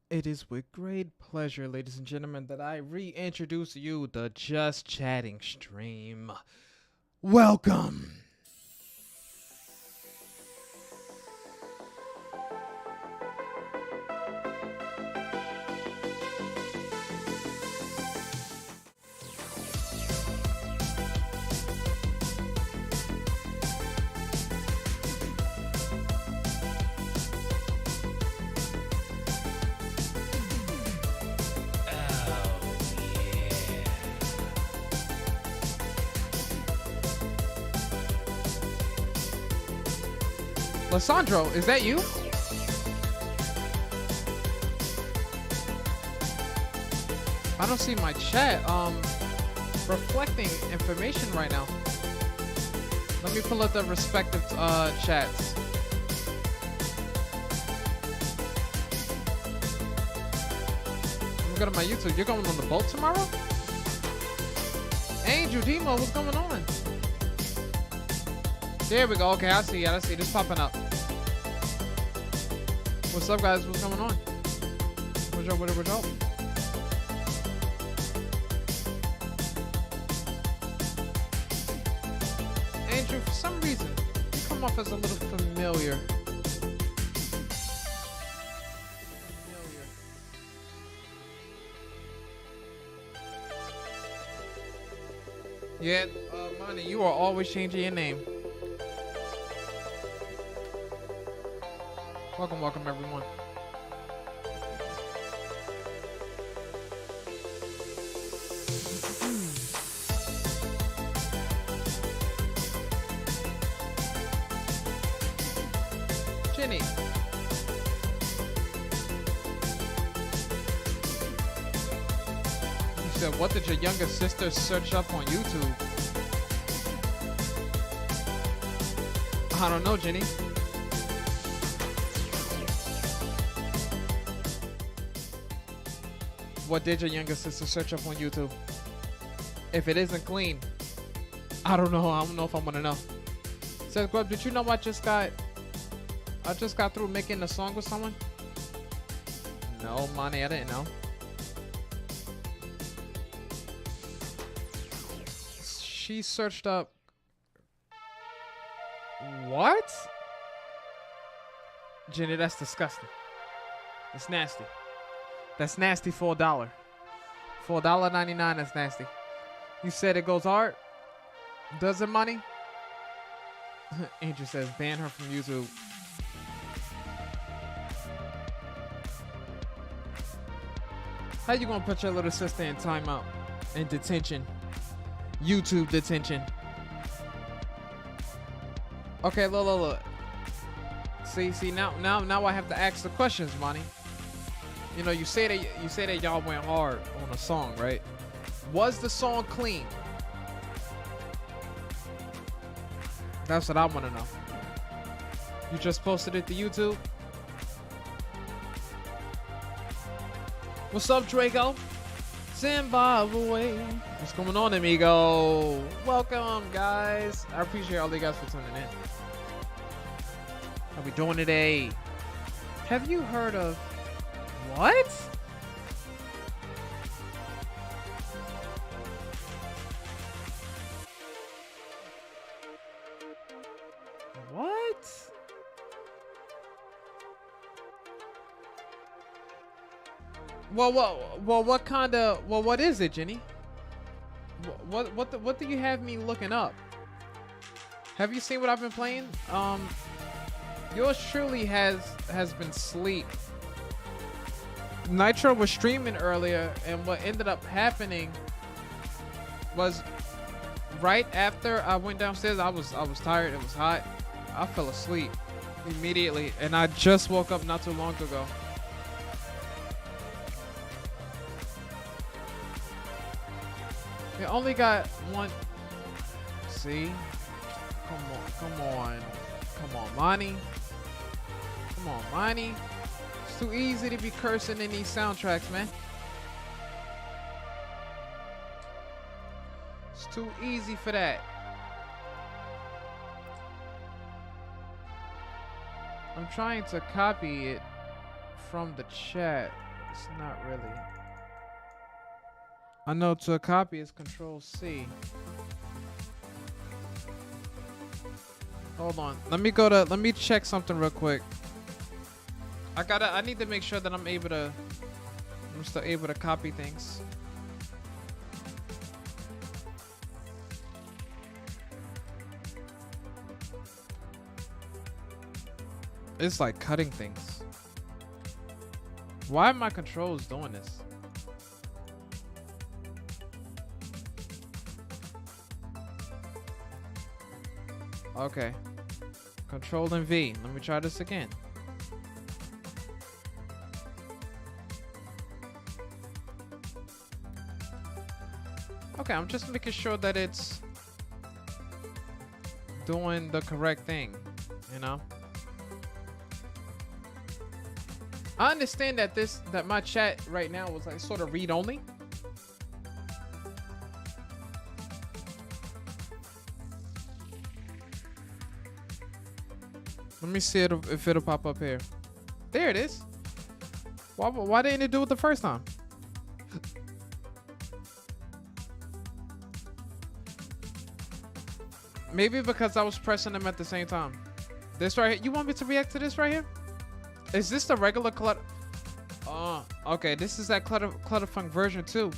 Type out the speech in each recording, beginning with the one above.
It is with great pleasure, ladies and gentlemen, that I reintroduce to you the Just Chatting stream. Welcome. Lissandro, is that you? I don't see my chat reflecting information right now. Let me pull up the respective chats. Let me go to my YouTube. You're going on the boat tomorrow? Angel Demo, what's going on? There we go. Okay, I see it. I see this popping up. What's up, guys? What's going on? What's up? What's up? Andrew, for some reason, you come off as a little familiar. Yeah, Monty, you are always changing your name. Welcome, welcome, everyone. Jenny. You said, what did your younger sister search up on YouTube? I don't know, Jenny. What did your younger sister search up on YouTube? If it isn't clean, I don't know. I don't know if I'm gonna know. Says Grub, did you know I just got through making a song with someone? No, Monty, I didn't know. She searched up what? Jenny, that's disgusting. It's nasty. That's nasty for $1. For $1.99, that's nasty. You said it goes hard? Does it, Money? Andrew says ban her from YouTube. How you gonna put your little sister in timeout? In detention? YouTube detention. Okay, look. See now I have to ask the questions, Money. You know, you say that y'all went hard on a song, right? Was the song clean? That's what I want to know. You just posted it to YouTube? What's up, Draco? Zimbabwe. What's going on, amigo? Welcome, guys. I appreciate all you guys for tuning in. How we doing today? Have you heard of what? What? What is it, Jenny? What do you have me looking up? Have you seen what I've been playing? Yours truly has been asleep. Nitro was streaming earlier, and what ended up happening was right after I went downstairs, I was tired, it was hot. I fell asleep immediately, and I just woke up not too long ago. We only got one. See? Come on, Monty. Come on, Monty. It's too easy to be cursing in these soundtracks, man. It's too easy for that. I'm trying to copy it from the chat. It's not really. I know to copy is Control C. Hold on. Let me check something real quick. I need to make sure that I'm still able to copy things. It's like cutting things. Why are my controls doing this? Okay. Control and V. Let me try this again. Okay, I'm just making sure that it's doing the correct thing, you know? I understand that my chat right now was like sort of read only. Let me see if it'll pop up here. There it is. Why didn't it do it the first time? Maybe because I was pressing them at the same time. This right here. You want me to react to this right here? Is this the regular clutter? Oh, okay. This is that Clutterfunk version 2.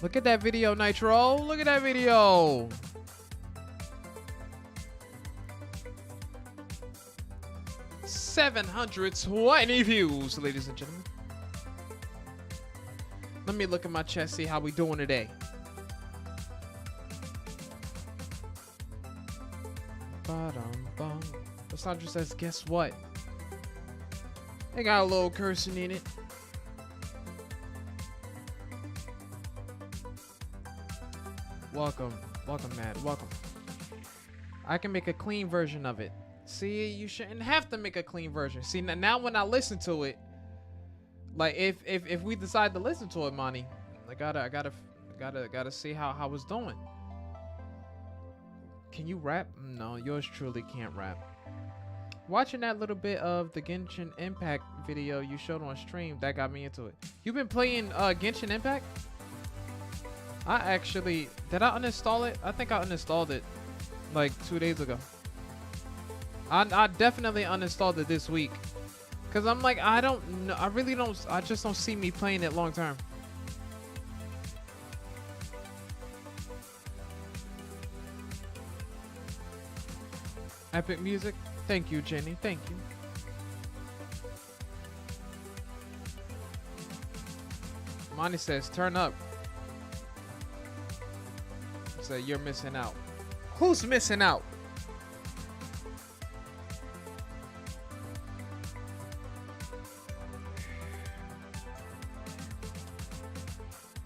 Look at that video, Nitro. Look at that video. $720 views, ladies and gentlemen. Let me look at my chat, see how we doing today. Sandra says, guess what? They got a little cursing in it. Welcome, Matt. Welcome. I can make a clean version of it. See, you shouldn't have to make a clean version. See, now when I listen to it, like if we decide to listen to it, Monty, I gotta see how it's doing. Can you rap? No, yours truly can't rap. Watching that little bit of the Genshin Impact video you showed on stream, that got me into it. You've been playing Genshin Impact? I actually, did I uninstall it? I think I uninstalled it like 2 days ago. I definitely uninstalled it this week. Cause I'm like, I don't know, I just don't see me playing it long term. Epic music. Thank you, Jenny. Thank you. Monty says, turn up. So you're missing out. Who's missing out?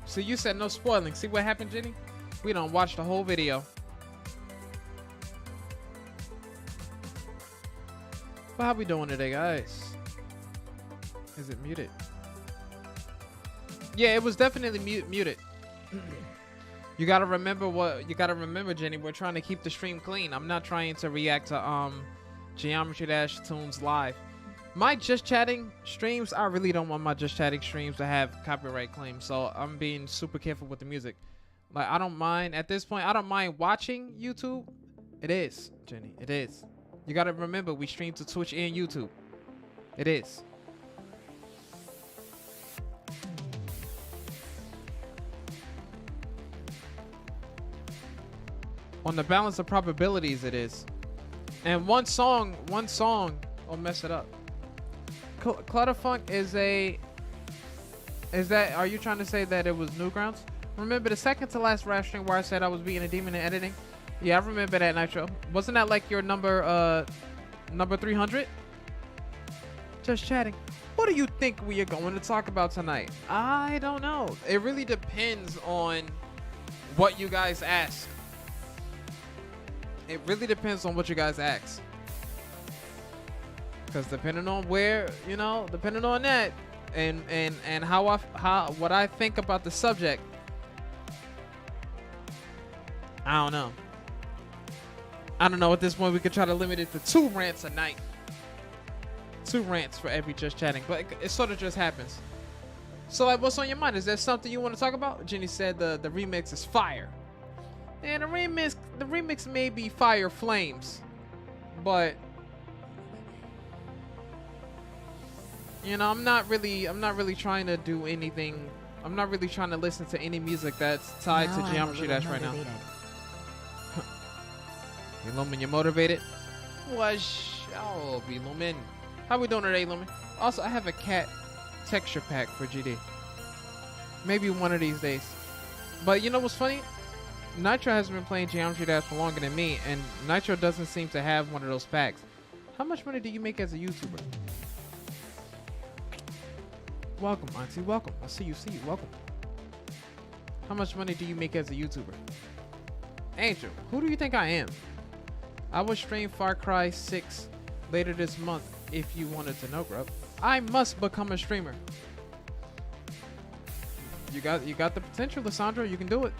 So you said no spoiling. See what happened, Jenny? We don't watch the whole video. But how we doing today, guys? Is it muted? Yeah, it was definitely muted. You gotta remember, Jenny. We're trying to keep the stream clean. I'm not trying to react to Geometry Dash Tunes live. My just chatting streams, I really don't want my just chatting streams to have copyright claims. So I'm being super careful with the music. Like, I don't mind at this point. I don't mind watching YouTube. It is, Jenny. It is. You gotta remember, we stream to Twitch and YouTube. It is. On the balance of probabilities, it is. And one song will mess it up. Clutterfunk are you trying to say that it was Newgrounds? Remember the second to last rap stream where I said I was being a demon in editing? Yeah, I remember that, Nitro. Wasn't that like your number 300? Just chatting. What do you think we are going to talk about tonight? I don't know. It really depends on what you guys ask. It really depends on what you guys ask. Because depending on where, depending on that and what I think about the subject, I don't know. I don't know. At this point, we could try to limit it to 2 rants a night. 2 rants for every just chatting, but it sort of just happens. So like, what's on your mind? Is there something you want to talk about? Jenny said the remix is fire. And the remix may be fire flames, but you know, I'm not really trying to do anything. I'm not really trying to listen to any music that's tied to Geometry Dash right now. Hey, Lumen, you motivated? I'll be Lumen. How we doing today, Lumen? Also, I have a cat texture pack for GD. Maybe one of these days. But you know what's funny? Nitro has been playing Geometry Dash for longer than me, and Nitro doesn't seem to have one of those packs. How much money do you make as a YouTuber? Welcome, Auntie. Welcome. I see you. Welcome. How much money do you make as a YouTuber? Angel, who do you think I am? I will stream Far Cry 6 later this month if you wanted to know, Grub. I must become a streamer. You got the potential, Lissandra. You can do it.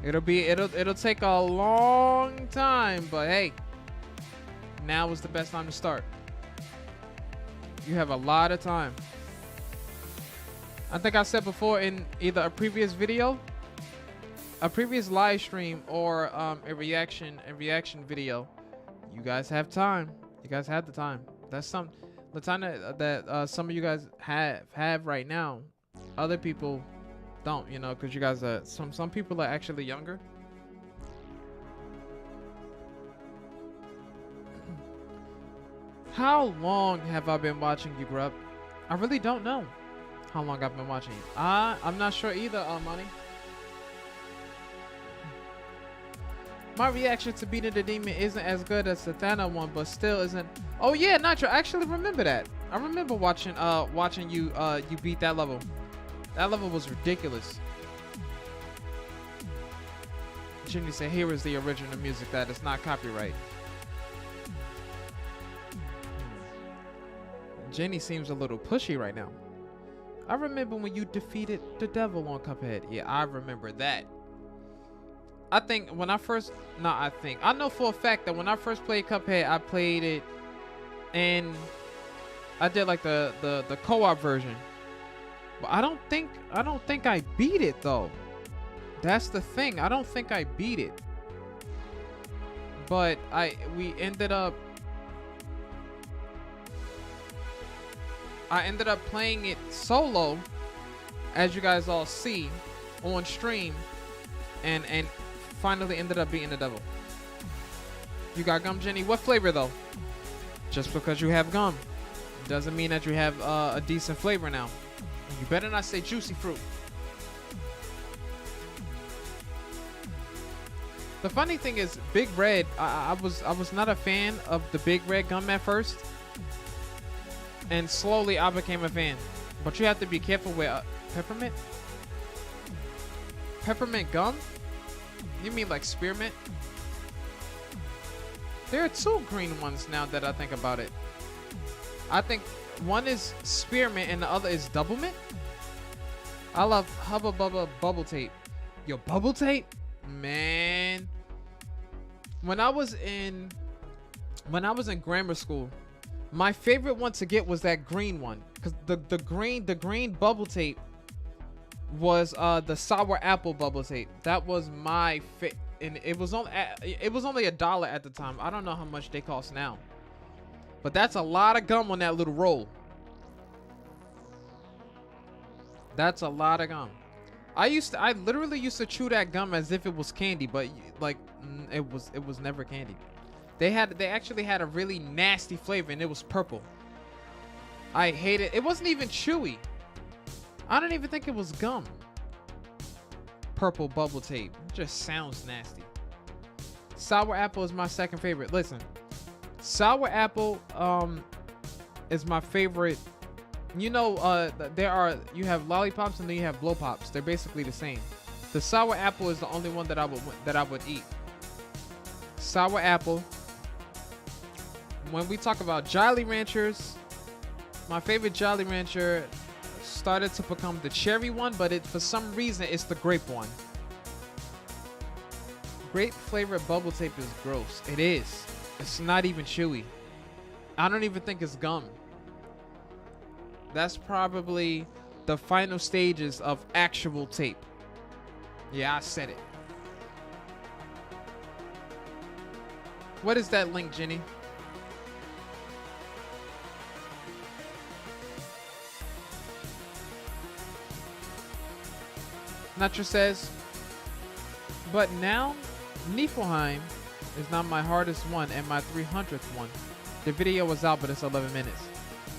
It'll take a long time, but hey, now is the best time to start. You have a lot of time. I think I said before in either a previous video, a previous live stream, or a reaction video. You guys have time. You guys have the time. That's the time that some of you guys have right now. Other people don't, you know, because you guys are some people are actually younger. How long have I been watching you, Grub? I really don't know how long I've been watching you. I'm not sure either, Money. My reaction to beating the demon isn't as good as the Thana one, but still isn't. Oh yeah, Nitro, I actually remember that. I remember watching you you beat that level. That level was ridiculous. Jimmy said, here is the original music that is not copyright. Jenny seems a little pushy right now. I remember when you defeated the devil on Cuphead. Yeah, I remember that. I think when I first, I know for a fact that when I first played Cuphead, I played it and I did like the co-op version. But I don't think I beat it though. That's the thing. I don't think I beat it. But we ended up I ended up playing it solo, as you guys all see on stream, and finally ended up beating the devil. You got gum, Jenny? What flavor though? Just because you have gum doesn't mean that you have a decent flavor now. You better not say juicy fruit. The funny thing is, Big Red, I was not a fan of the Big Red gum at first, and slowly I became a fan. But you have to be careful with peppermint. Peppermint gum? You mean like spearmint? There are 2 green ones now that I think about it. I think one is spearmint and the other is double mint. I love Hubba Bubba Bubble Tape. Yo, Bubble Tape? Man. When I was in grammar school, my favorite one to get was that green one. Cause the green Bubble Tape was the sour apple Bubble Tape. That was my favorite. And it was only $1 at the time. I don't know how much they cost now, but that's a lot of gum on that little roll. That's a lot of gum. I literally used to chew that gum as if it was candy, but like it was never candy. They actually had a really nasty flavor, and it was purple. I hate it. It wasn't even chewy. I don't even think it was gum. Purple Bubble Tape. It just sounds nasty. Sour apple is my second favorite. Listen, sour apple is my favorite. You know, you have lollipops and then you have blow pops. They're basically the same. The sour apple is the only one that I would eat. Sour apple. When we talk about Jolly Ranchers, my favorite Jolly Rancher started to become the cherry one, but for some reason it's the grape one. Grape flavored Bubble Tape is gross. It is. It's not even chewy. I don't even think it's gum. That's probably the final stages of actual tape. Yeah, I said it. What is that link, Jenny? Nacho says, but now Niflheim is not my hardest one and my 300th one. The video was out, but it's 11 minutes.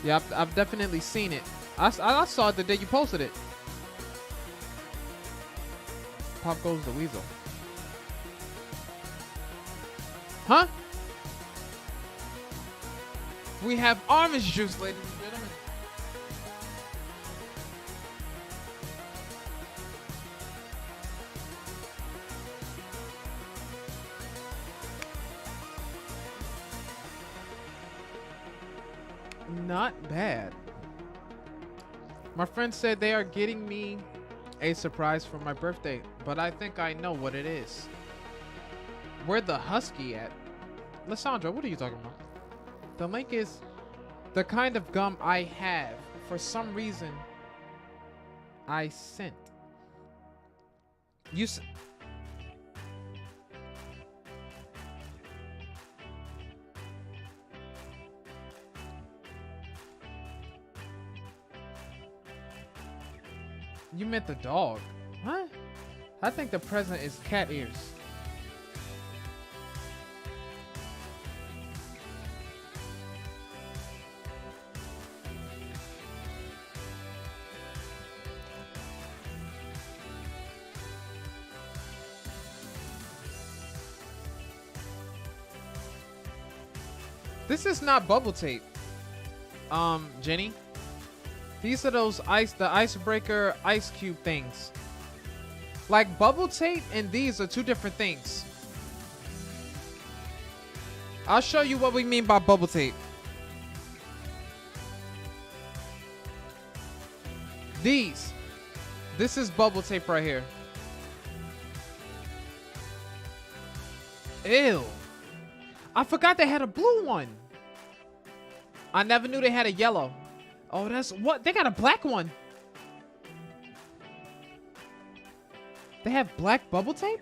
Yeah, I've definitely seen it. I saw it the day you posted it. Pop goes the weasel. Huh? We have orange juice, ladies and gentlemen. Not bad. My friend said they are getting me a surprise for my birthday, but I think I know what it is. Where the husky at? Lysandra, what are you talking about? The link is the kind of gum I have. For some reason, I sent. You You meant the dog. What? I think the present is cat ears. This is not bubble tape. Jenny. These are those the icebreaker ice cube things. Like bubble tape and these are two different things. I'll show you what we mean by bubble tape. This is bubble tape right here. Ew. I forgot they had a blue one. I never knew they had a yellow. Oh, that's what? They got a black one. They have black bubble tape?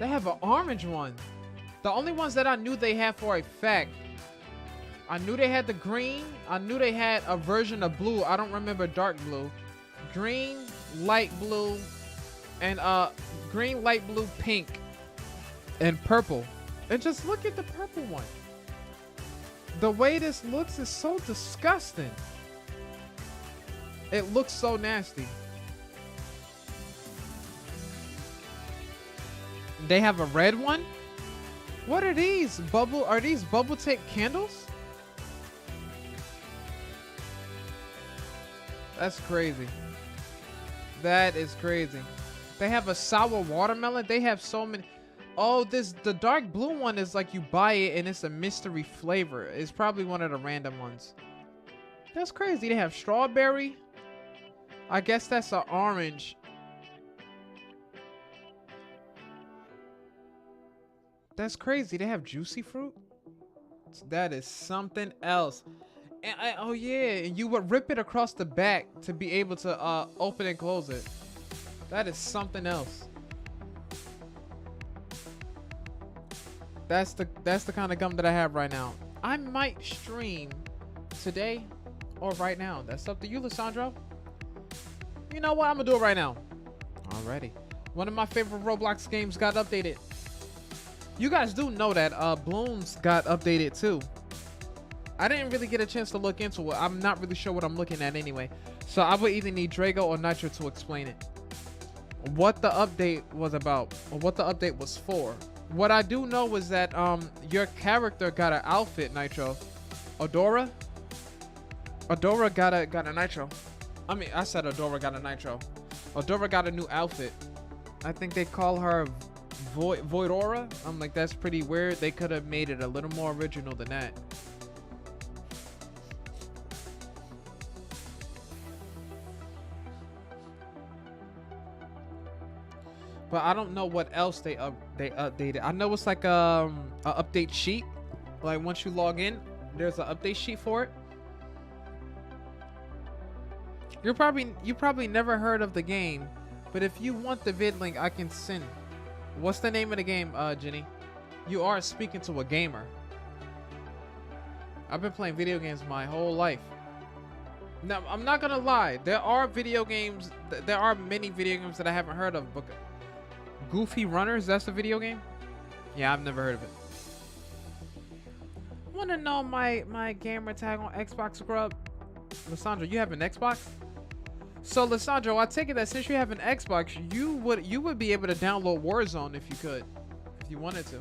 They have an orange one. The only ones that I knew they had for a fact. I knew they had the green. I knew they had a version of blue. I don't remember dark blue. Green, light blue, and green, light blue, pink. And purple. And just look at the purple one. The way this looks is so disgusting. It looks so nasty. They have a red one? What are these? Are these bubble tape candles? That's crazy. That is crazy. They have a sour watermelon. They have so many. Oh, the dark blue one is like you buy it and it's a mystery flavor. It's probably one of the random ones. That's crazy. They have strawberry. I guess that's an orange. That's crazy. They have juicy fruit. That is something else. And oh yeah, and you would rip it across the back to be able to open and close it. That is something else. That's the kind of gum that I have right now. I might stream today or right now. That's up to you, Lysandro. You know what? I'm gonna do it right now. Alrighty. One of my favorite Roblox games got updated. You guys do know that Bloons got updated too. I didn't really get a chance to look into it. I'm not really sure what I'm looking at anyway. So I would either need Drago or Nitro to explain it. What the update was about, or what the update was for. What I do know is that your character got an outfit, Nitro. Adora got a Nitro. I mean, I said Adora got a Nitro. Adora got a new outfit. I think they call her Voidora. I'm like, that's pretty weird. They could have made it a little more original than that. but I don't know what else they updated. I know it's like a update sheet. Like once you log in, there's an update sheet for it. You probably never heard of the game, but if you want the vid link, I can send. What's the name of the game, Jenny? You are speaking to a gamer. I've been playing video games my whole life. Now, I'm not gonna lie. There are video games. There are many video games that I haven't heard of. But Goofy Runners, that's a video game? Yeah, I've never heard of it. Wanna know my gamer tag on Xbox, Grub? Lissandro, you have an Xbox? So Lissandro, I take it that since you have an Xbox, you would be able to download Warzone if you could, if you wanted to.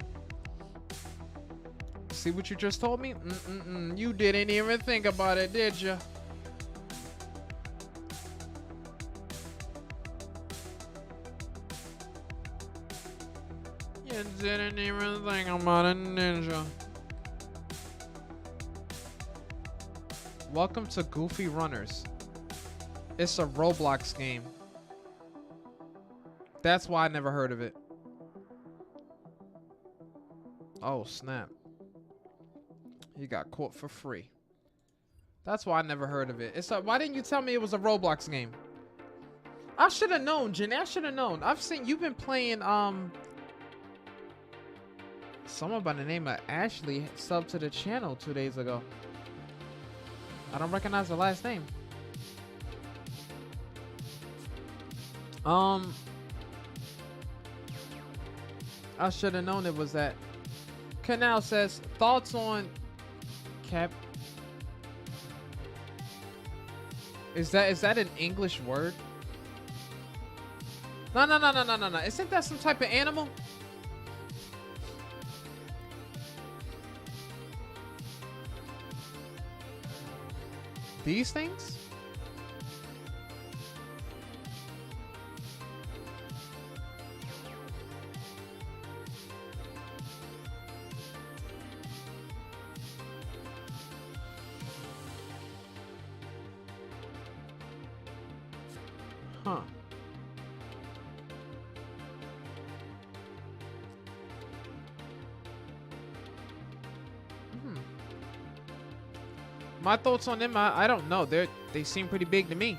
See what you just told me? You didn't even think about it, did you? You didn't even think about it, ninja. Welcome to Goofy Runners. It's a Roblox game. That's why I never heard of it. Oh, snap. He got caught for free. That's why I never heard of it. It's like, why didn't you tell me it was a Roblox game? I should have known, Jenny. I should have known. I've seen you've been playing someone by the name of Ashley subbed to the channel 2 days ago. I don't recognize the last name. I should have known it was that. Canal says thoughts on Cap. Is that an English word? No. Isn't that some type of animal? These things? Huh. My thoughts on them, I don't know. They seem pretty big to me.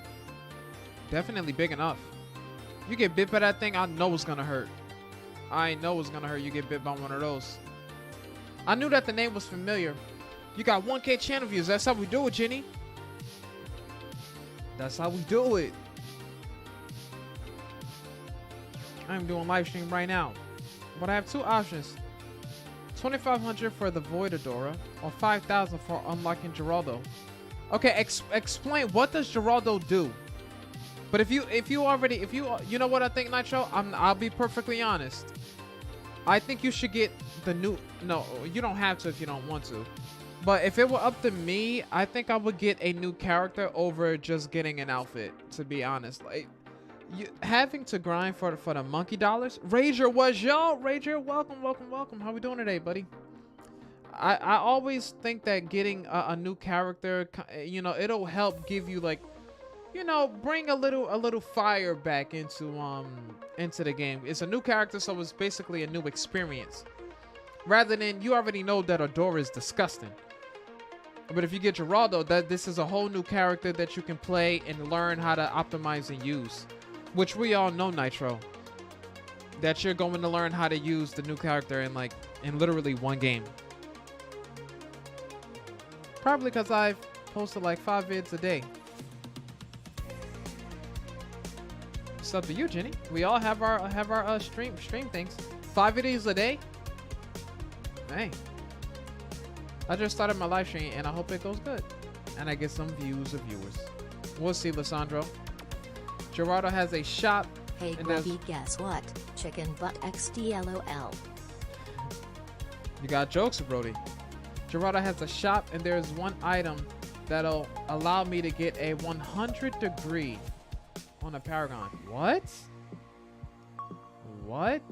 Definitely big enough. You get bit by that thing, I know it's gonna hurt. I know it's gonna hurt. You get bit by one of those. I knew that the name was familiar. You got 1K channel views. That's how we do it, Jenny. That's how we do it. I'm doing live stream right now, but I have two options: 2,500 for the Voidadora or 5,000 for unlocking Geraldo. Okay, explain, what does Geraldo do? But if you know what I think, Nitro, I'll be perfectly honest. I think you should get the new. No, you don't have to if you don't want to. But if it were up to me, I think I would get a new character over just getting an outfit. To be honest, like. Having to grind for the monkey dollars. Rager was y'all. Rager, welcome. How we doing today, buddy? I always think that getting a new character, you know, it'll help give you, like, you know, bring a little fire back into the game. It's a new character, so it's basically a new experience, rather than you already know that Adora is disgusting. But if you get Geraldo, this is a whole new character that you can play and learn how to optimize and use. Which we all know, Nitro, that you're going to learn how to use the new character in literally one game. Probably because I've posted like 5 vids a day. It's up to you, Jenny. We all have our stream things. 5 videos a day. Hey, I just started my live stream and I hope it goes good and I get some views of viewers. We'll see, Lissandro. Gerardo has a shop. Hey, Brody, guess what? Chicken butt XDLOL. You got jokes, Brody. Gerardo has a shop, and there's one item that'll allow me to get a 100 degree on a Paragon. What? What?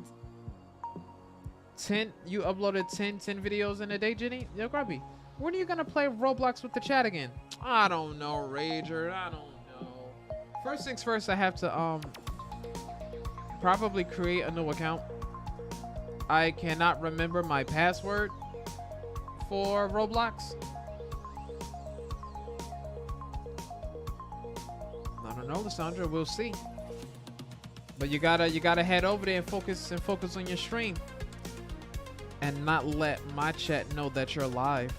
10? You uploaded 10 videos in a day, Jenny? Yo, Grubby, when are you gonna play Roblox with the chat again? I don't know, Rager. I don't know. First things first, I have to probably create a new account. I cannot remember my password for Roblox. I don't know, Lysandra. We'll see. But you gotta head over there and focus on your stream, and not let my chat know that you're live.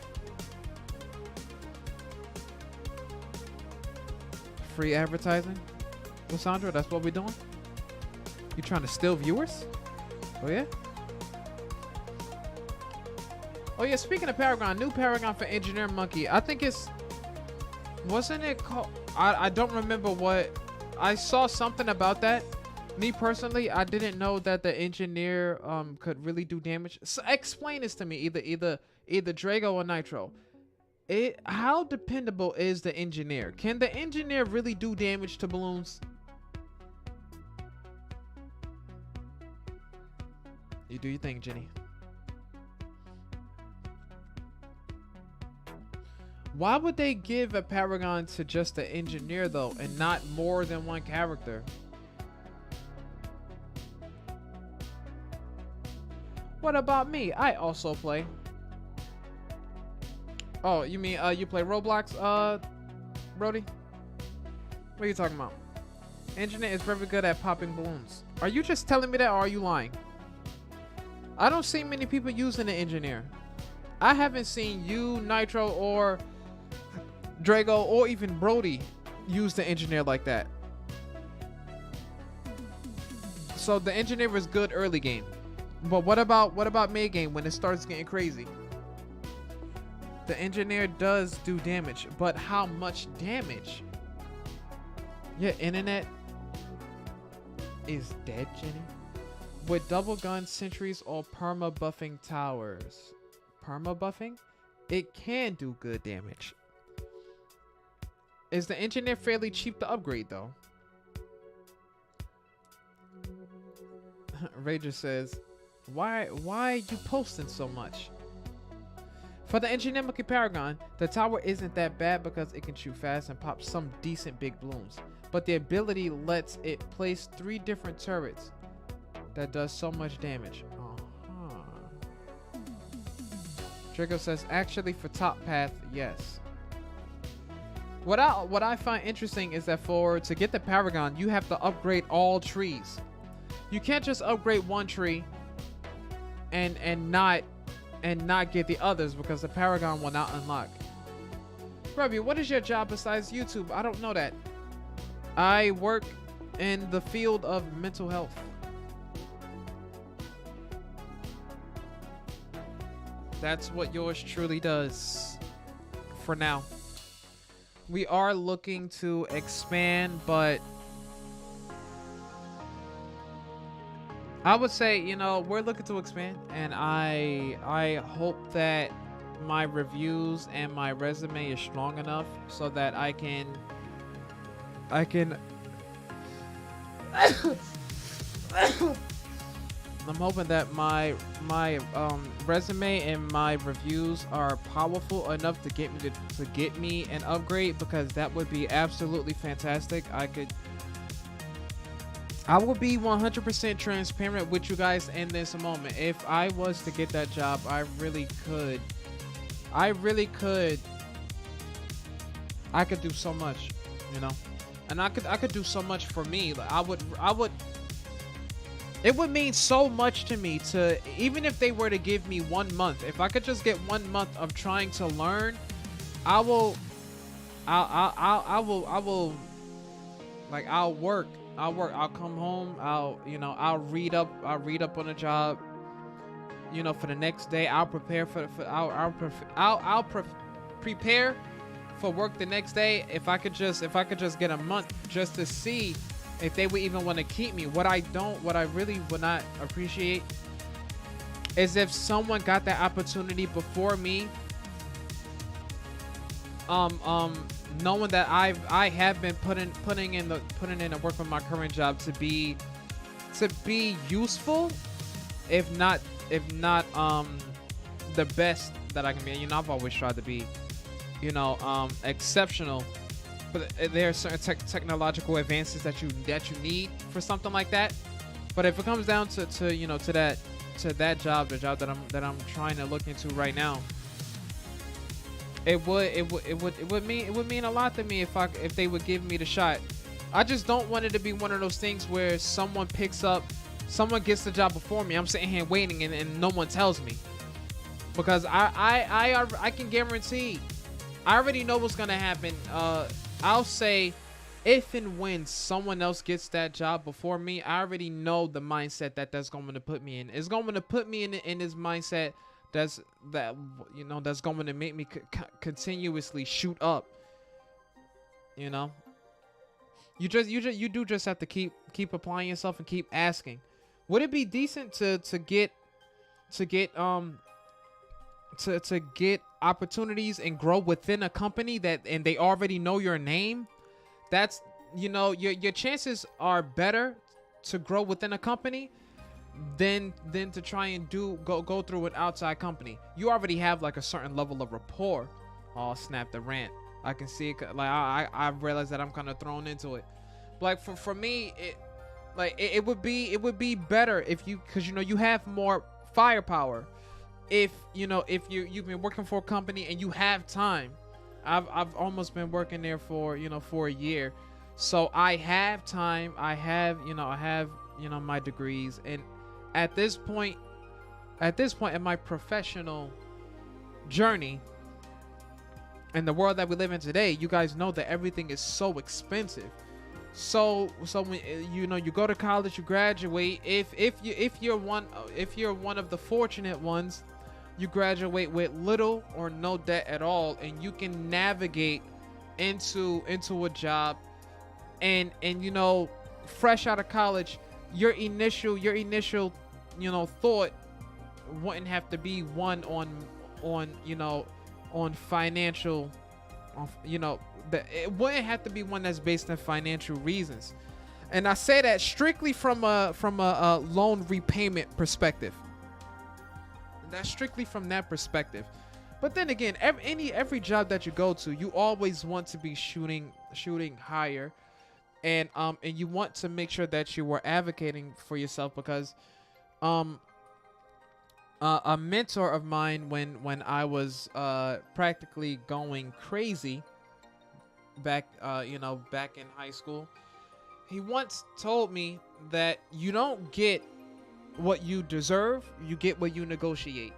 Free advertising, Lysandra. That's what we're doing. You trying to steal viewers? Oh yeah. Oh yeah. Speaking of Paragon, new Paragon for Engineer Monkey. I think wasn't it called? I don't remember what. I saw something about that. Me personally, I didn't know that the engineer could really do damage. So explain this to me, either Drago or Nitro. How dependable is the engineer? Can the engineer really do damage to balloons? You do your thing, Jenny. Why would they give a Paragon to just the engineer though, and not more than one character? What about me? I also play. Oh, you mean you play Roblox, Brody? What are you talking about? Engineer is very good at popping balloons. Are you just telling me that, or are you lying? I don't see many people using the engineer. I haven't seen you, Nitro, or Drago, or even Brody use the engineer like that. So the engineer is good early game. But what about mid game when it starts getting crazy? The engineer does do damage, but how much damage? Your internet is dead, Jenny. With double gun sentries or perma buffing towers. Perma buffing? It can do good damage. Is the engineer fairly cheap to upgrade though? Rager says, why are you posting so much? For the Engineer Monkey Paragon, the tower isn't that bad because it can shoot fast and pop some decent big balloons. But the ability lets it place 3 different turrets that does so much damage. Draco says, actually for top path, yes. What I find interesting is that to get the Paragon, you have to upgrade all trees. You can't just upgrade one tree and not get the others, because the Paragon will not unlock. Grubby, what is your job besides YouTube? I don't know that. I work in the field of mental health. That's what yours truly does for now. We are looking to expand, but I would say, you know, we're looking to expand, and I hope that my reviews and my resume is strong enough so that I can I'm hoping that my resume and my reviews are powerful enough to get me an upgrade, because that would be absolutely fantastic. I will be 100% transparent with you guys in this moment. If I was to get that job, I really could do so much, you know, and I could do so much for me. Like it would mean so much to me to, even if they were to give me 1 month, if I could just get 1 month of trying to learn, I'll work. I'll come home. I'll read up on a job. You know, for the next day, I'll prepare prepare for work the next day. If I could just get a month just to see if they would even want to keep me. What I really would not appreciate is if someone got that opportunity before me. Knowing that I have been putting in the work with my current job to be useful, if not the best that I can be. You know, I've always tried to be, you know, exceptional, but there are certain technological advances that you need for something like that. But if it comes down to you know to that job, the job that I'm trying to look into right now, it would mean a lot to me if they would give me the shot. I just don't want it to be one of those things where someone gets the job before me. I'm sitting here waiting and no one tells me, because I can guarantee, I already know what's gonna happen. I'll say, if and when someone else gets that job before me, I already know the mindset that's going to put me in. It's going to put me in this mindset that's going to make me continuously shoot up. You know, you do just have to keep applying yourself and keep asking. Would it be decent to get opportunities and grow within a company and they already know your name? That's, you know, your chances are better to grow within a company than to try and go through an outside company. You already have like a certain level of rapport. Oh snap, the rant. I can see it. Like I realize that I'm kind of thrown into it. Like for me, it would be better if because you know you have more firepower. If you've been working for a company and you have time. I've almost been working there for a year, so I have time. I have my degrees, and at this point in my professional journey, in the world that we live in today, you guys know that everything is so expensive. So when you go to college, you graduate. If you're one of the fortunate ones, you graduate with little or no debt at all, and you can navigate into a job, and fresh out of college, your initial thought wouldn't have to be one on financial, it wouldn't have to be one that's based on financial reasons. And I say that strictly from a loan repayment perspective. That's strictly from that perspective. But then again, every job that you go to, you always want to be shooting higher, and you want to make sure that you are advocating for yourself, because a mentor of mine, when I was practically going crazy back in high school, he once told me that you don't get what you deserve, you get what you negotiate.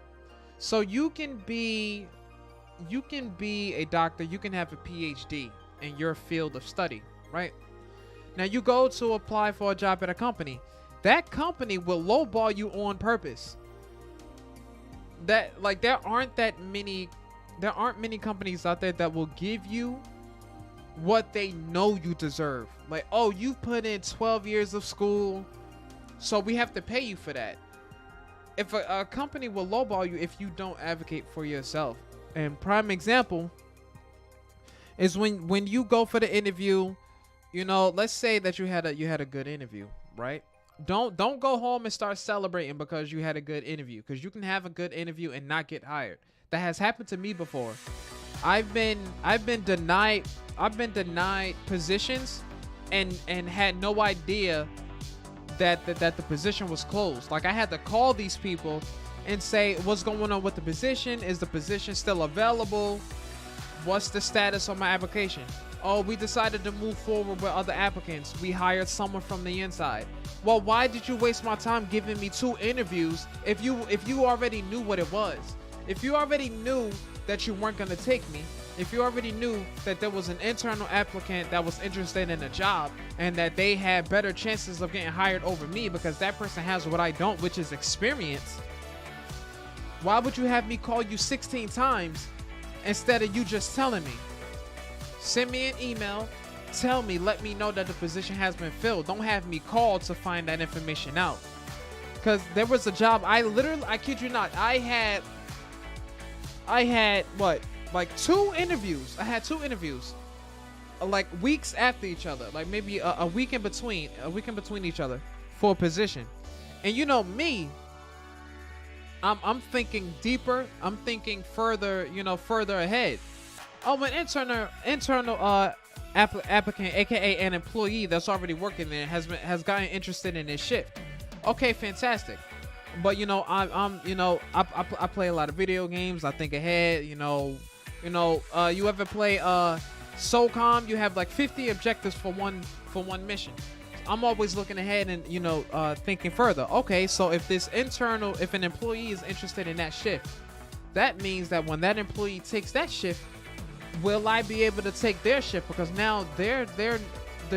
So you can be a doctor, you can have a PhD in your field of study, right? Now you go to apply for a job at a company. That company will lowball you on purpose. There aren't many companies out there that will give you what they know you deserve. Like, oh, you've put in 12 years of school, so we have to pay you for that. If a company will lowball you if you don't advocate for yourself. And prime example is when you go for the interview, let's say that you had a good interview, right? Don't go home and start celebrating because you had a good interview, because you can have a good interview and not get hired. That has happened to me before. I've been denied positions and had no idea that the position was closed. Like, I had to call these people and say, what's going on with the position? Is the position still available? What's the status on my application? Oh, we decided to move forward with other applicants. We hired someone from the inside. Well, why did you waste my time giving me 2 interviews if you already knew what it was? If you already knew that you weren't going to take me, if you already knew that there was an internal applicant that was interested in a job and that they had better chances of getting hired over me because that person has what I don't, which is experience, why would you have me call you 16 times instead of you just telling me? Send me an email, tell me, let me know that the position has been filled. Don't have me call to find that information out. Because there was a job, I kid you not, I had what? Like 2 interviews. I had 2 interviews, like weeks after each other, like maybe a week in between each other for a position. And you know me, I'm thinking deeper. I'm thinking further ahead. Oh, an internal applicant, aka an employee that's already working there, has gotten interested in this shift. Okay, fantastic. But you know, I'm you know, I play a lot of video games. I think ahead. You ever play SOCOM? You have like 50 objectives for one mission. I'm always looking ahead and thinking further. Okay, so if an employee is interested in that shift, that means that when that employee takes that shift, will I be able to take their shift? Because now the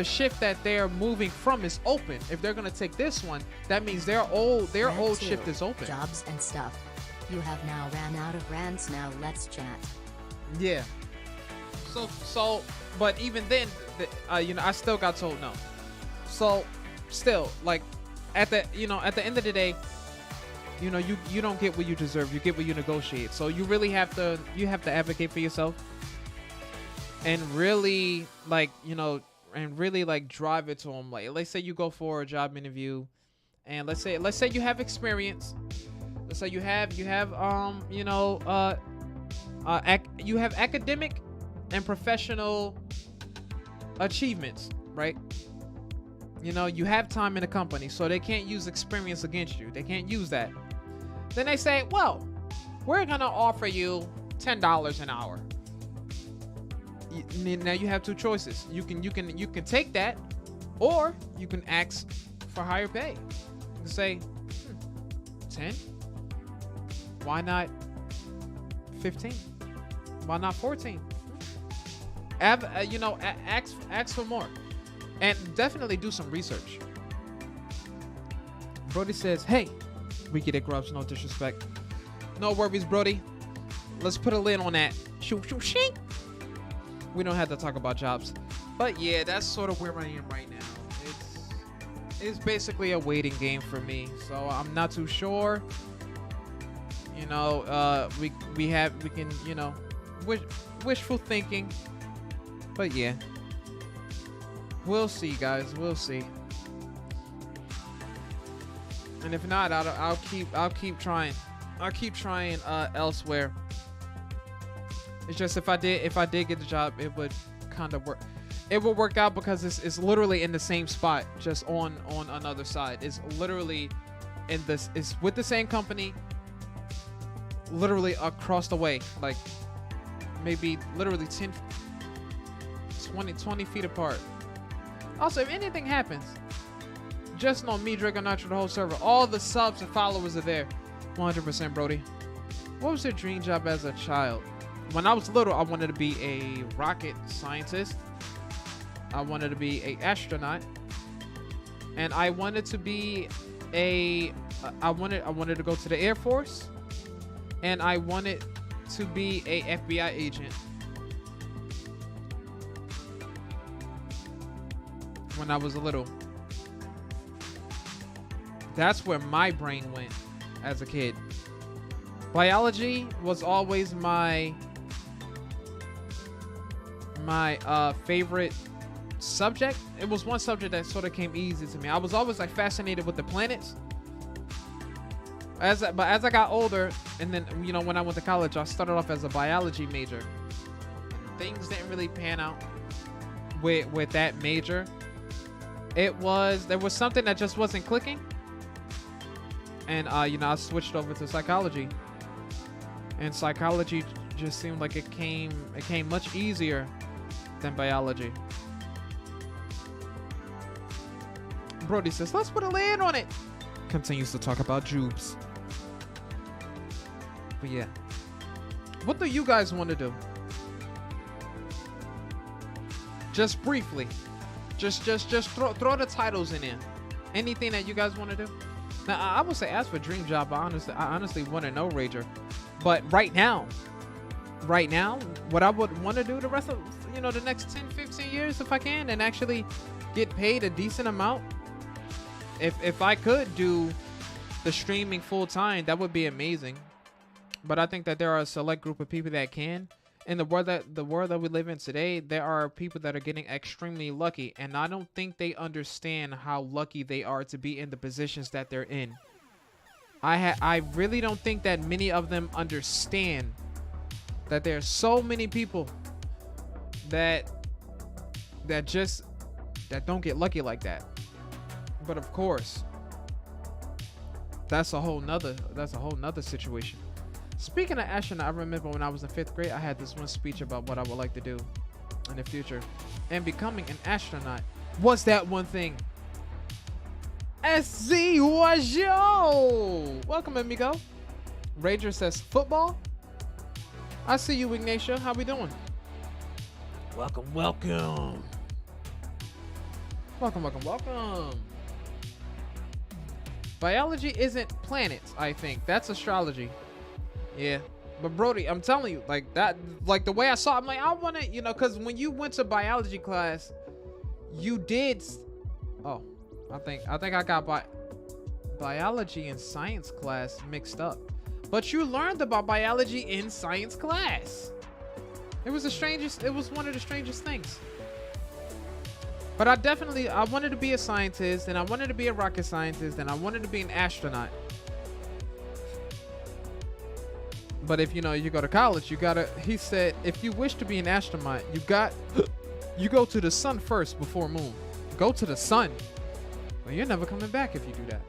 shift that they're moving from is open. If they're gonna take this one, that means their old shift is open. Jobs and stuff. You have now ran out of rants. Now let's chat. Yeah. So, but even then, I still got told no. So, still, like, at the end of the day, you don't get what you deserve. You get what you negotiate. So you really have to advocate for yourself, and really drive it to them. Like, let's say you go for a job interview, and let's say you have experience. Let's say you have academic and professional achievements, right? You have time in the company, so they can't use experience against you. They can't use that. Then they say, well, we're gonna offer you $10 an hour. Now you have two choices. You can take that, or you can ask for higher pay. You can say 10. Why not 15? Why not 14? Ask for more, and definitely do some research. Brody says, "Hey, we get it, Grubbs. No disrespect. No worries, Brody. Let's put a lid on that. Shoot, shoot, shink. We don't have to talk about jobs, but yeah, that's sort of where I am right now. It's basically a waiting game for me. So I'm not too sure. We can wishful thinking, but yeah, we'll see, guys. We'll see. And if not, I'll keep trying. I'll keep trying elsewhere. It's just if I did get the job, it would kind of work. It will work out because it's literally in the same spot, just on another side. It's literally it's with the same company, literally across the way, like maybe literally 20 feet apart. Also, if anything happens, just know me, Draco Nitro, the whole server, all the subs and followers are there. 100%, Brody. What was your dream job as a child? When I was little, I wanted to be a rocket scientist. I wanted to be an astronaut, and I wanted to be I wanted to go to the Air Force, and I wanted to be a FBI agent. When I was little, that's where my brain went as a kid. Biology was always my favorite subject. It was one subject that sort of came easy to me. I was always like fascinated with the planets. But as I got older, and then when I went to college, I started off as a biology major. Things didn't really pan out with that major. There was something that just wasn't clicking, and I switched over to psychology. And psychology just seemed like it came much easier than biology. Brody says, let's put a lid on it. Continues to talk about jubes. But yeah, what do you guys want to do? Just briefly, just throw the titles in there. Anything that you guys want to do. Now, I would say ask for dream job. I honestly want to know, Rager. But right now, what I would want to do the rest of the next 10, 15 years, if I can, and actually get paid a decent amount. If I could do the streaming full time, that would be amazing. But I think that there are a select group of people that can. In the world that we live in today, there are people that are getting extremely lucky, and I don't think they understand how lucky they are to be in the positions that they're in. I really don't think that many of them understand that there are so many people that don't get lucky like that. But of course, that's a whole nother situation. Speaking of astronaut, I remember when I was in 5th grade, I had this one speech about what I would like to do in the future, and becoming an astronaut was that one thing. SZ was yo. Welcome, amigo. Rager says football. I see you, Ignatia. How we doing? Welcome, welcome. Welcome, welcome, welcome. Biology isn't planets, I think. That's astrology. Yeah. But Brody, I'm telling you, like that, like the way I saw it, I'm like, I want to, you know, because when you went to biology class, you did. Oh, I think I got biology and science class mixed up. But you learned about biology in science class. It was one of the strangest things. But I wanted to be a scientist, and I wanted to be a rocket scientist, and I wanted to be an astronaut. But if you go to college, he said, if you wish to be an astronaut, you go to the sun first before moon. Go to the sun. Well, you're never coming back if you do that.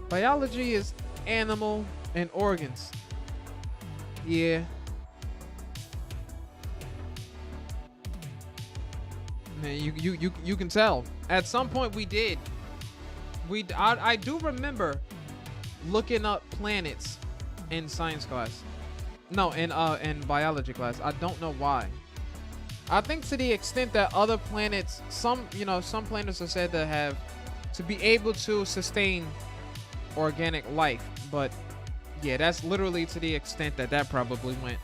Biology is animal and organs. Yeah. Man, you can tell. At some point we did. I do remember looking up planets in science class. No, in biology class. I don't know why. I think to the extent that other planets, some planets are said to have to be able to sustain organic life, but yeah, that's literally to the extent that probably went.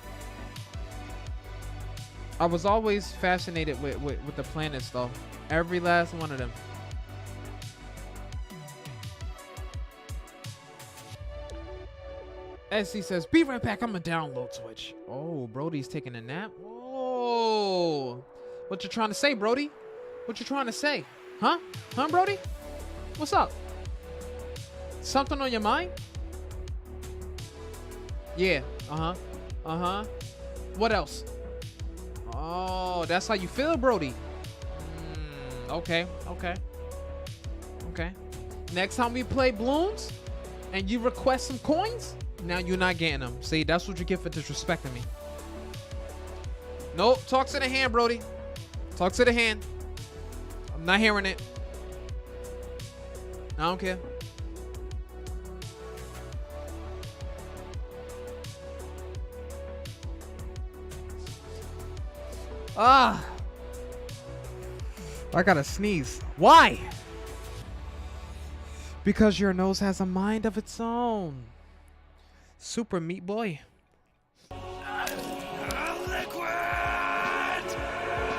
I was always fascinated with the planets though. Every last one of them. SC says, be right back, I'ma download Twitch. Oh, Brody's taking a nap. Oh, what you trying to say, Brody? What you trying to say? Huh, Brody? What's up? Something on your mind? Yeah, what else? Oh, that's how you feel, Brody. Okay. Next time we play balloons and you request some coins, now you're not getting them. See, that's what you get for disrespecting me. Nope, talk to the hand, Brody. Talk to the hand. I'm not hearing it. I don't care. I gotta sneeze. Why? Because your nose has a mind of its own. Super Meat Boy. Liquid!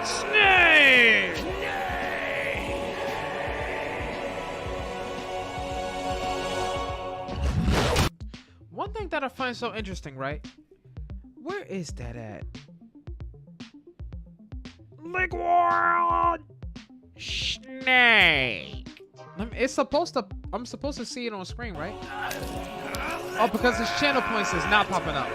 Snake! One thing that I find so interesting, right? Where is that at? Liquid Snake. It's supposed to. I'm supposed to see it on screen, right? Oh, because his channel points is not popping up.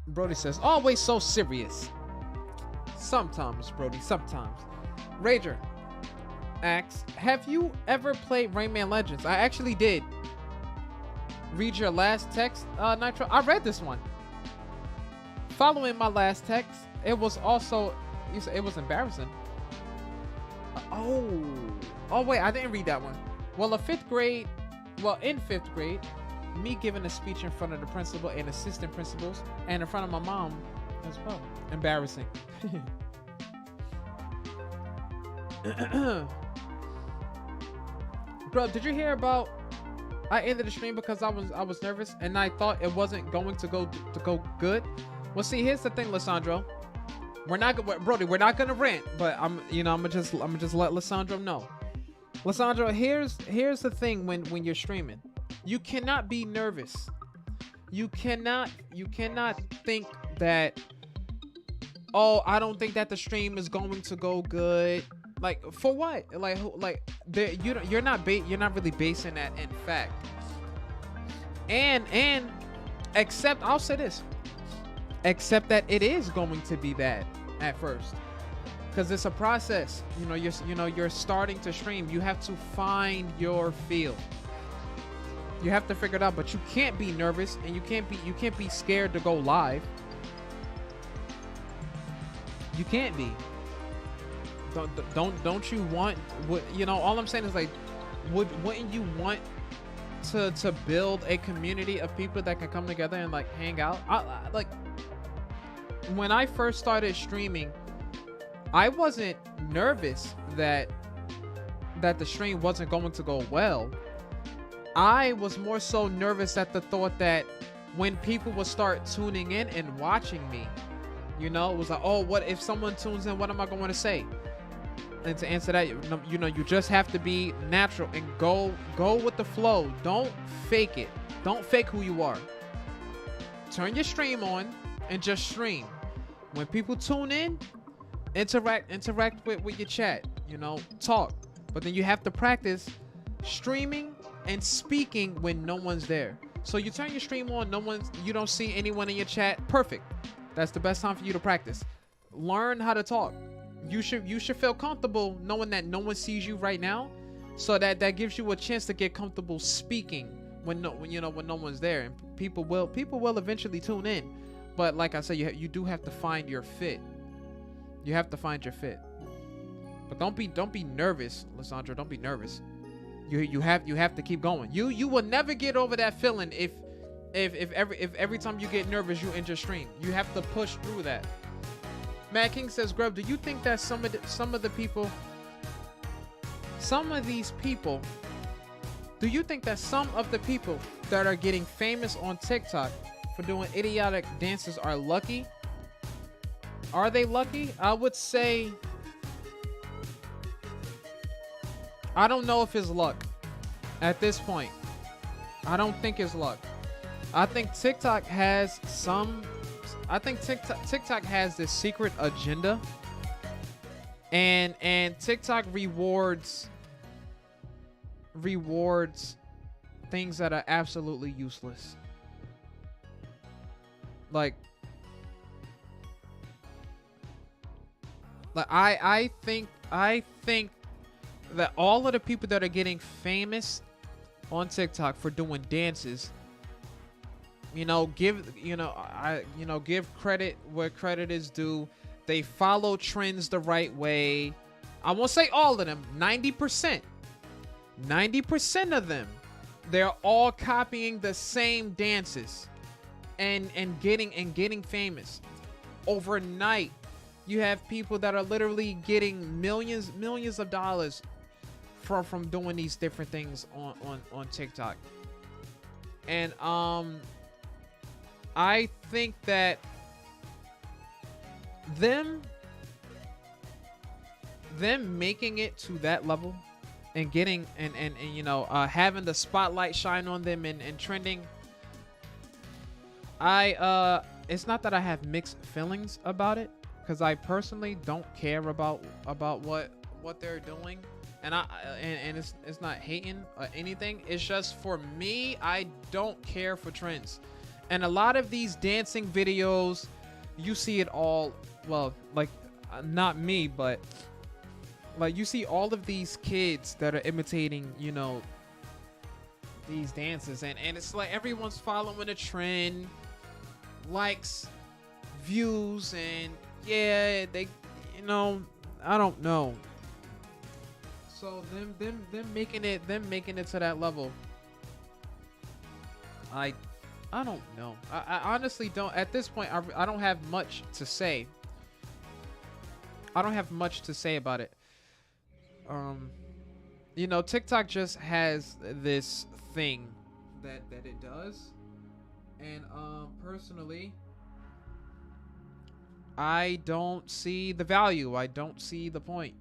Brody says, always so serious. Sometimes, Brody, sometimes. Rager asks, have you ever played Rayman Legends? I actually did. Read your last text, Nitro. I read this one. Following my last text, it was also, it was embarrassing. Oh wait, I didn't read that one. Well, in 5th grade, me giving a speech in front of the principal and assistant principals and in front of my mom as well. Embarrassing. Bro, did you hear about? I ended the stream because I was nervous and I thought it wasn't going to go good. Well, see, here's the thing, Lissandro. Brody, we're not gonna rant, but I'm gonna just let Lissandro know. Lissandro, here's the thing when you're streaming, you cannot be nervous. You cannot think that, oh, I don't think that the stream is going to go good. Like, for what? Like you're not really basing that in fact. And except I'll say this. Except that it is going to be bad at first, because it's a process. You're starting to stream. You have to find your feel. You have to figure it out, but you can't be nervous, and you can't be scared to go live. You can't be. Don't you want what all I'm saying is, like, wouldn't you want to build a community of people that can come together and like hang out? Like, when I first started streaming, I wasn't nervous that the stream wasn't going to go well. I was more so nervous at the thought that when people would start tuning in and watching me, it was like, oh, what if someone tunes in? What am I going to say? And to answer that, you just have to be natural and go with the flow. Don't fake it. Don't fake who you are. Turn your stream on and just stream. When people tune in, interact with your chat. Talk. But then you have to practice streaming and speaking when no one's there. So you turn your stream on, you don't see anyone in your chat. Perfect. That's the best time for you to practice. Learn how to talk. You should feel comfortable knowing that no one sees you right now, so that gives you a chance to get comfortable speaking when no one's there. And people will eventually tune in. But like I said, you do have to find your fit. You have to find your fit. But don't be nervous, Lissandra. Don't be nervous. You have to keep going. You will never get over that feeling if every time you get nervous you end your stream. You have to push through that. Matt King says, Grub, do you think that some of these people, do you think that some of the people that are getting famous on TikTok for doing idiotic dances are lucky? Are they lucky? I would say, I don't know if it's luck at this point. I don't think it's luck. I think TikTok has TikTok has this secret agenda, and TikTok rewards things that are absolutely useless. Like I think that all of the people that are getting famous on TikTok for doing dances, give credit where credit is due. They follow trends the right way. I won't say all of them. 90% of them, they're all copying the same dances and getting famous overnight. You have people that are literally getting millions of dollars from doing these different things on TikTok. And I think that them making it to that level and getting and having the spotlight shine on them and trending, it's not that I have mixed feelings about it, because I personally don't care about what they're doing, and it's not hating or anything. It's just, for me, I don't care for trends. And a lot of these dancing videos, you see it all, well, like, not me, but like, you see all of these kids that are imitating, these dances, and it's like everyone's following a trend, likes, views, and yeah, they, I don't know. So them making it to that level, I don't know. I honestly don't. At this point, I don't have much to say. I don't have much to say about it. TikTok just has this thing that it does, and personally, I don't see the value. I don't see the point.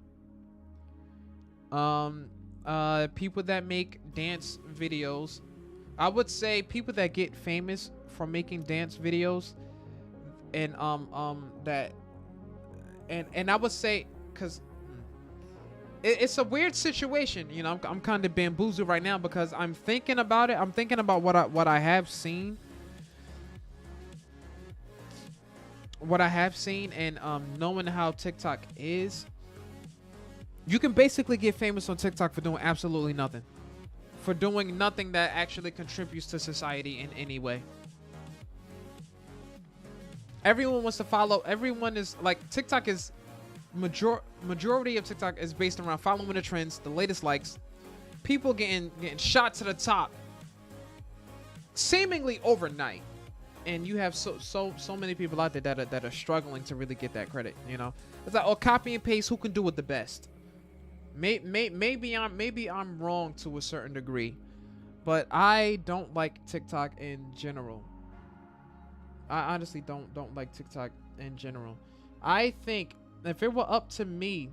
People that make dance videos, I would say people that get famous for making dance videos, and I would say, because it's a weird situation, I'm kind of bamboozled right now, because I'm thinking about it. I'm thinking about what I have seen, what I have seen and knowing how TikTok is, you can basically get famous on TikTok for doing absolutely nothing. For doing nothing that actually contributes to society in any way. Everyone wants to follow. Everyone is like, TikTok is majority of TikTok is based around following the trends, the latest likes, people getting shot to the top seemingly overnight. And you have so many people out there that are struggling to really get that credit, you know. It's like, oh, copy and paste, who can do it the best. Maybe I'm wrong to a certain degree, but I don't like TikTok in general. I honestly don't like TikTok in general. I think if it were up to me,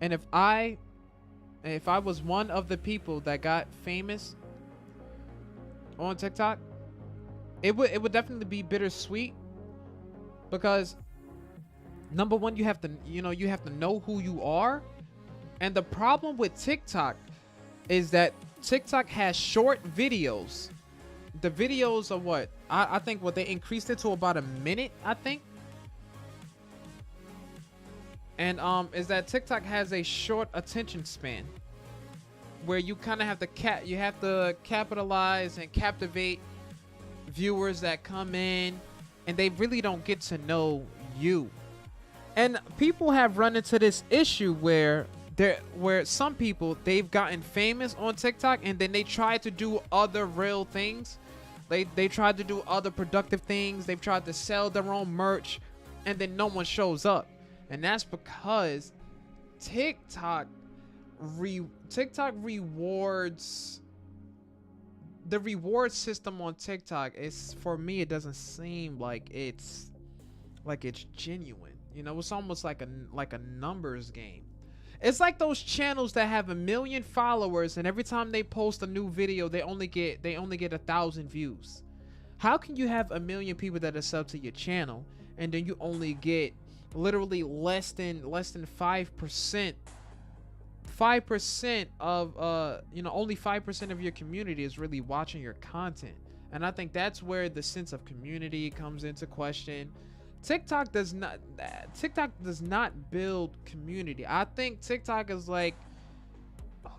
and if I was one of the people that got famous on TikTok, it would definitely be bittersweet, because number one, you have to know who you are. And the problem with TikTok is that TikTok has short videos. The videos are what? I think what they increased it to about a minute, I think. And is that TikTok has a short attention span, where you kind of have to capitalize and captivate viewers that come in, and they really don't get to know you. And people have run into this issue where some people, they've gotten famous on TikTok and then they try to do other real things. They tried to do other productive things. They've tried to sell their own merch, and then no one shows up. And that's because TikTok rewards. The reward system on TikTok is, for me, it doesn't seem like it's genuine. You know, it's almost like a numbers game. It's like those channels that have 1 million followers, and every time they post a new video, they only get 1,000 views. How can you have 1 million people that are sub to your channel, and then you only get literally less than 5%? 5% of only 5% of your community is really watching your content. And I think that's where the sense of community comes into question. TikTok does not build community. I think TikTok is like,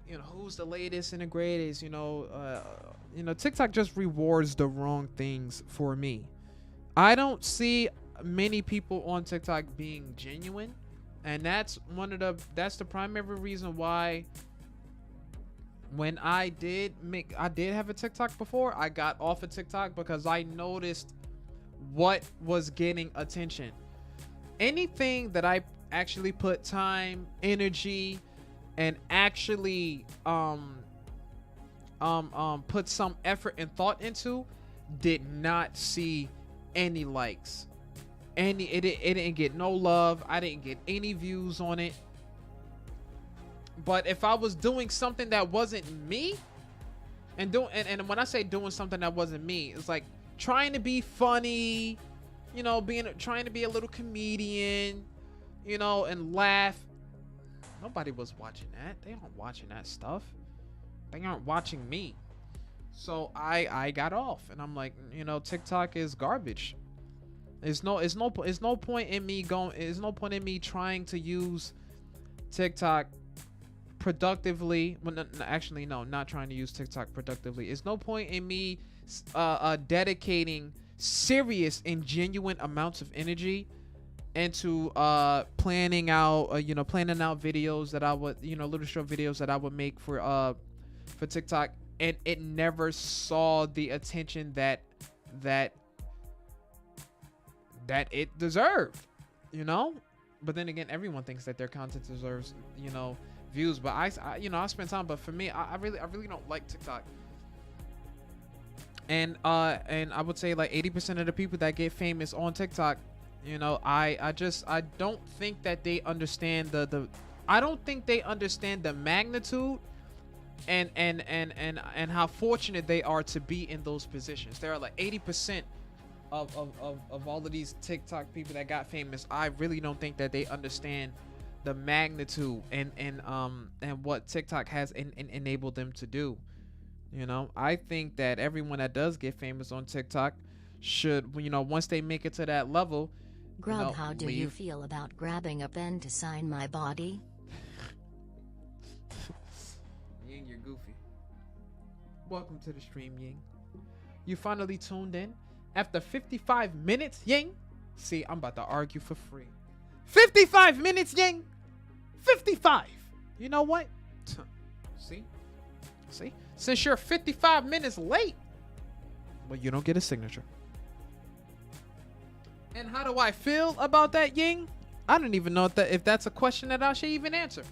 who's the latest and the greatest, TikTok just rewards the wrong things for me. I don't see many people on TikTok being genuine. And that's the primary reason why, when I did have a TikTok before, I got off of TikTok, because I noticed what was getting attention. Anything that I actually put time, energy, and actually put some effort and thought into did not see any likes. It didn't get no love. I didn't get any views on it. But if I was doing something that wasn't me, and when I say doing something that wasn't me, it's like trying to be funny, trying to be a little comedian, and laugh. Nobody was watching that. They aren't watching that stuff. They aren't watching me. So I got off, and I'm like, TikTok is garbage. There's no point in me trying to use TikTok productively. Well, actually, no, not trying to use TikTok productively. There's no point in me dedicating serious and genuine amounts of energy into planning out videos that I would, little short videos that I would make for TikTok, and it never saw the attention that it deserved, but then again, everyone thinks that their content deserves, views, but I spend time, but for me, I really don't like TikTok. And I would say like 80% of the people that get famous on TikTok, I don't think that they understand I don't think they understand the magnitude and how fortunate they are to be in those positions. There are like 80% of all of these TikTok people that got famous. I really don't think that they understand the magnitude and what TikTok has enabled them to do. I think that everyone that does get famous on TikTok should, once they make it to that level, Grub, know, how do you leave. feel about grabbing a pen to sign my body? Ying, you're goofy. Welcome to the stream, Ying. You finally tuned in after 55 minutes, Ying. See, I'm about to argue for free. 55 minutes, Ying. 55. You know what? See? See? Since you're 55 minutes late, well, you don't get a signature. And how do I feel about that, Ying? I don't even know if that's a question that I should even answer.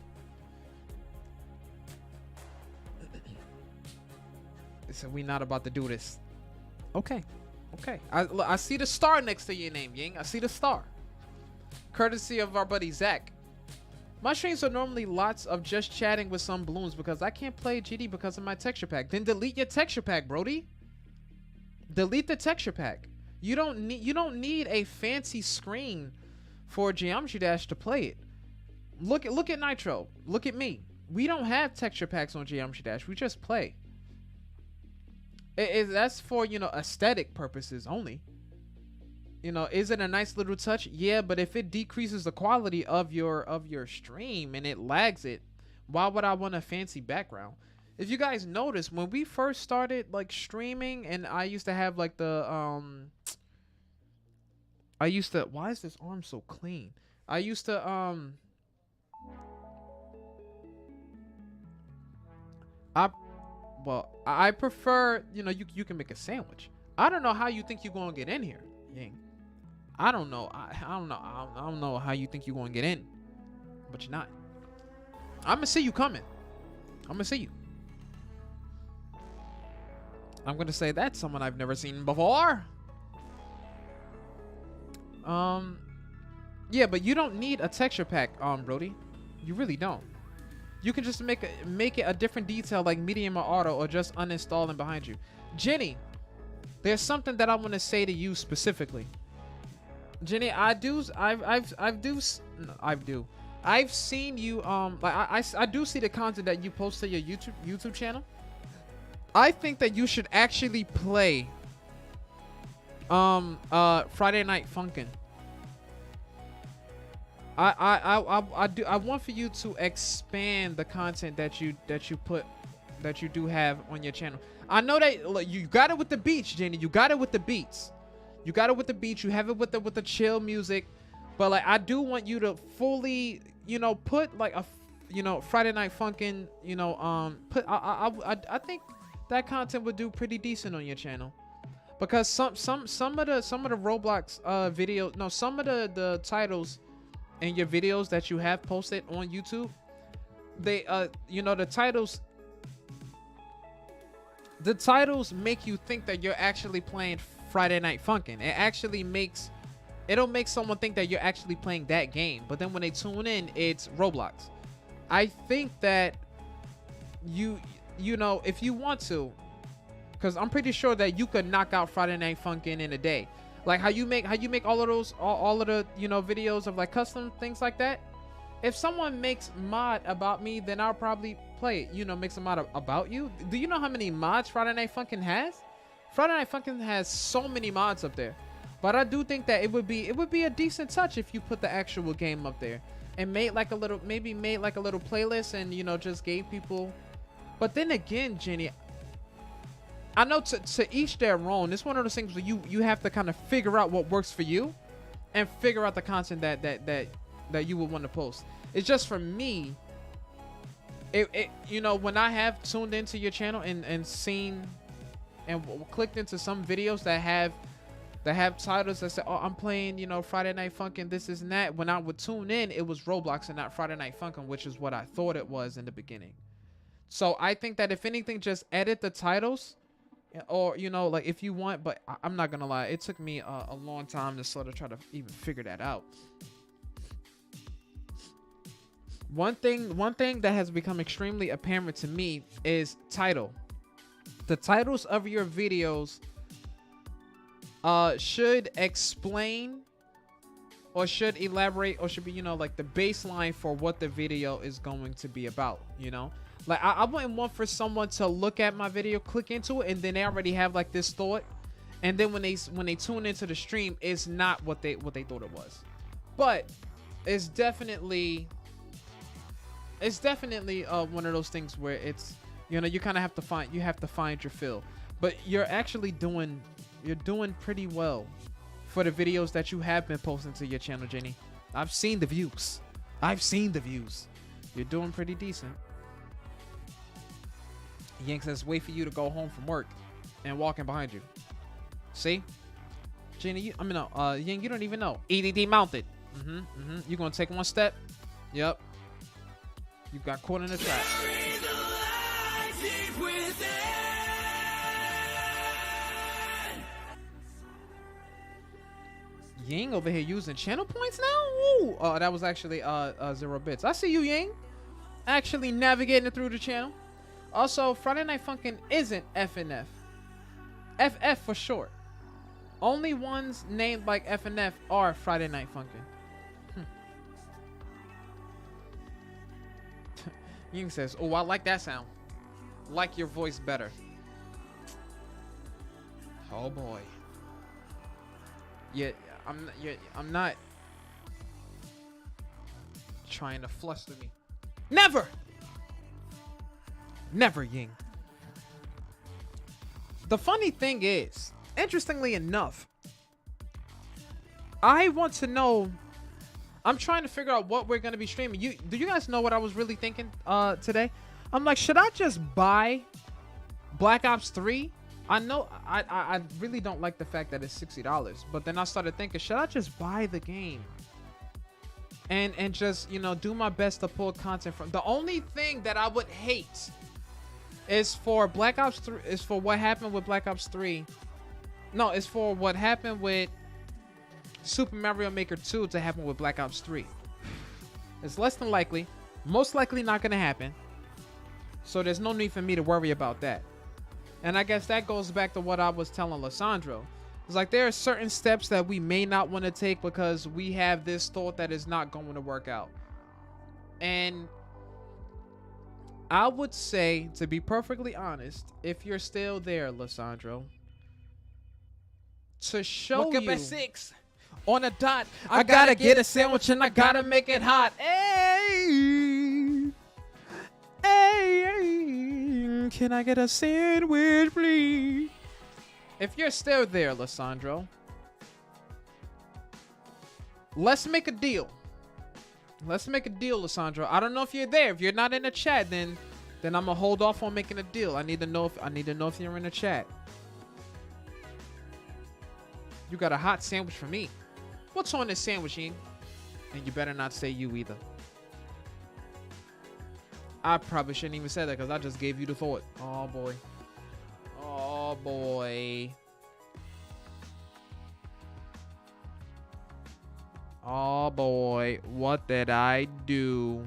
So we not about to do this. Okay. Okay. I see the star next to your name, Ying. I see the star. Courtesy of our buddy Zach. My streams are normally lots of just chatting with some balloons because I can't play GD because of my texture pack. Then delete your texture pack, Brody. Delete the texture pack. You don't need a fancy screen for Geometry Dash to play it. Look at Nitro. Look at me. We don't have texture packs on Geometry Dash. We just play. That's for, you know, aesthetic purposes only. You know, is it a nice little touch? Yeah, but if it decreases the quality of your stream and it lags it, why would I want a fancy background? If you guys notice, when we first started like streaming, and I used to have like the why is this arm so clean? I used to I prefer, you know, you can make a sandwich. I don't know how you think you're gonna get in here, Ying. I don't know. I don't know how you think you're gonna get in, but you're not. I'm gonna see you coming. I'm gonna see you. I'm gonna say that's someone I've never seen before. Yeah, but you don't need a texture pack, Brody. You really don't. You can just make it a different detail like medium or auto, or just uninstalling behind you. Jenny, there's something that I want to say to you specifically. Jenny, I've seen you I do see the content that you post to your YouTube channel. I think that you should actually play Friday Night Funkin'. I want for you to expand the content that you do have on your channel. I know that, look, you got it with the beats, Jenny. You got it with the beats. You got it with the beats. You have it with the chill music. But like, I do want you to fully, you know, put like a, you know, Friday Night Funkin', you know, I think that content would do pretty decent on your channel. Because some of the Roblox videos, no, some of the titles in your videos that you have posted on YouTube, they you know, the titles make you think that you're actually playing Friday Night Funkin'. It'll make someone think that you're actually playing that game, but then when they tune in, it's Roblox. I think that you know, if you want to, because I'm pretty sure that you could knock out Friday Night Funkin' in a day. Like how you make all of those, all of the, you know, videos of like custom things like that. If someone makes mod about me, then I'll probably play it. You know, makes a mod about you. Do you know how many mods Friday Night Funkin' has? Friday Night Funkin' has so many mods up there. But I do think that it would be a decent touch if you put the actual game up there and made like a little playlist, and, you know, just gave people. But then again, Jenny, I know to each their own. It's one of those things where you have to kind of figure out what works for you and figure out the content that you would want to post. It's just for me, it you know, when I have tuned into your channel and seen and clicked into some videos that have titles that say, oh, I'm playing, you know, Friday Night Funkin', this is and that. When I would tune in, it was Roblox and not Friday Night Funkin', which is what I thought it was in the beginning. So I think that if anything, just edit the titles, or, you know, like if you want, but I'm not gonna lie, it took me a long time to sort of try to even figure that out. One thing that has become extremely apparent to me is title. The titles of your videos should explain or should elaborate or should be, you know, like the baseline for what the video is going to be about, you know? Like I wouldn't want for someone to look at my video, click into it, and then they already have like this thought, and then when they tune into the stream, it's not what they thought it was. But it's definitely one of those things where it's, you know, you kind of have to find your feel. But you're actually doing pretty well for the videos that you have been posting to your channel, Jenny. I've seen the views. You're doing pretty decent. Yank says, wait for you to go home from work and walking behind you. See? Jenny, Yang, you don't even know. EDD mounted. You're going to take one step. Yep. You got caught in the trap. Ying over here using channel points now? Ooh. That was actually 0 bits. I see you, Ying. Actually navigating through the channel. Also, Friday Night Funkin' isn't FNF. FF for short. Only ones named like FNF are Friday Night Funkin'. Ying says, oh, I like that sound. Like your voice better. Oh boy. Yeah, I'm not trying to fluster me. Never, Ying. The funny thing is, interestingly enough, I want to know. I'm trying to figure out what we're gonna be streaming. Do you guys know what I was really thinking today? I'm like, should I just buy Black Ops 3? I know I really don't like the fact that it's $60, but then I started thinking, should I just buy the game and just, you know, do my best to pull content from? The only thing that I would hate is for Black Ops 3 is for what happened with Black Ops 3. No, it's for what happened with Super Mario Maker 2 to happen with Black Ops 3. It's less than likely, most likely not gonna happen. So there's no need for me to worry about that. And I guess that goes back to what I was telling Lissandro. It's like there are certain steps that we may not want to take because we have this thought that is not going to work out. And I would say, to be perfectly honest, if you're still there, Lissandro, to show you... Woke up at 6 on a dot. I gotta get a sandwich and I gotta make it hot. Hey, hey, can I get a sandwich, please? If you're still there, Lissandro, let's make a deal. Let's make a deal, Lissandro. I don't know if you're there. If you're not in the chat, then I'm gonna hold off on making a deal. I need to know if you're in the chat. You got a hot sandwich for me. What's on this sandwich, Ying? And you better not say you either. I probably shouldn't even say that because I just gave you the thought. Oh boy. Oh boy. Oh boy. What did I do?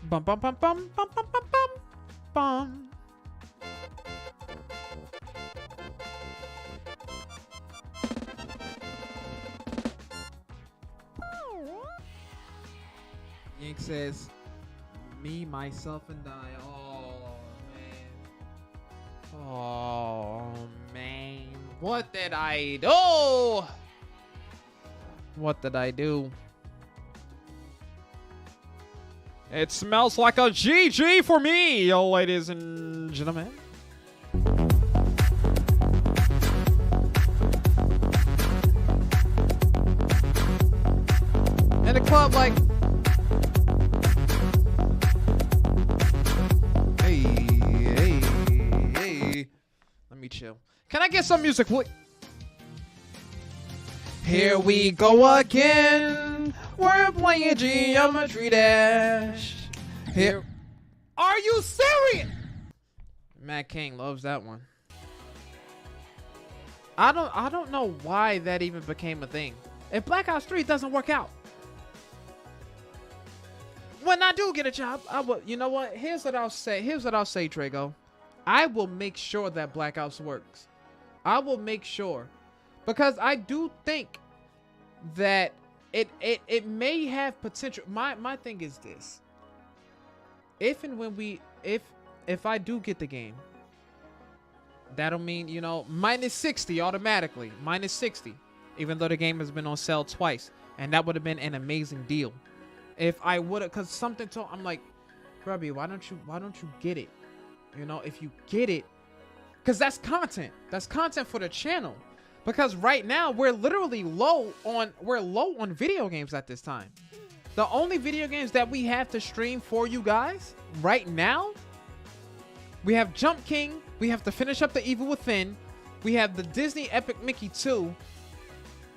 Bum bum bum bum bum bum bum bum bum. Yank says, me, myself, and I. Oh, man. Oh, man. What did I do? What did I do? It smells like a GG for me, ladies and gentlemen. And the club, like, hey. Let me chill. Can I get some music, please? Here we go again. We're playing Geometry Dash. Here. Are you serious? Matt King loves that one. I don't know why that even became a thing. If Black Ops 3 doesn't work out, when I do get a job, I will. You know what? Here's what I'll say. Trago. I will make sure that Black Ops works. I will make sure, because I do think that it may have potential. My thing is this: if and when if I do get the game, That'll mean, you know, minus 60 automatically. Minus 60. Even though the game has been on sale twice. And that would have been an amazing deal. If I would have, because something told, I'm like, Grubby, why don't you get it? You know, if you get it, because that's content. That's content for the channel. Because right now we're literally low on video games at this time. The only video games that we have to stream for you guys right now, we have Jump King, we have to finish up The Evil Within, we have the Disney Epic Mickey 2,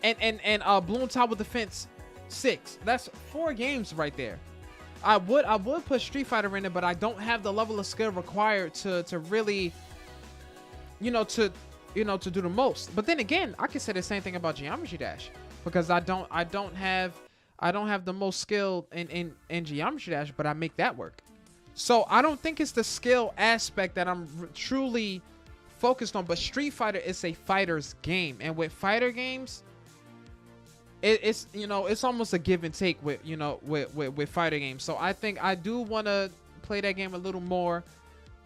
and Bloom Tower Defense 6. That's 4 games right there. I would put Street Fighter in it, but I don't have the level of skill required to really, to do the most. But then again, I can say the same thing about Geometry Dash, because I don't have the most skill in Geometry Dash, but I make that work. So I don't think it's the skill aspect that I'm truly focused on. But Street Fighter is a fighter's game, and with fighter games, it's almost a give and take with fighter games. So I think I do want to play that game a little more,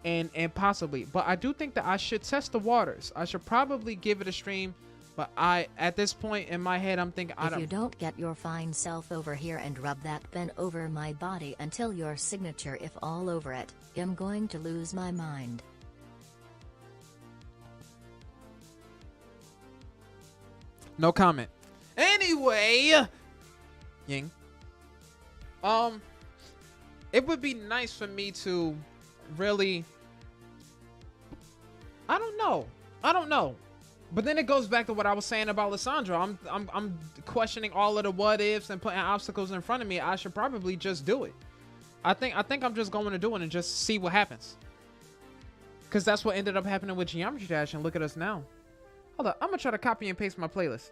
and possibly, but I do think that I should test the waters. I should probably give it a stream, but at this point in my head, I'm thinking, if you don't get your fine self over here and rub that pen over my body until your signature if all over it, I'm going to lose my mind. No comment. Anyway, Ying, it would be nice for me to really, I don't know. But then it goes back to what I was saying about Lissandra. I'm questioning all of the what ifs and putting obstacles in front of me. I should probably just do it. I think I'm just going to do it and just see what happens. Cause that's what ended up happening with Geometry Dash, and look at us now. Hold up, I'm gonna try to copy and paste my playlist.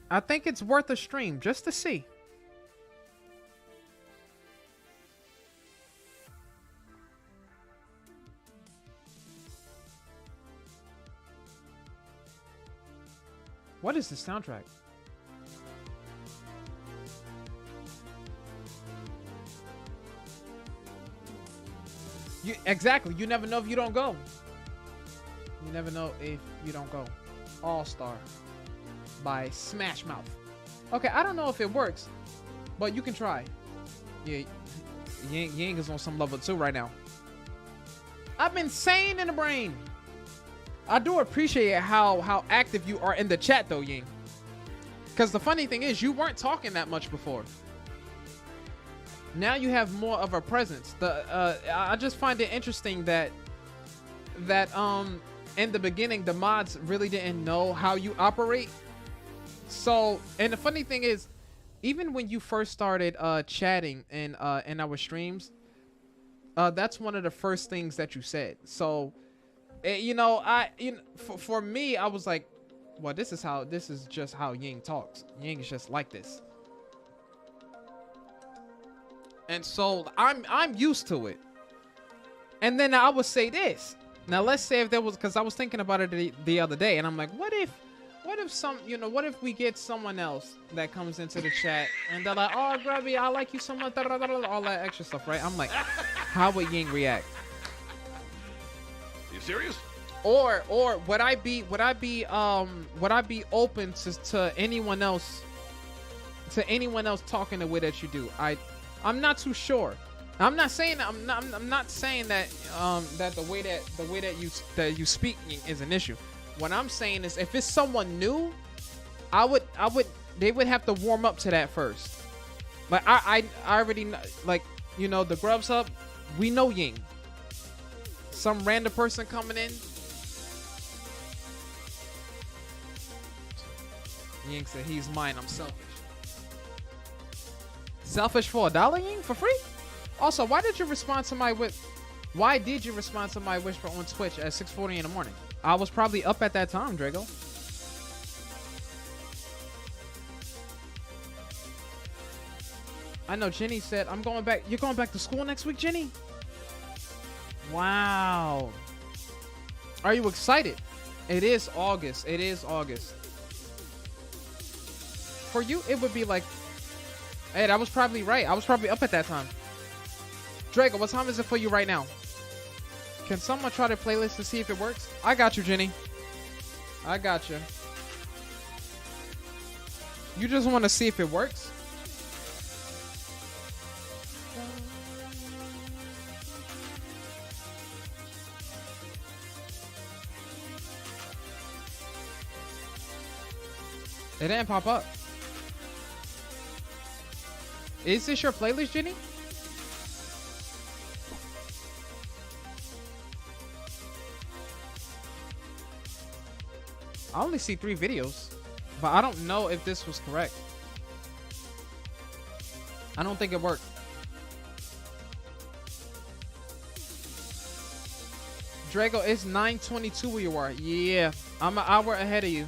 I think it's worth a stream just to see. What is the soundtrack? Exactly. You never know if you don't go. You never know if you don't go. All Star by Smash Mouth. Okay, I don't know if it works, but you can try. Yeah, Ying is on some level 2 right now. I've been sane in the brain. I do appreciate how active you are in the chat though, Ying. Because the funny thing is, you weren't talking that much before. Now you have more of a presence. I just find it interesting that in the beginning the mods really didn't know how you operate. So, and the funny thing is, even when you first started chatting in our streams, that's one of the first things that you said. So, for me, I was like, well, this is just how Ying talks. Ying is just like this. And so I'm used to it. And then I would say this. Now let's say if there was, because I was thinking about it the other day, and I'm like, what if we get someone else that comes into the chat and they're like, oh, Grubby, I like you so much, all that extra stuff, right? I'm like, how would Ying react? You serious? Or would I be open to anyone else talking the way that you do? I'm not too sure. I'm not saying that that the way that you speak is an issue. What I'm saying is, if it's someone new, they would have to warm up to that first. Like I already know, like, the Grubs Hub, we know Ying. Some random person coming in, Ying said he's mine, I'm selfish. Selfish for $1, Ying? For free? Also, why did you respond to my whisper on Twitch at 6:40 in the morning? I was probably up at that time, Drago. I know Jenny said, I'm going back. You're going back to school next week, Jenny? Wow. Are you excited? It is August. It is August. For you, it would be like, hey, I was probably right. I was probably up at that time. Drago, what time is it for you right now? Can someone try the playlist to see if it works? I got you, Jenny. I got you. You just want to see if it works? It didn't pop up. Is this your playlist, Jenny? I only see 3 videos, but I don't know if this was correct. I don't think it worked. Drago, it's 9:22 where you are. Yeah, I'm an hour ahead of you.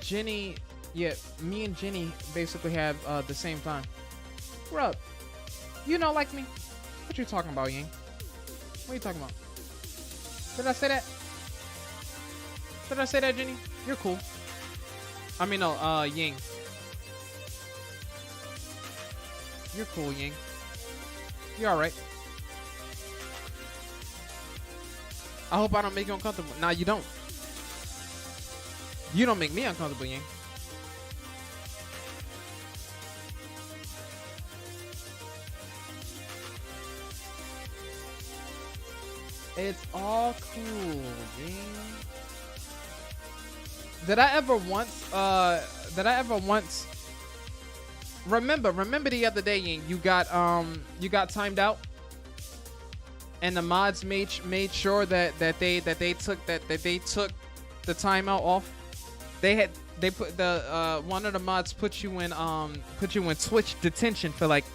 Jenny, yeah, me and Jenny basically have the same time. Grub, you don't like me? What you talking about, Ying? What are you talking about? Did I say that? Did I say that, Jenny? You're cool. I mean, no, Ying. You're cool, Ying. You're alright. I hope I don't make you uncomfortable. Nah, you don't. You don't make me uncomfortable, Ying. It's all cool, Ying. Did I ever once remember the other day, Ying, you got timed out, and the mods made sure that they took the timeout off. They put the one of the mods put you in Twitch detention for like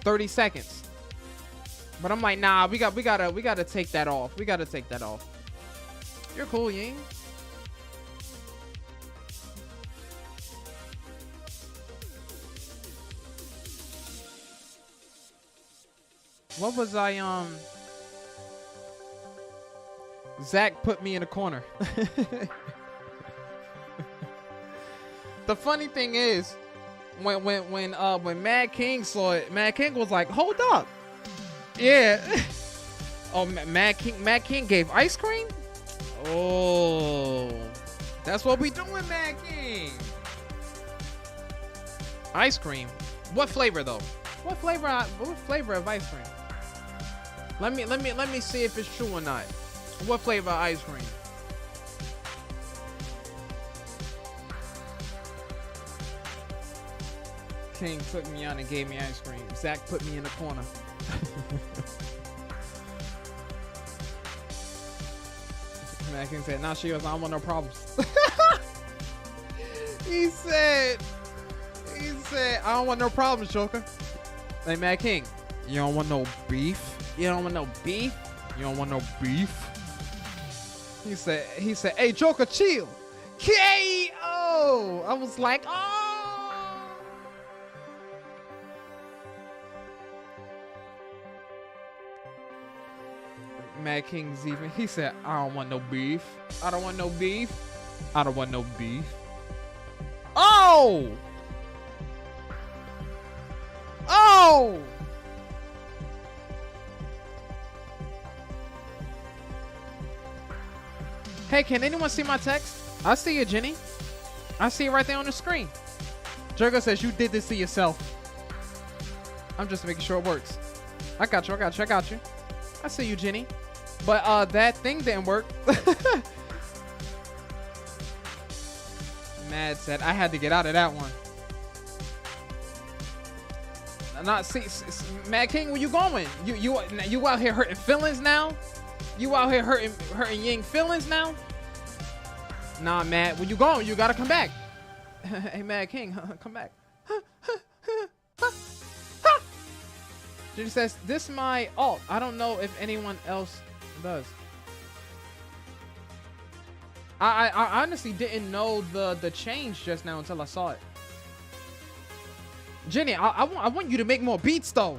30 seconds. But I'm like, nah, we gotta take that off. We gotta take that off. You're cool, Ying. What was I, Zach put me in a corner. The funny thing is, when Mad King saw it, Mad King was like, hold up. Yeah. Oh, Mad King gave ice cream? Oh. That's what we doing, Mad King. Ice cream. What flavor though? What flavor of ice cream? Let me see if it's true or not. What flavor of ice cream? King took me on and gave me ice cream. Zach put me in the corner. Mac King said, "Nah, she goes, I don't want no problems." He said, I don't want no problems, Joker. Hey, Mad King, you don't want no beef? You don't want no beef? You don't want no beef? He said, hey, Joker, chill. K.O. I was like, oh. Mad King's even. He said, I don't want no beef. I don't want no beef. I don't want no beef. Oh! Oh! Hey, can anyone see my text? I see it, Jenny. I see it right there on the screen. Jergo says you did this to yourself. I'm just making sure it works. I got you. I see you, Jenny. But that thing didn't work. Mad said I had to get out of that one. Not see, Mad King, where you going? You out here hurting feelings now? You out here hurting Ying feelings now? Nah, Mad, where you going? You gotta come back. Hey, Mad King, come back. Jenny says, this my alt. I don't know if anyone else does. I honestly didn't know the change just now until I saw it. Jenny, I want you to make more beats though.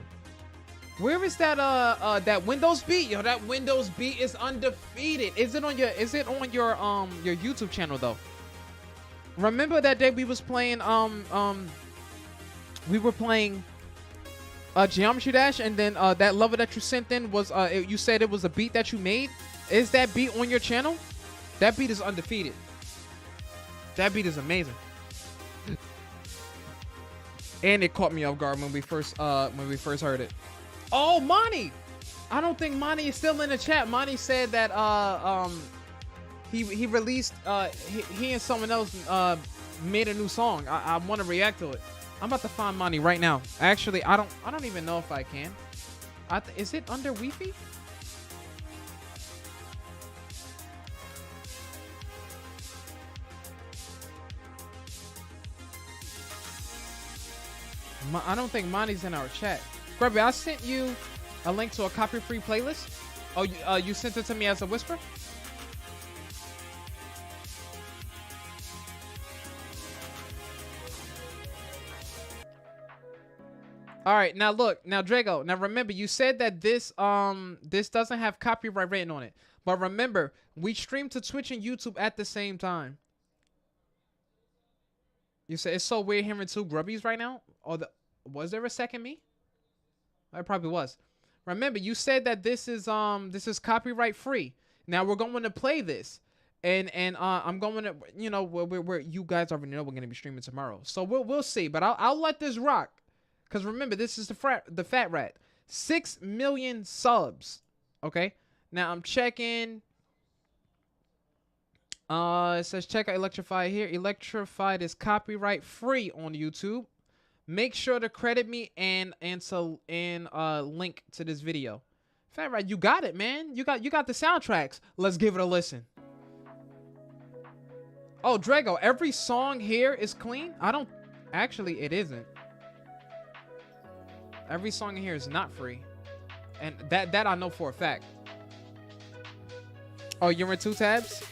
Where is that that Windows beat? Yo, that Windows beat is undefeated. Is it on your your YouTube channel though? Remember that day we was playing we were playing Geometry Dash, and then that level that you sent in was you said it was a beat that you made. Is that beat on your channel? That beat is undefeated. That beat is amazing. And it caught me off guard when we first heard it. Oh, Monty! I don't think Monty is still in the chat. Monty said that he released he and someone else made a new song. I want to react to it. I'm about to find Monty right now. Actually, I don't even know if I can. Is it under Wi-Fi? I don't think Monty's in our chat. Grubby, I sent you a link to a copy-free playlist. Oh, you sent it to me as a whisper? All right, now look, now Drago. Now remember, you said that this doesn't have copyright written on it. But remember, we stream to Twitch and YouTube at the same time. You said it's so weird hearing two grubbies right now. Or was there a second me? It probably was. Remember, you said that this is copyright free. Now we're going to play this, and I'm going to, you know, we're you guys already know we're going to be streaming tomorrow, so we'll see. But I'll let this rock, because remember, this is the Fat Rat, 6 million subs. Okay, now I'm checking. It says check out Electrified here. Electrified is copyright free on YouTube. Make sure to credit me and link to this video. Fat Rat, you got it, man. You got the soundtracks. Let's give it a listen. Oh, Drago, every song here is clean? I don't actually, it isn't. Every song in here is not free. And that I know for a fact. Oh, you're in 2 tabs?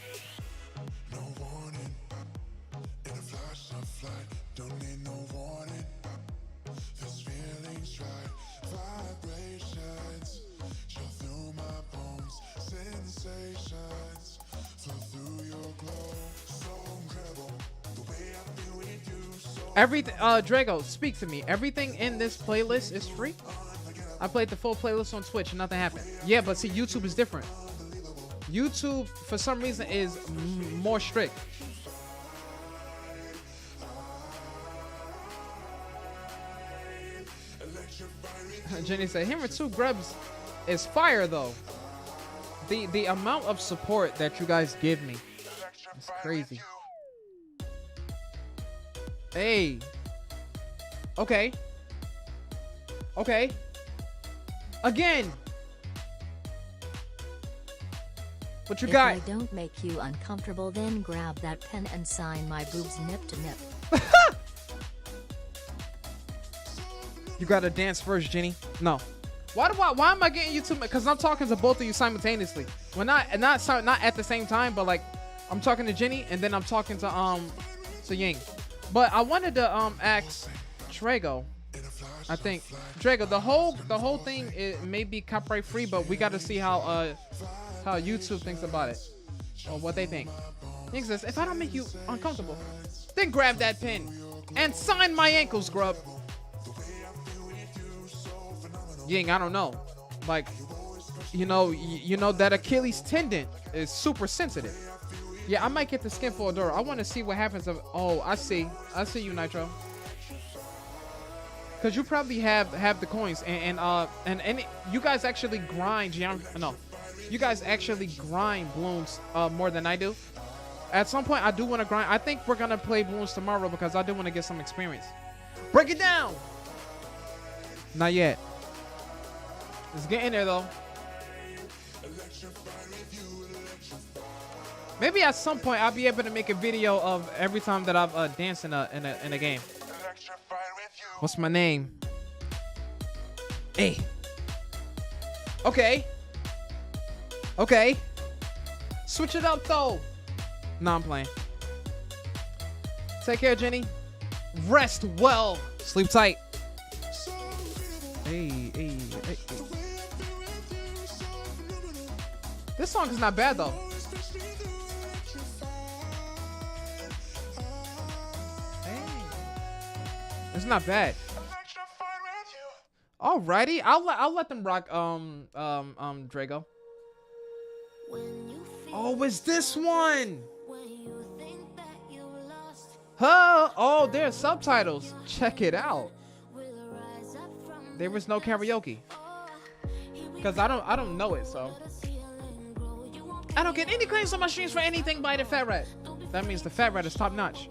Everything, Drago, speak to me. Everything in this playlist is free. I played the full playlist on Twitch and nothing happened. Yeah, but see, YouTube is different. YouTube, for some reason, is more strict. Jenny said, "Him or 2 grubs is fire, though. The amount of support that you guys give me is crazy." Hey. Okay. Okay. Again. What you got? If I don't make you uncomfortable, then grab that pen and sign my boobs nip to nip. You gotta dance first, Jenny. No. Why am I getting you to? Because I'm talking to both of you simultaneously. Well, not at the same time, but like I'm talking to Jenny and then I'm talking to Ying. But I wanted to ask Drago. I think Drago, the whole thing may be copyright free, but we got to see how YouTube thinks about it or what they think. Ying says, "If I don't make you uncomfortable, then grab that pen and sign my ankles, grub." Ying, I don't know. Like, you know that Achilles tendon is super sensitive. Yeah, I might get the skin for Adora. I want to see what happens. Oh, I see you, Nitro. Cause you probably have the coins and you guys actually grind you guys actually grind balloons more than I do. At some point, I do want to grind. I think we're gonna play balloons tomorrow because I do want to get some experience. Break it down. Not yet. Let's get in there though. Maybe at some point I'll be able to make a video of every time that I've danced in a game. What's my name? Hey. Okay. Okay. Switch it up though. Nah, I'm playing. Take care, Jenny. Rest well. Sleep tight. Hey. This song is not bad though. Hey. It's not bad. Alrighty, I'll let them rock. Drago. Oh, it's this one. Huh? Oh, there's subtitles. Check it out. There was no karaoke. Cause I don't know it, so I don't get any claims on my streams for anything by the Fat Rat. That means the Fat Rat is top notch.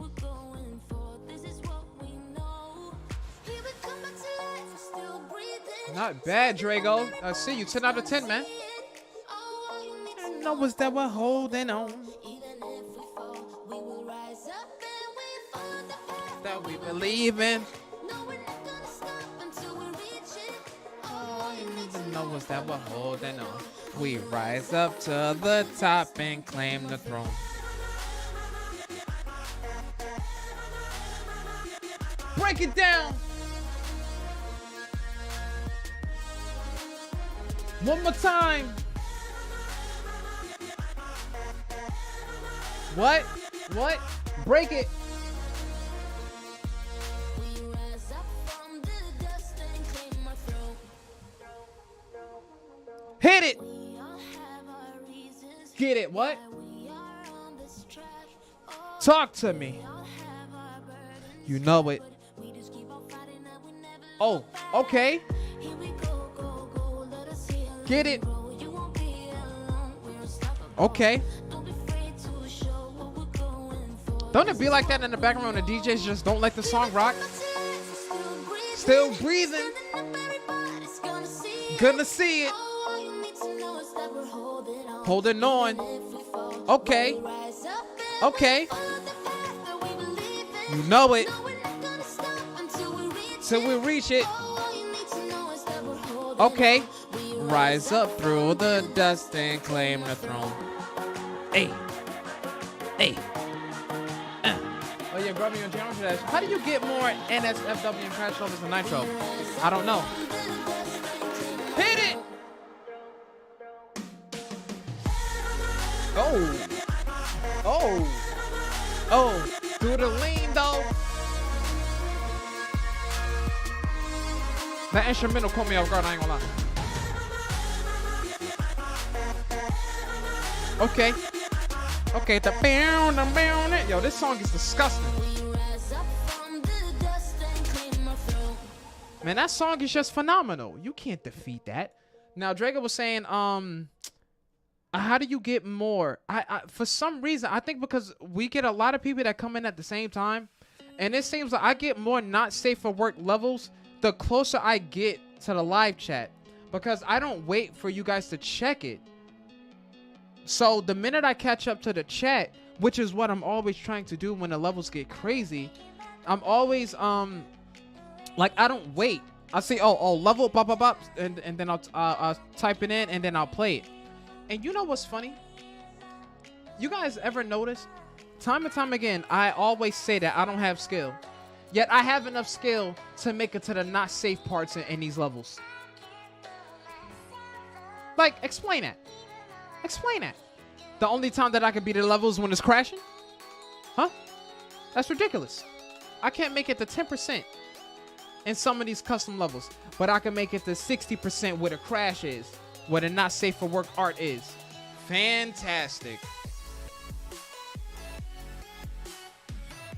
Not bad, Drago. I see you. 10 out of 10, man. I know it's that we're holding on. That we believe in. All you need to know is that we're holding on. We rise up to the top and claim the throne. Break it down. One more time. What? What? Break it. Hit it. Get it. What? Talk to me. You know it. Oh, okay. Get it. Okay. Don't it be like that in the background when the DJs just don't let the song rock? Still breathing. Gonna see it. Holding on. Okay. Okay. You know it. Till we reach it. Okay. Rise up through the dust and claim the throne. Hey. Hey. Oh yeah, grab me on channel for that. How do you get more NSFW and crash overs than Nitro? I don't know. Hit it! Oh. Oh. Oh. Do the lean though. That instrumental caught me off guard, I ain't gonna lie. Okay. Okay, the bound. Yo, this song is disgusting. Man, that song is just phenomenal. You can't defeat that. Now, Drago was saying, how do you get more? I for some reason, I think because we get a lot of people that come in at the same time, and it seems like I get more not safe for work levels the closer I get to the live chat, because I don't wait for you guys to check it. So the minute I catch up to the chat, which is what I'm always trying to do when the levels get crazy, I'm always like, I don't wait. I say, oh level bop bop bop, and then I'll type it in and then I'll play it. And you know what's funny? You guys ever notice? Time and time again, I always say that I don't have skill. Yet I have enough skill to make it to the not safe parts in these levels. Like, explain that. Explain that. The only time that I can beat the levels when it's crashing? Huh? That's ridiculous. I can't make it to 10% in some of these custom levels, but I can make it to 60% where the crash is, where the not safe for work art is. Fantastic.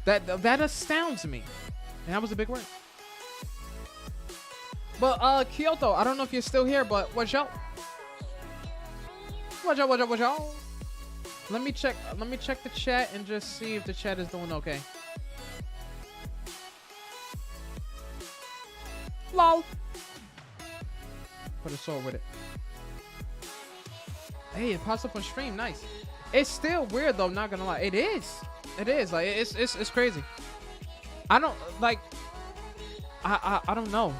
That astounds me. And that was a big word. But Kyoto, I don't know if you're still here, but watch out. Watch out, watch out, watch out. Let me check the chat and just see if the chat is doing okay. Lol. Put a sword with it. Hey, it pops up on stream. Nice. It's still weird though, not gonna lie. It is. It is. Like it's crazy. I don't like I don't know.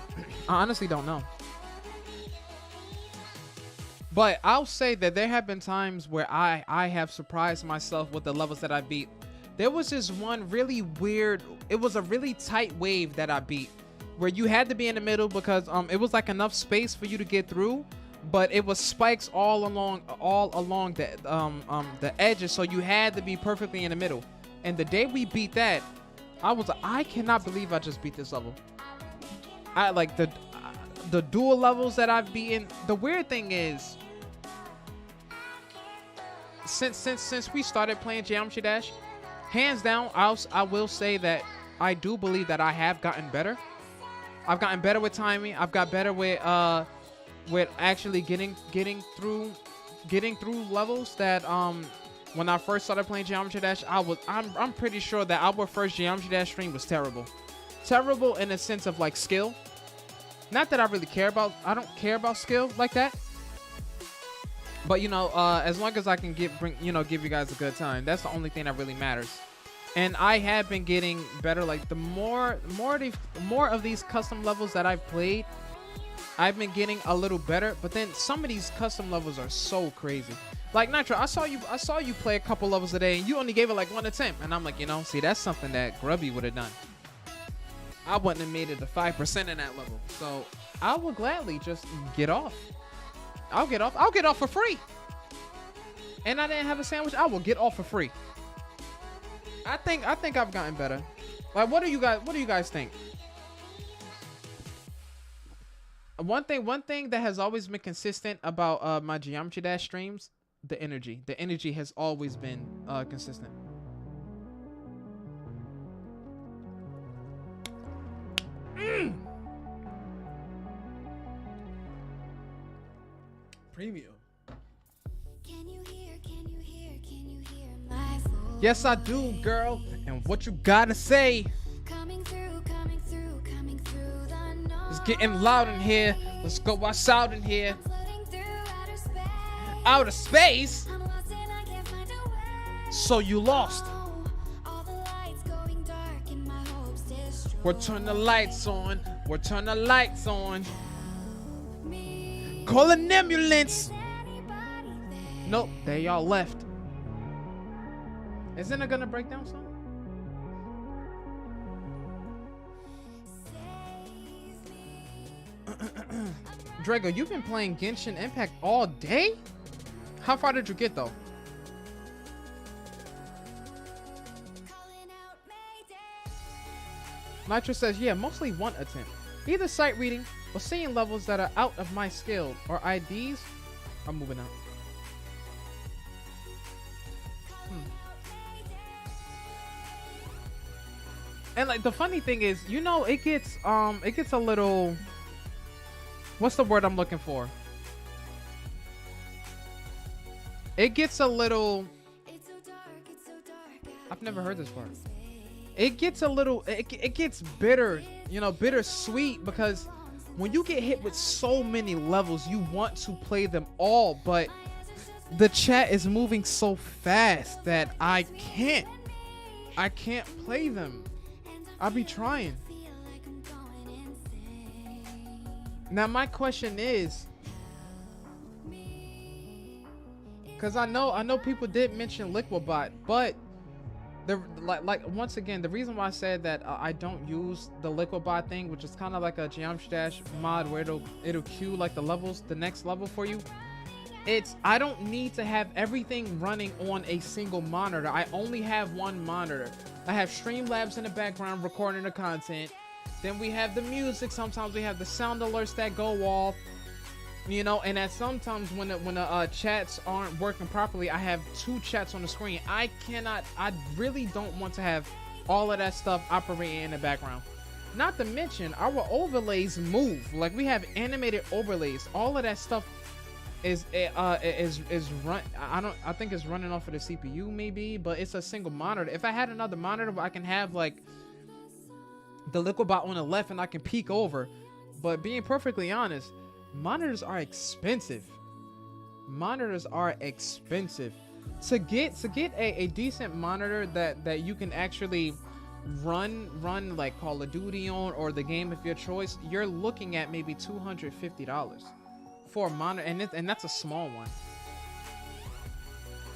I honestly don't know. But I'll say that there have been times where I have surprised myself with the levels that I beat. There was this one really weird, it was a really tight wave that I beat, where you had to be in the middle because it was like enough space for you to get through, but it was spikes all along the edges, so you had to be perfectly in the middle. And the day we beat that, I was like, I cannot believe I just beat this level. the dual levels that I've beaten. The weird thing is, since we started playing Geometry Dash, hands down, I will say that I do believe that I have gotten better. I've gotten better with timing. I've got better with actually getting through levels that when I first started playing Geometry Dash, I'm pretty sure that our first Geometry Dash stream was terrible. Terrible in a sense of like skill. Not that I really care about, I don't care about skill like that. But you know, as long as I can give you guys a good time, that's the only thing that really matters. And I have been getting better. Like the more of these custom levels that I've played, I've been getting a little better. But then some of these custom levels are so crazy. Like Nitro, I saw you play a couple levels today, and you only gave it like 1 attempt. And I'm like, you know, see, that's something that Grubby would have done. I wouldn't have made it to 5% in that level. So I will gladly just get off. I'll get off for free. And I didn't have a sandwich. I will get off for free. I think I've gotten better. Like, what do you guys think? One thing that has always been consistent about my Geometry Dash streams, the energy. The energy has always been consistent. Premium. Can you hear my voice? Yes, I do, girl. And what you gotta say? Coming through the noise. It's getting loud in here. Let's go outside in here. Floating through Outer outer space. space. I'm lost and I can't find a way. So you lost. All the lights going dark and my hopes destroyed. We're turning the lights on. We're turning the lights on. Me. Call an ambulance. Anybody there? Nope, they all left. Isn't it gonna break down soon? Drago, you've been playing Genshin Impact all day? How far did you get though? Calling out Mayday. Nitro says, yeah, mostly 1 attempt. Either sight reading or seeing levels that are out of my skill or IDs are moving out. And like the funny thing is, you know, it gets a little, what's the word I'm looking for? It gets a little, It's so dark. I've never heard this word. It gets a little, it gets bitter, you know, bittersweet, because when you get hit with so many levels, you want to play them all, but the chat is moving so fast that I can't play them. I'll be trying. Feel like I'm going insane. Now my question is, because I know people did mention Liquidbot, but the like once again, the reason why I said that I don't use the Liquidbot thing, which is kind of like a Geometry Dash mod where it'll queue like the levels, the next level for you. It's, I don't need to have everything running on a single monitor. I only have one monitor. I have Streamlabs in the background recording the content. Then we have the music. Sometimes we have the sound alerts that go off. You know, and at sometimes when the chats aren't working properly, I have 2 chats on the screen. I really don't want to have all of that stuff operating in the background. Not to mention our overlays move. Like we have animated overlays. All of that stuff is run. I think it's running off of the CPU maybe, but it's a single monitor. If I had another monitor where I can have like the Liquidbot on the left and I can peek over, but being perfectly honest, monitors are expensive. Monitors are expensive. To get a decent monitor that you can actually run like Call of Duty on, or the game of your choice, you're looking at maybe $250 for a monitor, and that's a small one.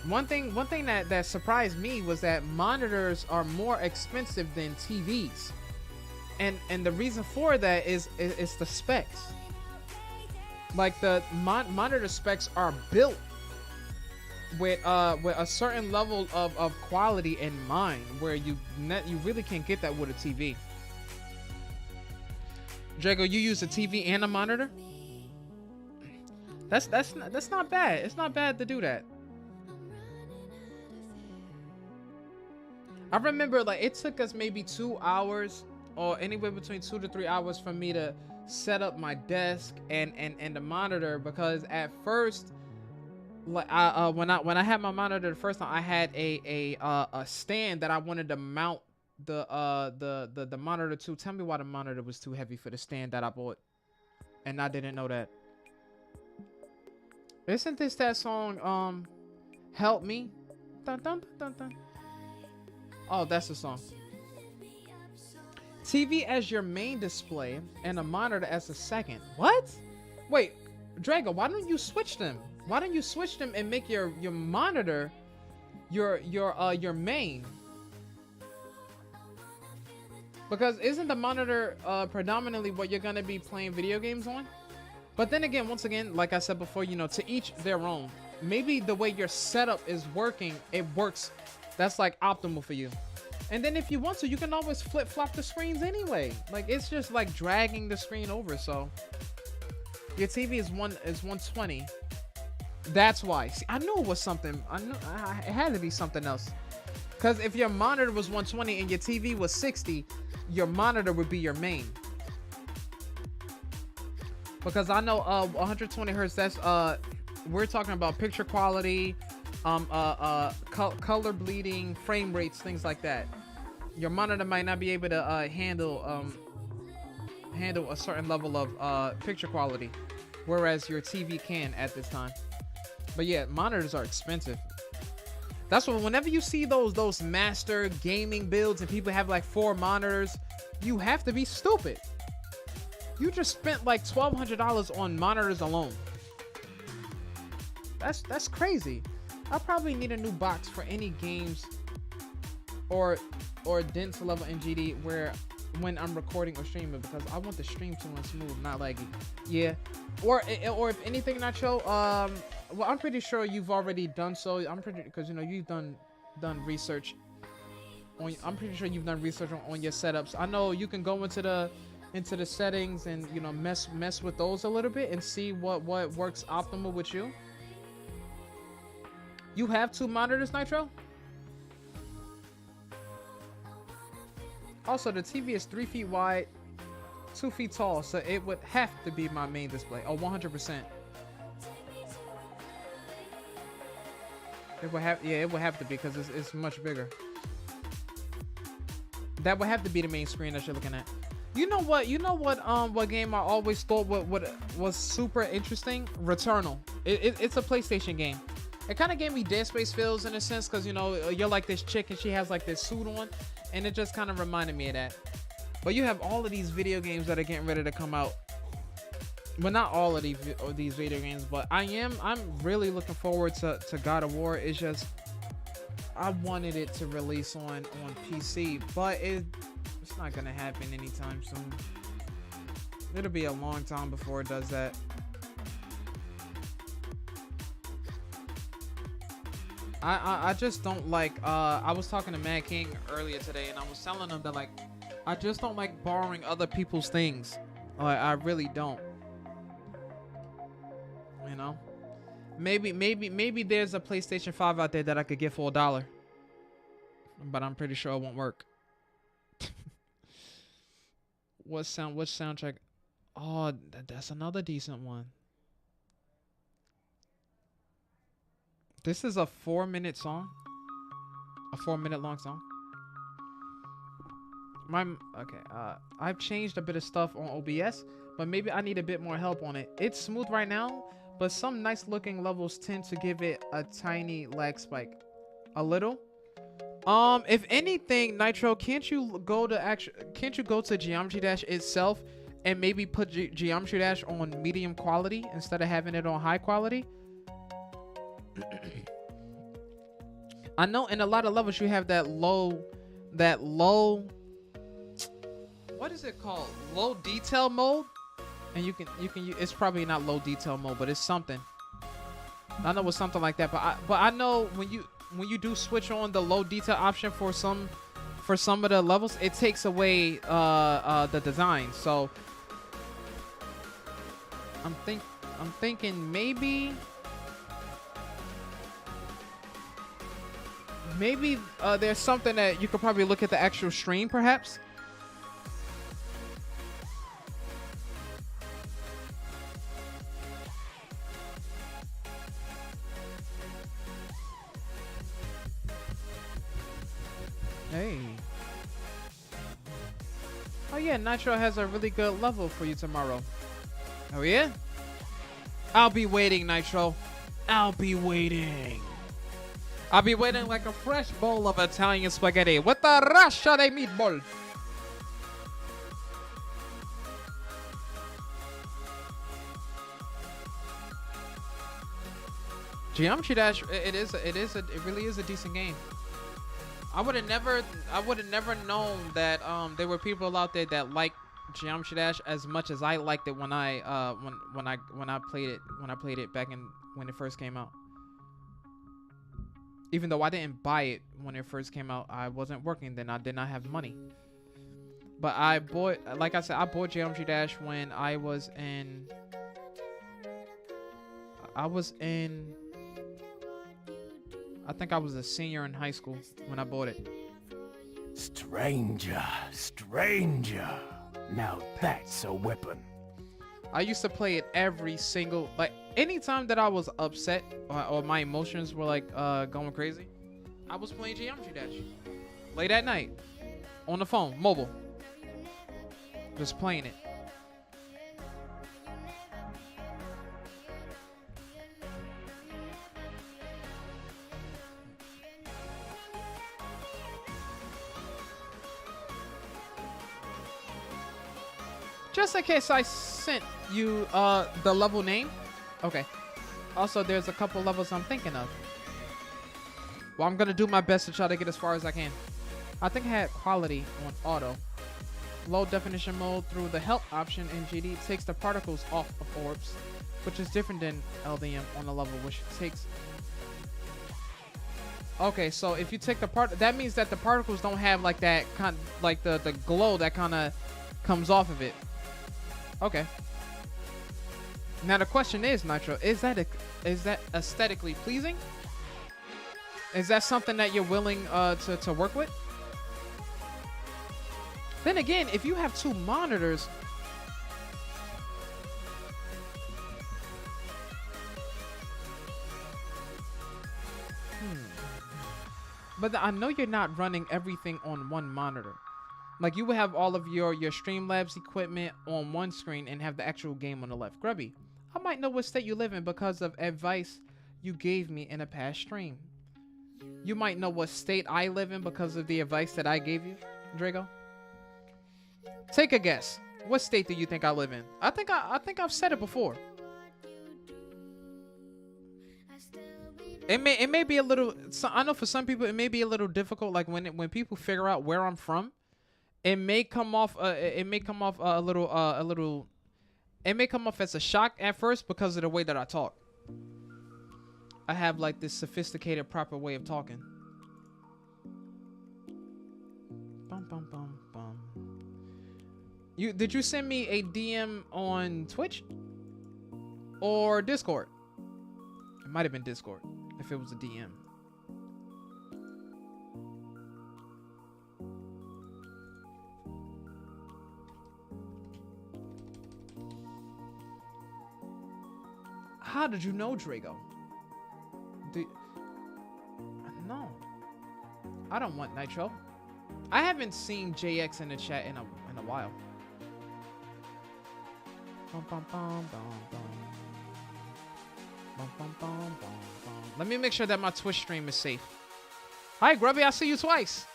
One thing that surprised me was that monitors are more expensive than TVs, and the reason for that is the specs. Like the monitor specs are built with a certain level of quality in mind, where you really can't get that with a TV. Drago, you use a TV and a monitor? That's not bad. It's not bad to do that. I remember like it took us maybe 2 hours or anywhere between 2 to 3 hours for me to set up my desk and the monitor, because at first, like when I had my monitor the first time, I had a stand that I wanted to mount the monitor to. Tell me why the monitor was too heavy for the stand that I bought, and I didn't know that. Isn't this that song Help Me? Dun, dun, dun, dun. Oh, that's the song. TV as your main display and a monitor as a second. What? Wait, Drago, why don't you switch them? Why don't you switch them and make your monitor your main? Because isn't the monitor predominantly what you're gonna be playing video games on? But then again, once again, like I said before, you know, to each their own. Maybe the way your setup is working, it works. That's like optimal for you. And then if you want to, you can always flip-flop the screens anyway. Like it's just like dragging the screen over. So your TV is 120. That's why. See, I knew it was something. I knew it had to be something else. Because if your monitor was 120 and your TV was 60, your monitor would be your main. Because I know 120 hertz. That's we're talking about picture quality, color bleeding, frame rates, things like that. Your monitor might not be able to handle a certain level of picture quality, whereas your TV can at this time. But yeah, monitors are expensive. That's what whenever you see those master gaming builds and people have like 4 monitors, you have to be stupid. You just spent like $1,200 on monitors alone. That's crazy. I probably need a new box for any games or dense level NGD where when I'm recording or streaming, because I want the stream to run smooth, not laggy. Yeah. Or if anything, Nacho, well, I'm pretty sure you've already done so. I'm pretty, because you know you've done research on. I'm pretty sure you've done research on your setups. I know you can go into the settings and you know mess with those a little bit and see what works optimal with you. You have 2 monitors, Nitro? Also, the TV is 3 feet wide, 2 feet tall, so it would have to be my main display. Oh, 100%. It would have, yeah, it would have to be because it's much bigger. That would have to be the main screen that you're looking at. You know what? What game I always thought was super interesting? Returnal. It's a PlayStation game. It kind of gave me Dead Space feels in a sense, because you know you're like this chick and she has like this suit on, and it just kind of reminded me of that. But you have all of these video games that are getting ready to come out. Well, not all of these video games, but I'm really looking forward to God of War. It's just I wanted it to release on PC, but it's not gonna happen anytime soon. It'll be a long time before it does that. I just don't like I was talking to Mad King earlier today and I was telling him that like I just don't like borrowing other people's things. Like I really don't. You know? Maybe there's a PlayStation 5 out there that I could get for $1. But I'm pretty sure it won't work. What soundtrack? Oh, that's another decent one. This is a 4-minute song. A 4-minute long song. I've changed a bit of stuff on OBS, but maybe I need a bit more help on it. It's smooth right now, but some nice looking levels tend to give it a tiny lag spike. A little. If anything, Nitro, can't you go to Geometry Dash itself and maybe put Geometry Dash on medium quality instead of having it on high quality? I know in a lot of levels you have that low, what is it called? Low detail mode, and you can it's probably not low detail mode, but it's something. I know it's something like that, but I know when you do switch on the low detail option for some of the levels, it takes away the design. So I'm thinking maybe there's something that you could probably look at the actual stream, perhaps. Hey. Oh yeah, Nitro has a really good level for you tomorrow. Oh yeah? I'll be waiting, Nitro. I'll be waiting. I'll be waiting like a fresh bowl of Italian spaghetti with the rasha de meatball. Geometry Dash, it really is a decent game. I would have never known that there were people out there that like Geometry Dash as much as I liked it when I played it back when it first came out. Even though I didn't buy it when it first came out, I wasn't working then. I did not have money. But I bought, like I said, I bought Geometry Dash when I was in I think I was a senior in high school when I bought it. Stranger, stranger. Now that's a weapon. I used to play it every single, like, anytime that I was upset or my emotions were like going crazy, I was playing Geometry Dash late at night on the phone, mobile, just playing it. Just in case I sent you the level name. Okay. Also, there's a couple levels I'm thinking of. Well, I'm going to do my best to try to get as far as I can. I think I had quality on auto. Low definition mode through the help option in GD takes the particles off of orbs, which is different than LDM on the level, which takes... Okay, so if you take the that means that the particles don't have like that like the glow that kind of comes off of it. Okay. Now the question is, Nitro, is that aesthetically pleasing? Is that something that you're willing to work with? Then again, if you have two monitors, but I know you're not running everything on one monitor. Like, you would have all of your Streamlabs equipment on one screen and have the actual game on the left. Grubby, I might know what state you live in because of advice you gave me in a past stream. You might know what state I live in because of the advice that I gave you, Drago. Take a guess. What state do you think I live in? I think I've said it before. It may be a little. I know for some people it may be a little difficult. Like when people figure out where I'm from. It may come off a little. It may come off as a shock at first because of the way that I talk. I have like this sophisticated, proper way of talking. Bum, bum, bum, bum. Did you send me a DM on Twitch or Discord? It might have been Discord if it was a DM. How did you know, Drago? No. I don't want Nitro. I haven't seen JX in the chat in a while. Bum, bum, bum, bum, bum. Bum, bum, bum, bum, bum. Let me make sure that my Twitch stream is safe. Hi, Grubby. I see you twice.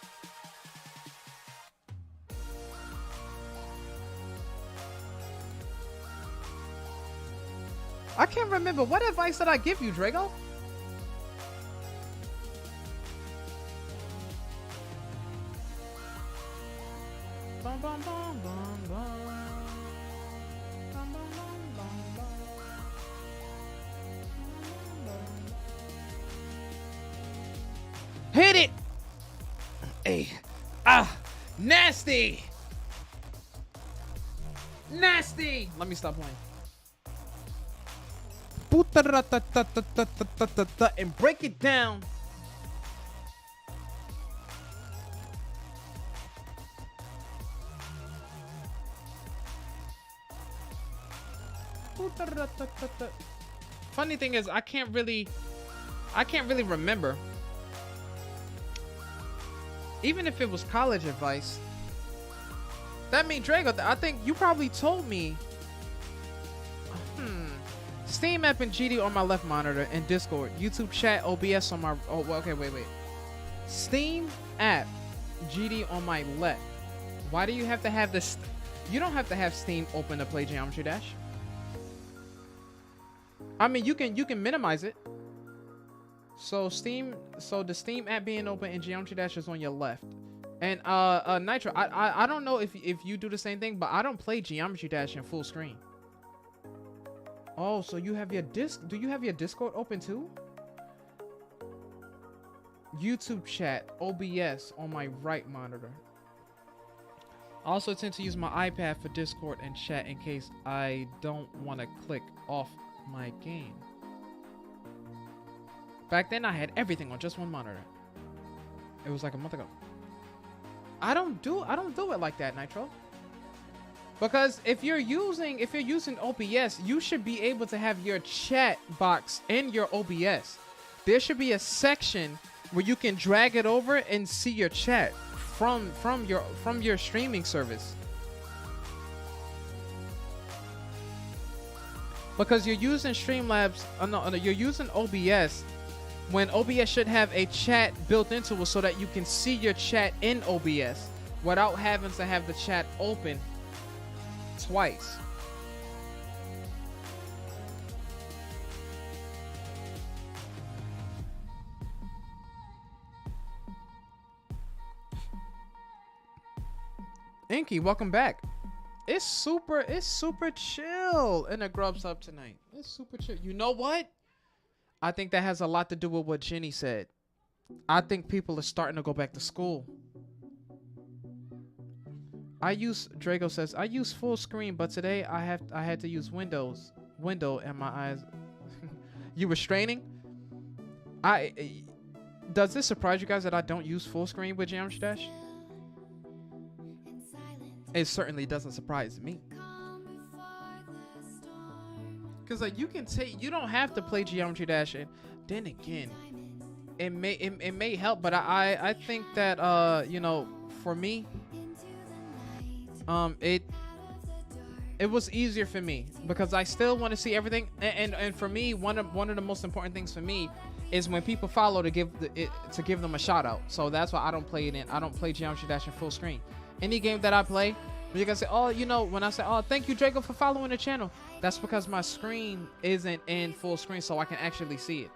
I can't remember. What advice did I give you, Drago? Bum, bum, bum, bum, bum. Bum, bum, bum, bum, bum. Hit it! Hey. Ah! Nasty! Nasty! Let me stop playing. And break it down. Funny thing is, I can't really remember. Even if it was college advice. That means Drago, I think you probably told me. Steam app and GD on my left monitor and Discord. YouTube chat, OBS on my. Oh, well, okay, wait. Steam app, GD on my left. Why do you have to have this? You don't have to have Steam open to play Geometry Dash. I mean, you can minimize it. So the Steam app being open and Geometry Dash is on your left. And Nitro, I don't know if you do the same thing, but I don't play Geometry Dash in full screen. Oh, so you have your do you have your Discord open too? YouTube chat, OBS on my right monitor. I also tend to use my iPad for Discord and chat in case I don't want to click off my game. Back then I had everything on just one monitor. It was like a month ago. I don't do it like that, Nitro. Because if you're using OBS, you should be able to have your chat box in your OBS. There should be a section where you can drag it over and see your chat from your streaming service. Because you're using Streamlabs, you're using OBS when OBS should have a chat built into it so that you can see your chat in OBS without having to have the chat open twice. Inky, welcome back. It's super chill in the Grubs Hub tonight. It's super chill. You know what? I think that has a lot to do with what Jenny said. I think people are starting to go back to school. Drago says, I use full screen, but today I had to use window and my eyes. You were straining? Does this surprise you guys that I don't use full screen with Geometry Dash? It certainly doesn't surprise me. Cause like you don't have to play Geometry Dash, and then again, it may help, but I think that you know, for me, it was easier for me because I still want to see everything, and for me, one of the most important things for me is when people follow to give them a shout out. So that's why I don't play Geometry Dash in full screen. Any game that I play, you can say, oh, you know, when I say, oh, thank you, Drago, for following the channel, that's because my screen isn't in full screen, so I can actually see it.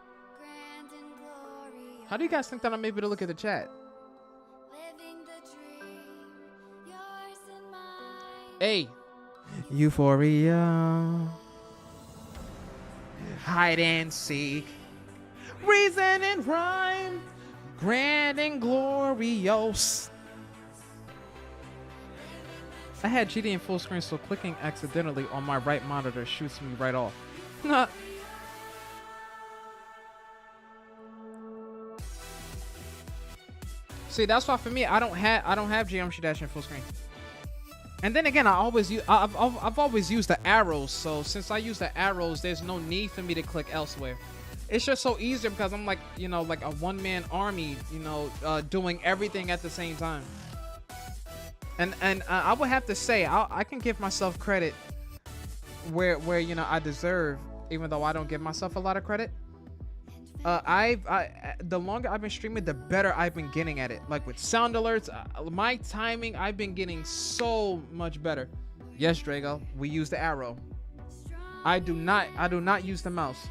How do you guys think that I'm able to look at the chat? Hey, Euphoria, hide and seek, reason and rhyme, grand and glorious. I had GD in full screen, so clicking accidentally on my right monitor shoots me right off. Nah. See, that's why for me, I don't have Geometry Dash in full screen. And then again, I've always used the arrows. So since I use the arrows, there's no need for me to click elsewhere. It's just so easier because I'm like, you know, like a one-man army, you know, doing everything at the same time. And I would have to say I can give myself credit where you know I deserve, even though I don't give myself a lot of credit. The longer I've been streaming, the better I've been getting at it. Like with sound alerts, my timing, I've been getting so much better. Yes, Drago, we use the arrow. I do not use the mouse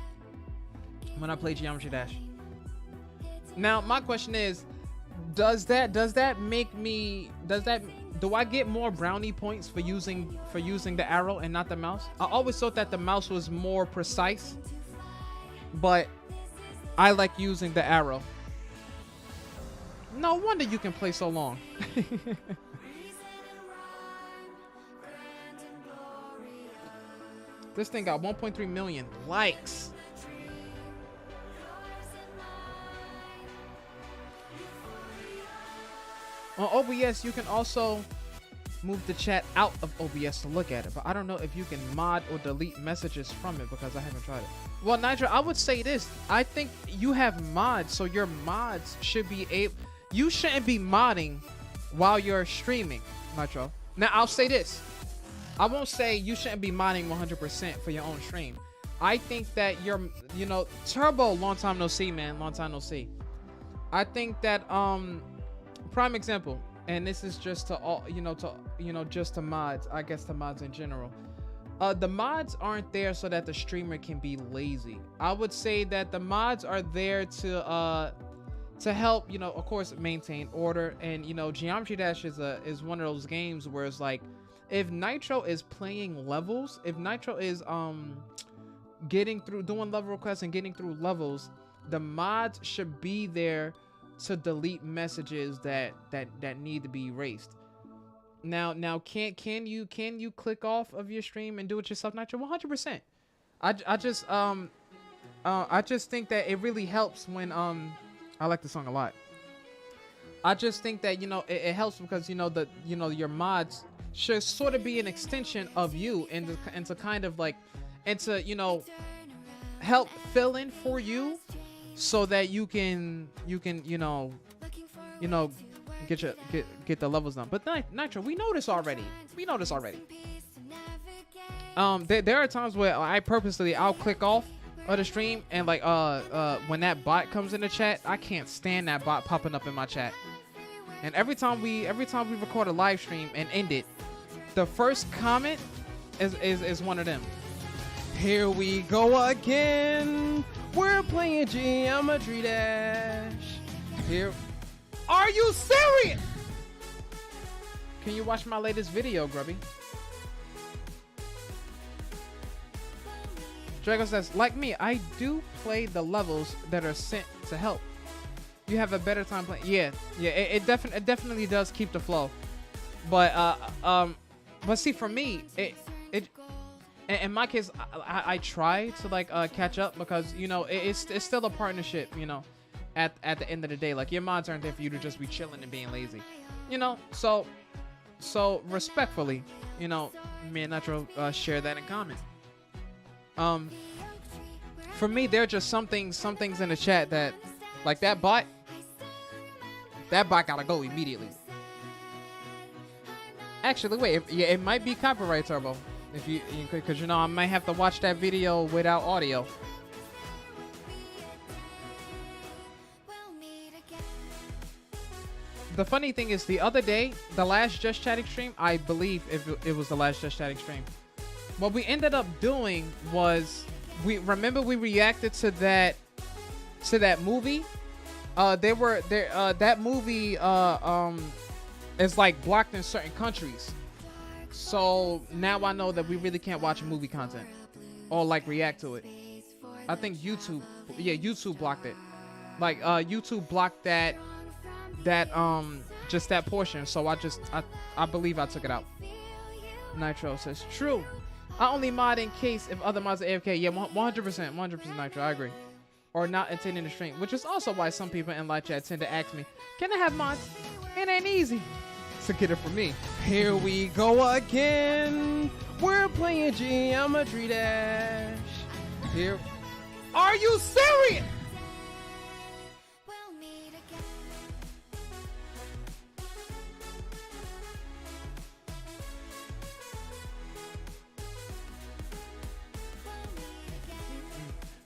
when I play Geometry Dash. Now my question is, do I get more brownie points for using the arrow and not the mouse? I always thought that the mouse was more precise, but I like using the arrow. No wonder you can play so long. This thing got 1.3 million likes. On OBS, you can also move the chat out of OBS to look at it, but I don't know if you can mod or delete messages from it because I haven't tried it. Well, Nitro, I would say this. I think you have mods, so your mods should be able. You shouldn't be modding while you're streaming, Nitro. Now, I'll say this. I won't say you shouldn't be modding 100% for your own stream. I think that you're, you know, Turbo, long time no see, man. Long time no see. I think that, prime example, and this is just to all, just to mods, I guess to mods in general. The mods aren't there so that the streamer can be lazy. I would say that the mods are there to help, of course, maintain order. And, Geometry Dash is one of those games where it's like, if Nitro is playing levels, if Nitro is getting through, doing level requests and getting through levels, the mods should be there to delete messages that need to be erased. Now can you click off of your stream and do it yourself, Nitro? 100%. I just think that it really helps when I like the song a lot. I just think that it helps because your mods should sort of be an extension of you and to kind of like and to help fill in for you so that you can get the levels done. But Nitro, we know this already. There are times where I'll click off of the stream and like when that bot comes in the chat, I can't stand that bot popping up in my chat. And every time we record a live stream and end it, the first comment is one of them. Here we go again. We're playing Geometry Dash. Here. Are you serious? Can you watch my latest video, Grubby? Drago says, like me, I do play the levels that are sent to help. You have a better time playing. Yeah. It definitely does keep the flow. But see, for me, in my case, I try to like catch up because it's still a partnership. At the end of the day, like your mods aren't there for you to just be chilling and being lazy. So respectfully, me and Nitro share that in common. For me, there are just some things in the chat that, like that bot gotta go immediately. Actually, wait, it might be copyright, Turbo. If because I might have to watch that video without audio. The funny thing is, the other day, the last Just Chatting stream, I believe it was the last Just Chatting stream. What we ended up doing was, we reacted to that movie. That movie is like blocked in certain countries. So now I know that we really can't watch movie content or like react to it. I think YouTube blocked it. Like YouTube blocked that just that portion. So I believe I took it out. Nitro says true. I only mod in case if other mods are AFK. Yeah, 100% Nitro. I agree. Or not attending the stream, which is also why some people in live chat tend to ask me, "Can I have mods?" It ain't easy to get it from me. Here we go again. We're playing Geometry Dash. Here. Are you serious?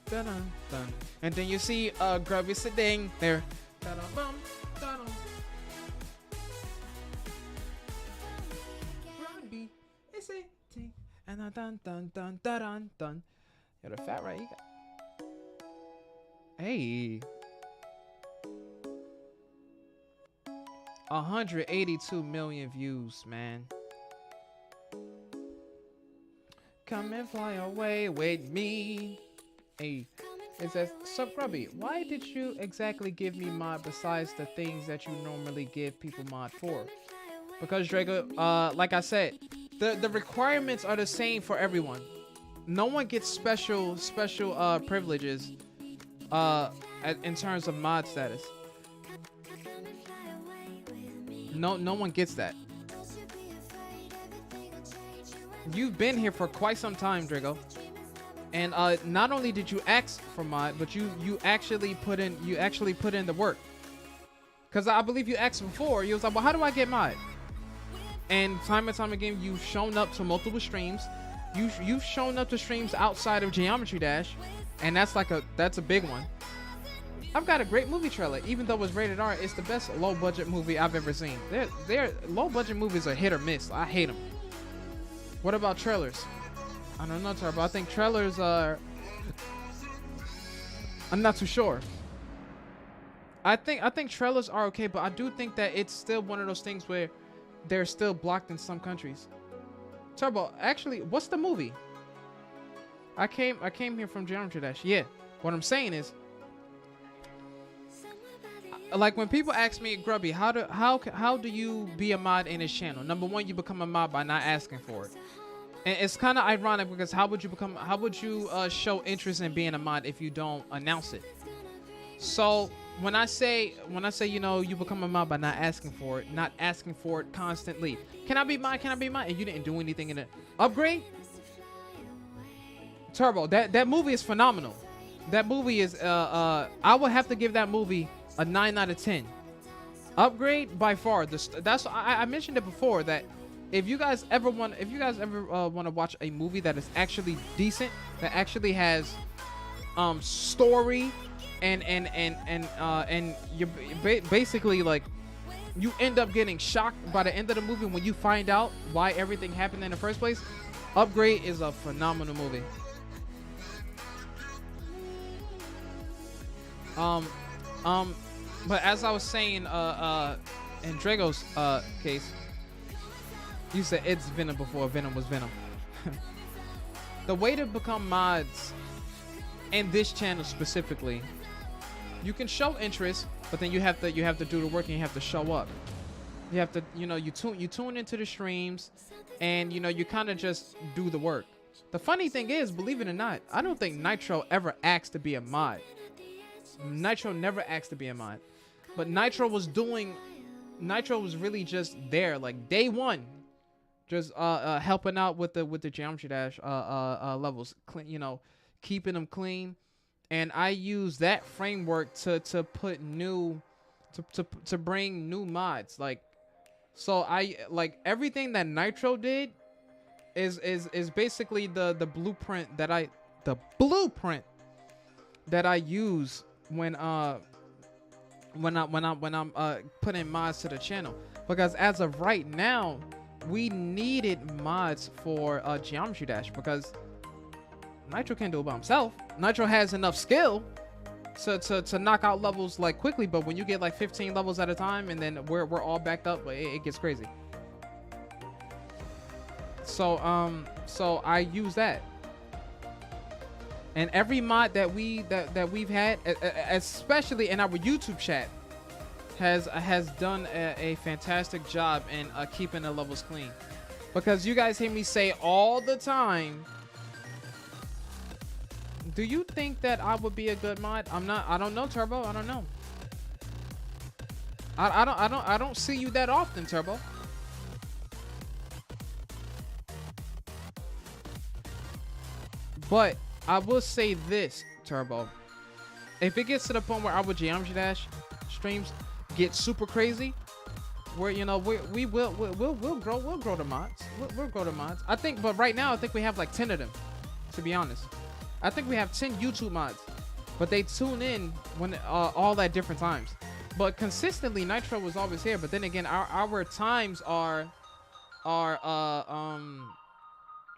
Dun, dun, dun. And then you see Grubby sitting there. Dun, dun, dun, dun, dun. Grubby is sitting and dun dun dun dun dun dun. You're the fat right. Hey. 182 million views, man. Come and fly away with me. Hey, it says, "Sup Grubby, why did you exactly give me mod besides the things that you normally give people mod for?" Because Drago, like I said, the requirements are the same for everyone. No one gets special privileges in terms of mod status. no one gets that. You've been here for quite some time, Drago. And not only did you ask for mod, but you actually put in the work. Cause I believe you asked before. You was like, well, how do I get mod? And time again, you've shown up to multiple streams. You've shown up to streams outside of Geometry Dash, and that's a big one. I've got a great movie trailer, even though it's rated R. It's the best low budget movie I've ever seen. They're low budget movies are hit or miss. I hate them. What about trailers? I don't know, Turbo. I think trailers are. I'm not too sure. I think trailers are okay, but I do think that it's still one of those things where they're still blocked in some countries. Turbo, actually, what's the movie? I came here from Geometry Dash. Yeah, what I'm saying is, like when people ask me, Grubby, how do you be a mod in this channel? Number one, you become a mod by not asking for it. And it's kind of ironic because how would you show interest in being a mod if you don't announce it? So when I say you become a mod by not asking for it constantly. Can I be mod? Can I be mod? And you didn't do anything in it. Upgrade? Turbo, that movie is phenomenal. That movie is I would have to give that movie a 9 out of 10. Upgrade by far. That's I mentioned it before that if you guys ever want to watch a movie that is actually decent, that actually has story and you basically like you end up getting shocked by the end of the movie when you find out why everything happened in the first place. Upgrade is a phenomenal movie. But as I was saying, in Drago's case, you said it's Venom before Venom was Venom. The way to become mods in this channel specifically, you can show interest, but then you have to do the work and you have to show up. You have to, you tune into the streams, and you kind of just do the work. The funny thing is, believe it or not, I don't think Nitro ever asked to be a mod. Nitro never asked to be a mod, but Nitro was really just there, like day one, just helping out with the Geometry Dash levels, keeping them clean. And I use that framework to put to bring new mods. Like, so I like everything that Nitro did is basically the blueprint that I use when I'm putting mods to the channel, because as of right now we needed mods for Geometry Dash because Nitro can't do it by himself. Nitro has enough skill to knock out levels like quickly, but when you get like 15 levels at a time and then we're all backed up, it gets crazy. So I use that. And every mod that we've had, especially in our YouTube chat, has done a fantastic job in keeping the levels clean. Because you guys hear me say all the time, do you think that I would be a good mod? I don't know, Turbo. I don't know. I don't see you that often, Turbo. But I will say this, Turbo. If it gets to the point where our Geometry Dash streams get super crazy, where we'll grow the mods. We'll grow the mods. I think, but right now I think we have like 10 of them. To be honest, I think we have 10 YouTube mods, but they tune in when all at different times. But consistently, Nitro was always here. But then again, our times are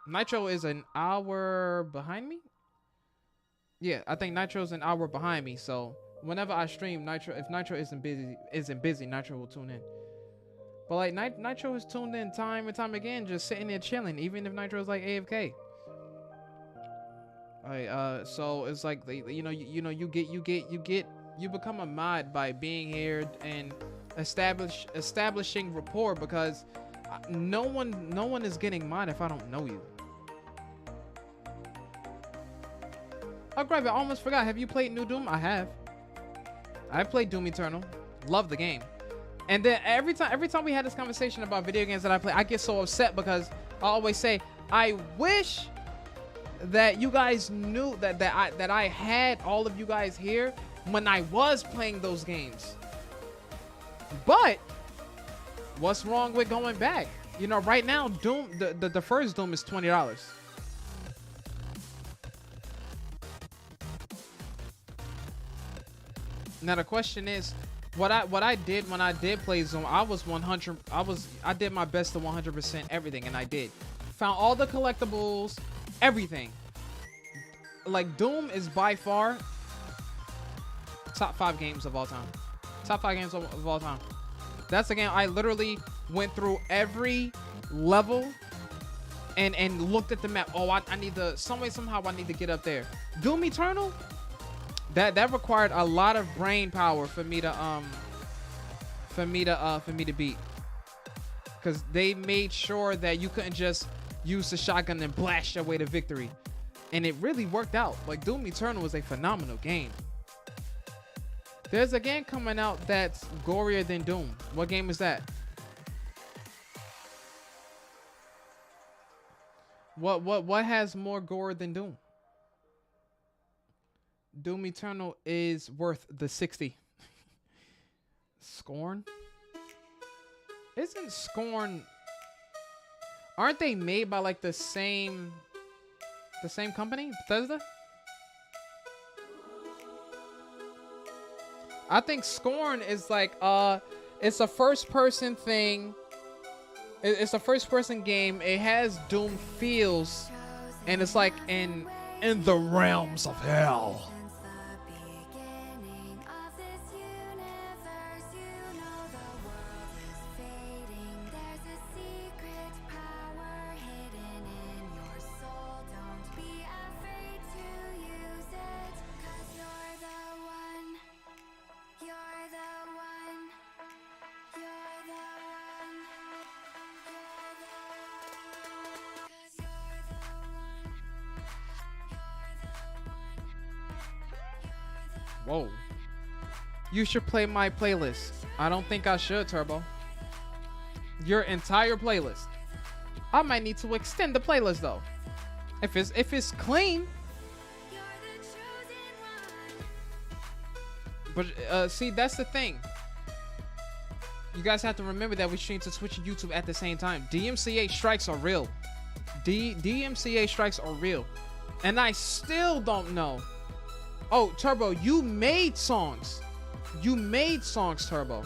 Nitro is an hour behind me. Yeah, I think Nitro's an hour behind me. So whenever I stream, if Nitro isn't busy, Nitro will tune in. But like Nitro is tuned in time and time again, just sitting there chilling, even if Nitro's like AFK. So it's like you become a mod by being here and establishing rapport, because no one is getting mod if I don't know you. Oh, Grubby, I almost forgot. Have you played New Doom? I have. I played Doom Eternal. Love the game. And then every time we had this conversation about video games that I play, I get so upset because I always say, I wish that you guys knew that I had all of you guys here when I was playing those games. But what's wrong with going back? You know, right now, Doom, the first Doom is $20. Now the question is, what I did when I did play Doom, I did my best to 100% everything, and I did. Found all the collectibles, everything. Like, Doom is by far top 5 games of all time. Top 5 games of all time. That's the game I literally went through every level and looked at the map. Oh, I need to somehow I need to get up there. Doom Eternal, that required a lot of brain power for me to beat, because they made sure that you couldn't just use the shotgun and blast your way to victory, and it really worked out. Like, Doom Eternal was a phenomenal game. There's a game coming out that's gorier than Doom. What game is that? What has more gore than Doom? Doom Eternal is worth the 60. Scorn? Isn't Scorn... Aren't they made by like the same company? Bethesda? I think Scorn is like it's a first person thing. It's a first person game. It has Doom feels, and it's like in the realms of hell. Whoa. You should play my playlist. I don't think I should, Turbo. Your entire playlist. I might need to extend the playlist though. If it's clean. But see, that's the thing. You guys have to remember that we stream to Twitch and YouTube at the same time. DMCA strikes are real. DMCA strikes are real. And I still don't know. Oh, Turbo, you made songs. You made songs, Turbo.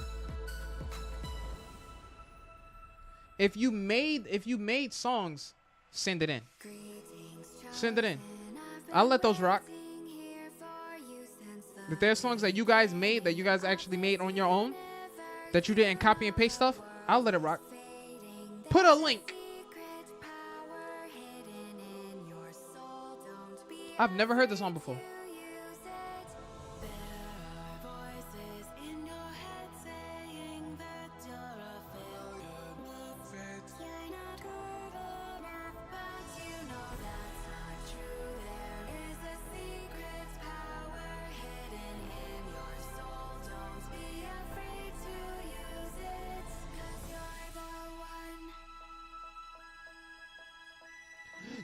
If you made songs, send it in. Send it in. I'll let those rock. If there's songs that you guys made, that you guys actually made on your own, that you didn't copy and paste stuff, I'll let it rock. Put a link. I've never heard this song before.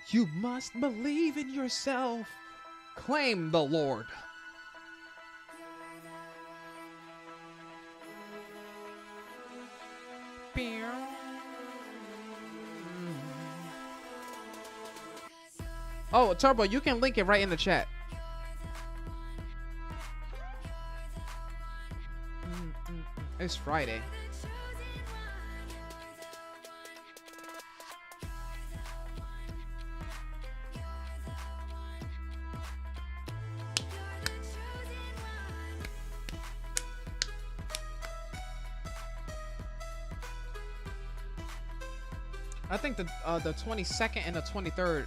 You must believe in yourself. Claim the Lord. Oh, Turbo, you can link it right in the chat. It's Friday. I think the 22nd and the 23rd,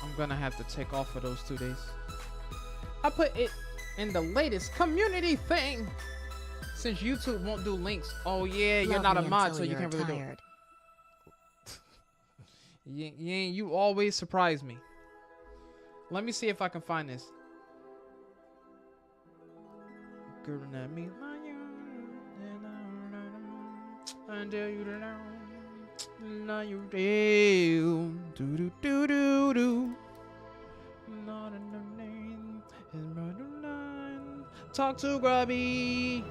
I'm gonna have to take off for those 2 days. I put it in the latest community thing. Since YouTube won't do links. Oh yeah, you're not a mod, so you can't really do it. You always surprise me. Let me see if I can find this. until you down. Now you do do do do do. Not in the name is murder line. Talk to Grubby.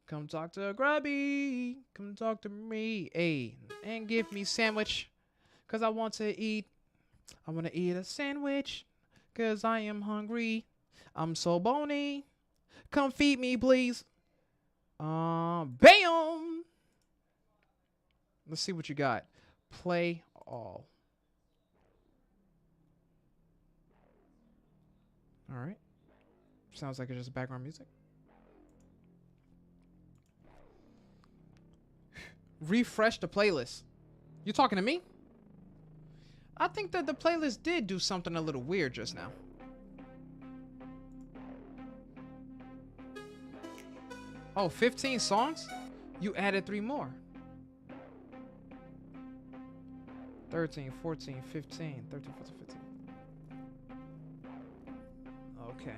Come talk to Grubby. Come talk to me. Hey, and give me sandwich. Cause I want to eat. I want to eat a sandwich. Cause I am hungry. I'm so bony. Come feed me, please. Bam. Let's see what you got. Play all. All right. Sounds like it's just background music. Refresh the playlist. You talking to me? I think that the playlist did do something a little weird just now. Oh, 15 songs? You added 3 more. 13, 14, 15, 13, 14, 15. Okay.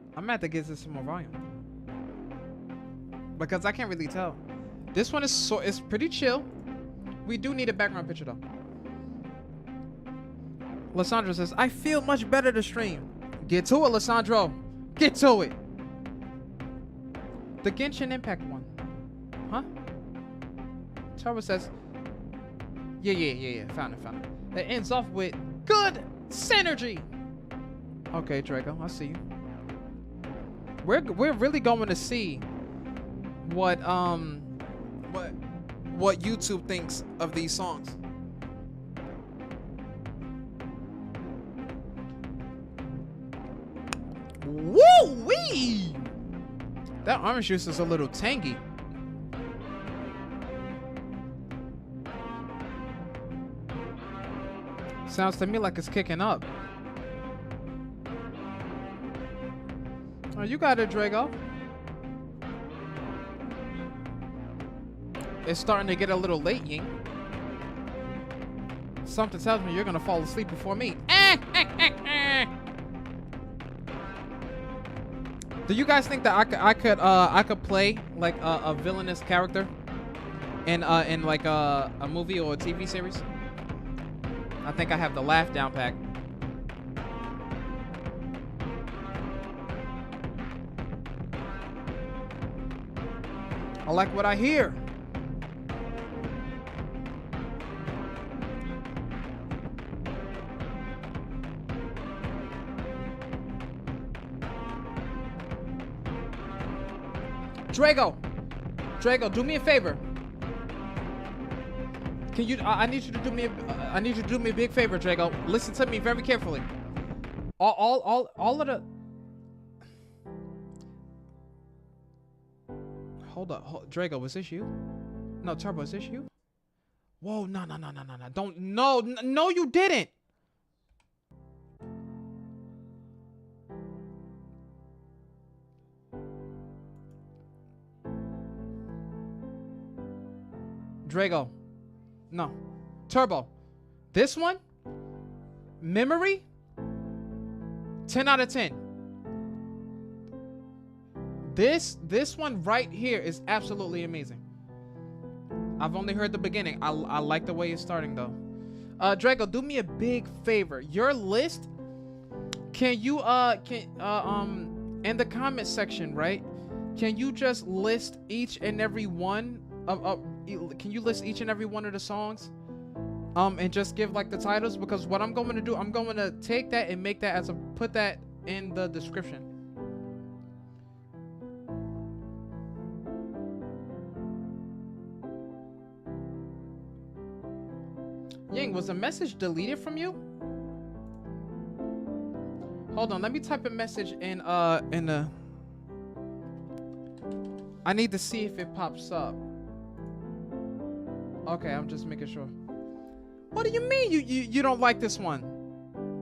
I'm gonna have to get this some more volume. Because I can't really tell. This one is it's pretty chill. We do need a background picture though. Lysandro says, I feel much better to stream. Get to it, Lysandro. Get to it. The Genshin Impact one. Huh? Turbo says, yeah. Found it. It ends off with good synergy. Okay, Draco, I see you. We're really going to see what YouTube thinks of these songs. Woo-wee! That orange juice is a little tangy. Sounds to me like it's kicking up. Oh, you got it, Drago. It's starting to get a little late, Ying. Something tells me you're gonna fall asleep before me. Do you guys think that I could play like a villainous character in like a movie or a TV series? I think I have the laugh down pack. I like what I hear. Drago, do me a favor. Can you? I need you to do me. I need you to do me a big favor, Drago. Listen to me very carefully. All of the. Hold up, Drago. Was this you? No, Turbo. Is this you? Whoa, no. Don't. No, you didn't. Drago. No. Turbo. This one? Memory? 10 out of 10. This one right here is absolutely amazing. I've only heard the beginning. I like the way it's starting though. Drago, do me a big favor. Your list, can you in the comment section, right? Can you just list each and every one can you list each and every one of the songs and just give like the titles? Because what I'm going to do, I'm going to take that and make that put that in the description. Ying, was a message deleted from you? Hold on, let me type a message in the I need to see if it pops up. Okay, I'm just making sure. What do you mean you don't like this one?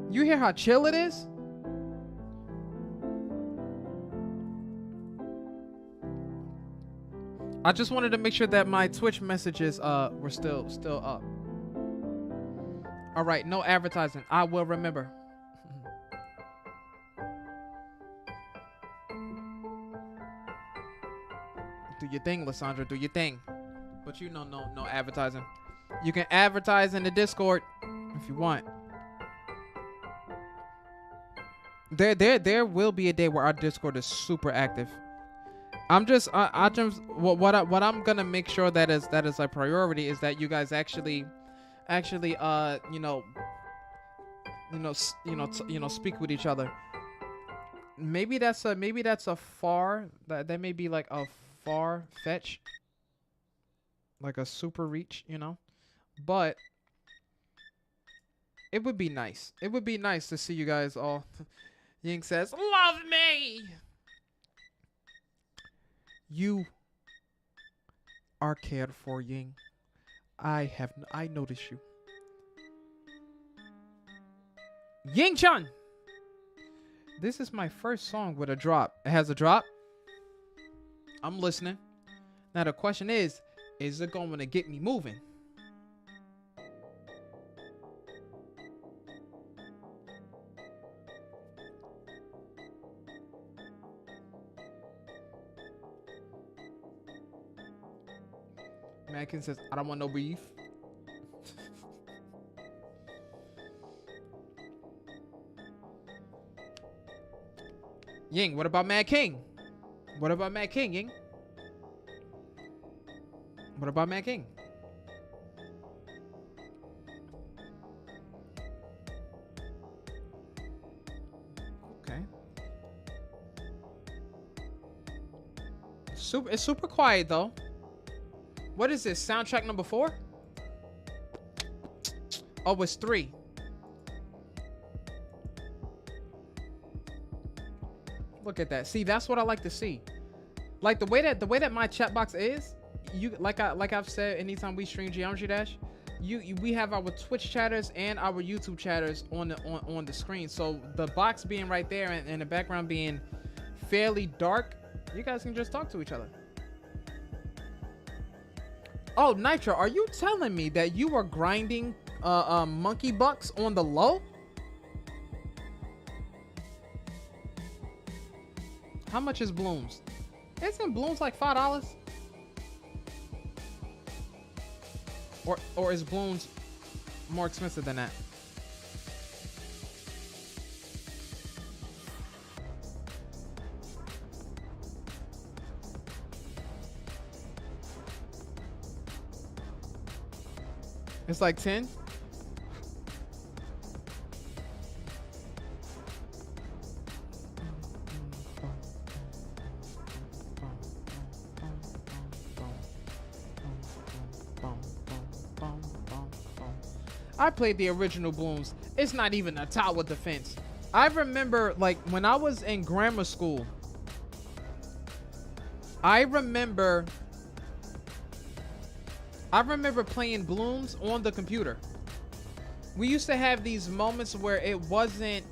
You hear how chill it is? I just wanted to make sure that my Twitch messages were still up. All right, no advertising. I will remember. Do your thing, Lysandra. Do your thing. But you know, no advertising. You can advertise in the Discord if you want. There will be a day where our Discord is super active. What I'm gonna make sure that is a priority is that you guys actually speak with each other. Maybe that's a far that may be like a far fetch, like a super reach, but it would be nice. It would be nice to see you guys all. Ying says, "Love me." You are cared for, Ying. I notice you. Ying-chan! This is my first song with a drop. It has a drop. I'm listening. Now the question is it going to get me moving? Madkin says, I don't want no beef. Ying, what about Mad King? What about Mad King, Ying? What about Mad King? Okay. It's super quiet though. What is this? Soundtrack number 4? Oh, it's 3. Look at that. See, that's what I like to see. Like the way that my chat box is, like I've said, anytime we stream Geometry Dash, we have our Twitch chatters and our YouTube chatters on the screen. So the box being right there and the background being fairly dark, you guys can just talk to each other. Oh, Nitro, are you telling me that you are grinding monkey bucks on the low? How much is Blooms? Isn't Blooms like $5? Or is Blooms more expensive than that? It's like 10. I played the original Blooms. It's not even a tower defense. I remember, like, when I was in grammar school, I remember playing Blooms on the computer. We used to have these moments where it wasn't...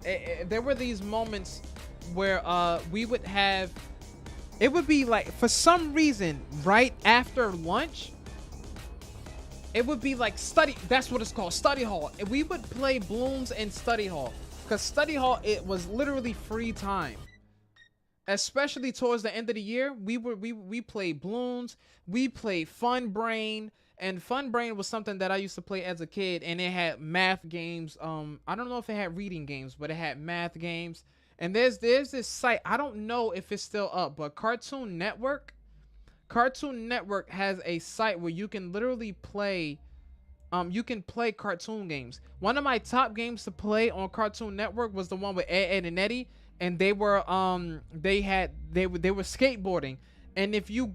there were these moments where we would have... It would be like, for some reason, right after lunch, it would be like study... That's what it's called, study hall. And we would play Blooms in study hall. Because study hall, it was literally free time. Especially towards the end of the year, we played Blooms, we played Fun Brain, and Fun Brain was something that I used to play as a kid, and it had math games. I don't know if it had reading games, but it had math games. And there's this site, I don't know if it's still up, but Cartoon Network has a site where you can literally play cartoon games. One of my top games to play on Cartoon Network was the one with Ed and Eddie. And they were they were skateboarding, and if you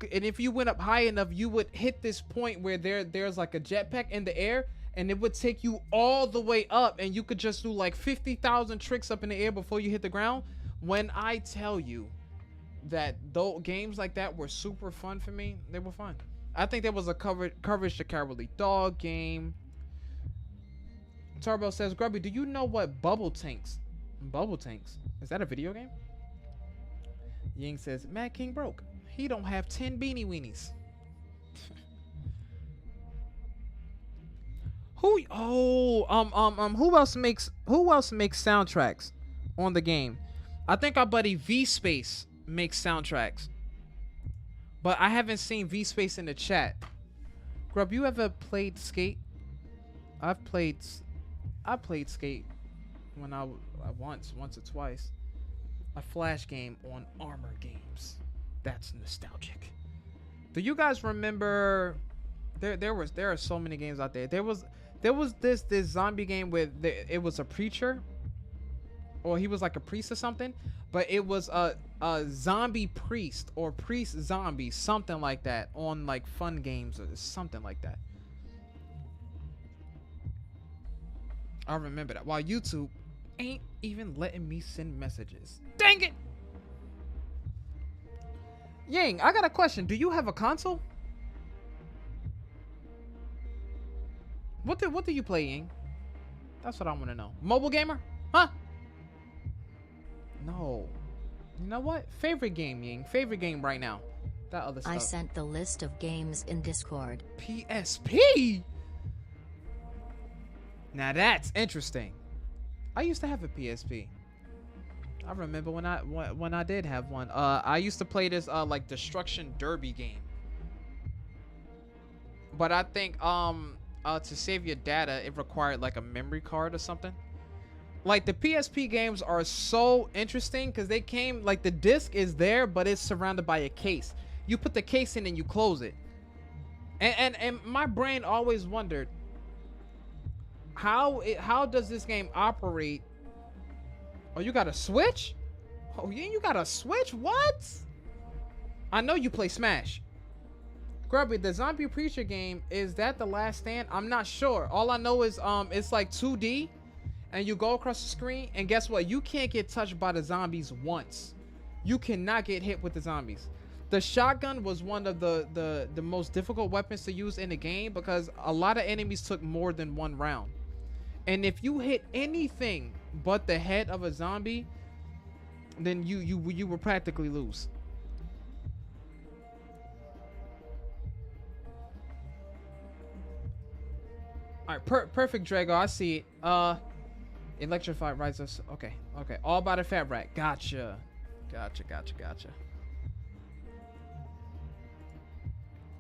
went up high enough, you would hit this point where there's like a jetpack in the air, and it would take you all the way up, and you could just do like 50,000 tricks up in the air before you hit the ground. When I tell you that though games like that were super fun for me, they were fun. I think there was a Courage the Cowardly Dog game. Turbo says, Grubby, do you know what Bubble Tanks? Is that a video game? Ying says, Mad King broke. He don't have 10 beanie weenies. Who else makes soundtracks on the game? I think our buddy V Space makes soundtracks, but I haven't seen V Space in the chat. Grub, you ever played Skate? I played Skate when I once or twice. A Flash game on Armor Games. That's nostalgic. Do you guys remember? There are so many games out there. There was this zombie game where it was a preacher, or he was like a priest or something, but it was a zombie priest or priest zombie, something like that, on like Fun Games or something like that. I remember that. While YouTube ain't even letting me send messages. Dang it! Yang, I got a question. Do you have a console? What do you play, Yang? That's what I want to know. Mobile gamer? Huh? No. You know what? Favorite game, Yang. Favorite game right now. That other stuff. I sent the list of games in Discord. PSP? Now that's interesting. I used to have a PSP. I remember when I did have one. I used to play this like Destruction Derby game. But I think to save your data, it required like a memory card or something. Like the PSP games are so interesting because they came like the disc is there, but it's surrounded by a case. You put the case in and you close it. And my brain always wondered, how does this game operate? Oh, you got a Switch? Oh yeah, you got a Switch? What? I know you play Smash. Grubby, the Zombie Preacher game, is that The Last Stand? I'm not sure. All I know is it's like 2D and you go across the screen, and guess what? You can't get touched by the zombies once. You cannot get hit with the zombies. The shotgun was one of the most difficult weapons to use in the game because a lot of enemies took more than one round. And if you hit anything but the head of a zombie, then you will practically lose. All right, perfect, Drago. I see it. Electrified risers. Okay. All about a fat rat. Gotcha.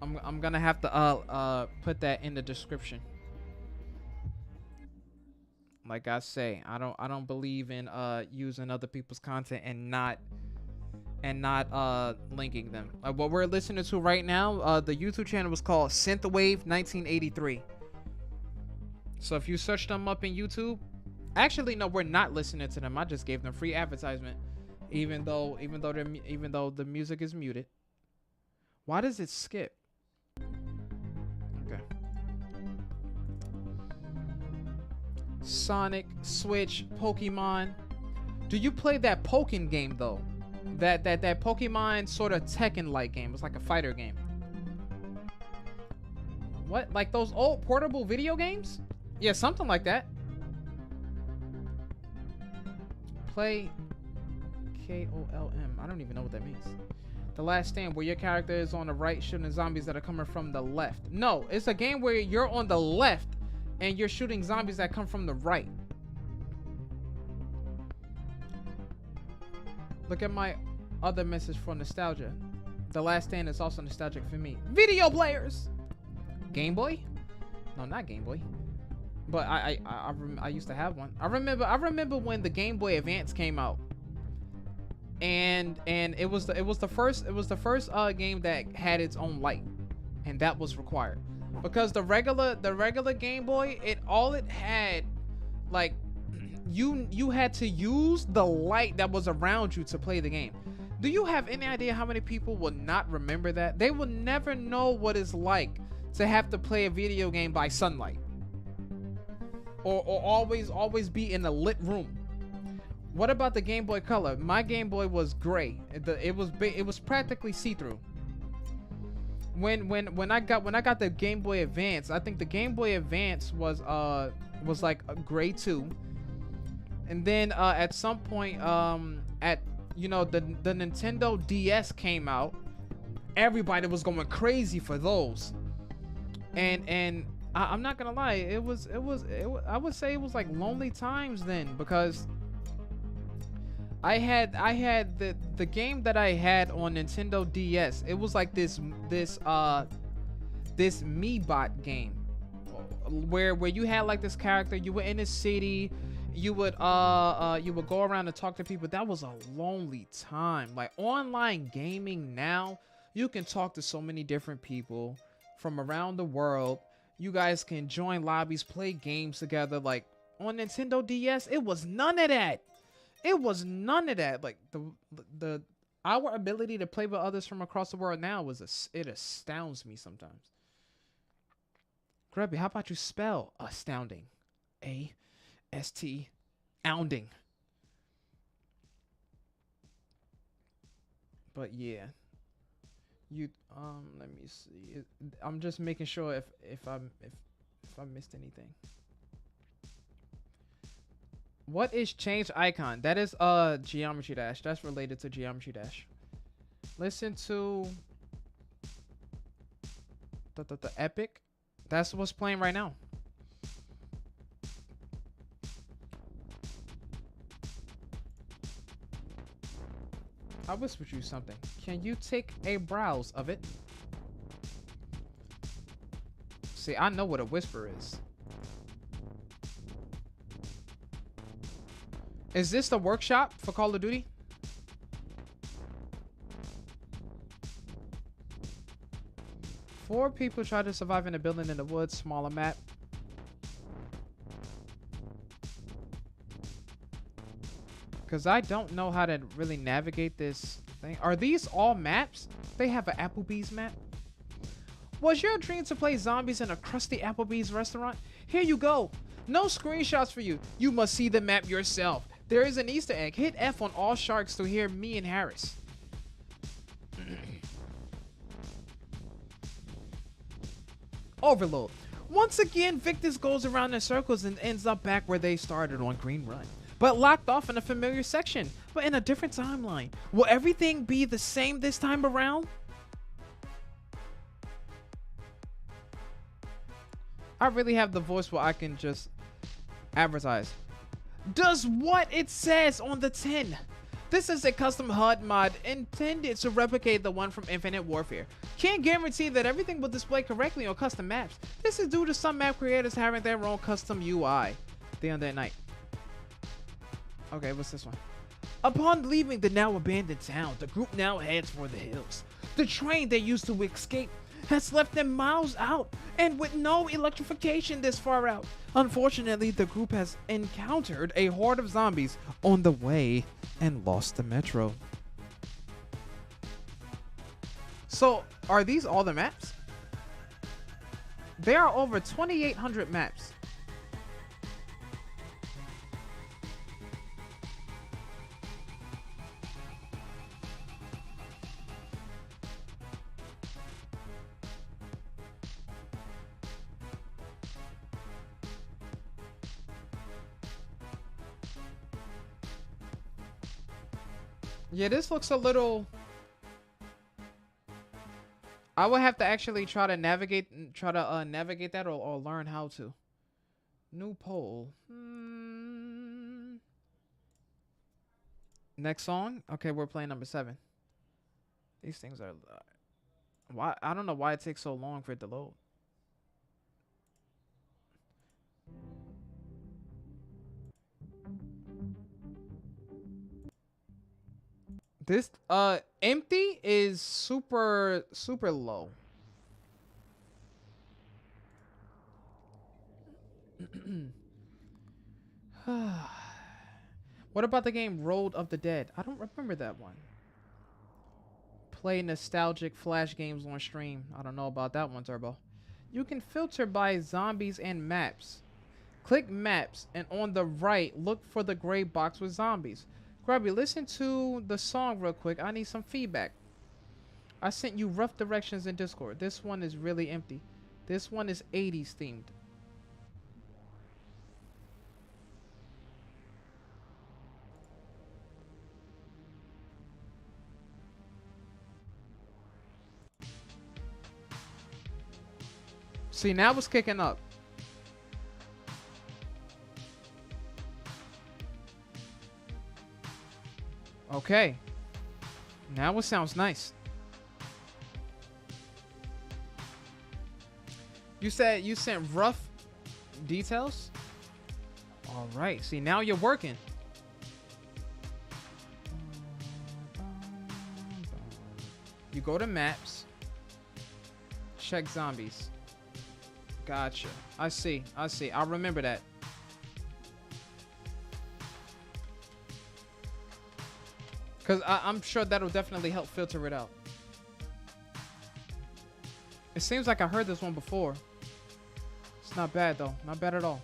I'm gonna have to put that in the description. Like I say, I don't believe in using other people's content and not linking them. What we're listening to right now, the YouTube channel was called Synthwave 1983. So if you search them up in YouTube, actually no, we're not listening to them. I just gave them free advertisement, even though the music is muted. Why does it skip? Okay. Sonic, Switch, Pokemon. Do you play that Pokken game though? That Pokemon sort of Tekken-like game. It's like a fighter game. What? Like those old portable video games? Yeah, something like that. Play KOLM. I don't even know what that means. The Last Stand, where your character is on the right shooting zombies that are coming from the left. No, it's a game where you're on the left and you're shooting zombies that come from the right. Look at my other message for nostalgia. The Last Stand is also nostalgic for me. Video players. Game Boy? No, not Game Boy. But I used to have one. I remember when the Game Boy Advance came out. And it was the first game that had its own light, and that was required because the regular Game Boy, all it had, like, you had to use the light that was around you to play the game. Do you have any idea how many people will not remember that? They will never know what it's like to have to play a video game by sunlight, or always be in a lit room. What about the Game Boy Color? My Game Boy was gray. It was practically see-through. When I got the Game Boy Advance, I think the Game Boy Advance was like a gray too. And then at some point the Nintendo DS came out. Everybody was going crazy for those. And I'm not gonna lie, it was I would say it was like lonely times then, because I had the game that I had on Nintendo DS. It was like this Me-Bot game where you had like this character. You were in a city. You would go around and talk to people. That was a lonely time. Like online gaming now, you can talk to so many different people from around the world. You guys can join lobbies, play games together. Like on Nintendo DS, it was none of that. It was none of that. Like our ability to play with others from across the world now it astounds me sometimes. Grubby, how about you spell astounding? A-S-T ounding. But yeah. Let me see. I'm just making sure if I missed anything. What is change icon? That is Geometry Dash. That's related to Geometry Dash. Listen to the epic. That's what's playing right now. I whispered you something. Can you take a browse of it? See, I know what a whisper is. Is this the workshop for Call of Duty? Four people try to survive in a building in the woods. Smaller map. Because I don't know how to really navigate this thing. Are these all maps? They have an Applebee's map. Was your dream to play zombies in a crusty Applebee's restaurant? Here you go. No screenshots for you. You must see the map yourself. There is an Easter egg. Hit F on all sharks to hear me and Harris. Overload. Once again, Victus goes around in circles and ends up back where they started on Green Run, but locked off in a familiar section, but in a different timeline. Will everything be the same this time around? I really have the voice where I can just advertise. Does what it says on the tin. This is a custom HUD mod intended to replicate the one from Infinite Warfare. Can't guarantee that everything will display correctly on custom maps. This is due to some map creators having their own custom UI. Day on that night. Okay, what's this one? Upon leaving the now abandoned town, the group now heads for the hills. The train they used to escape has left them miles out and with no electrification this far out. Unfortunately, the group has encountered a horde of zombies on the way and lost the metro. So, are these all the maps? There are over 2,800 maps. Yeah, this looks a little... I would have to actually try to navigate that or learn how to. New poll. Next song? Okay, we're playing number 7. These things are... why? I don't know why it takes so long for it to load. This empty is super low. What about the game Road of the Dead? I don't remember that one. Play nostalgic flash games on stream. I don't know about that one, Turbo. You can filter by zombies and maps. Click maps and on the right look for the gray box with zombies. Grubby, listen to the song real quick. I need some feedback. I sent you rough directions in Discord. This one is really empty. This one is 80s themed. See, now it's kicking up. Okay. Now it sounds nice. You said you sent rough details? All right. See, now you're working. You go to maps. Check zombies. Gotcha. I see. I see. I'll remember that. Because I'm sure that'll definitely help filter it out. It seems like I heard this one before. It's not bad, though. Not bad at all.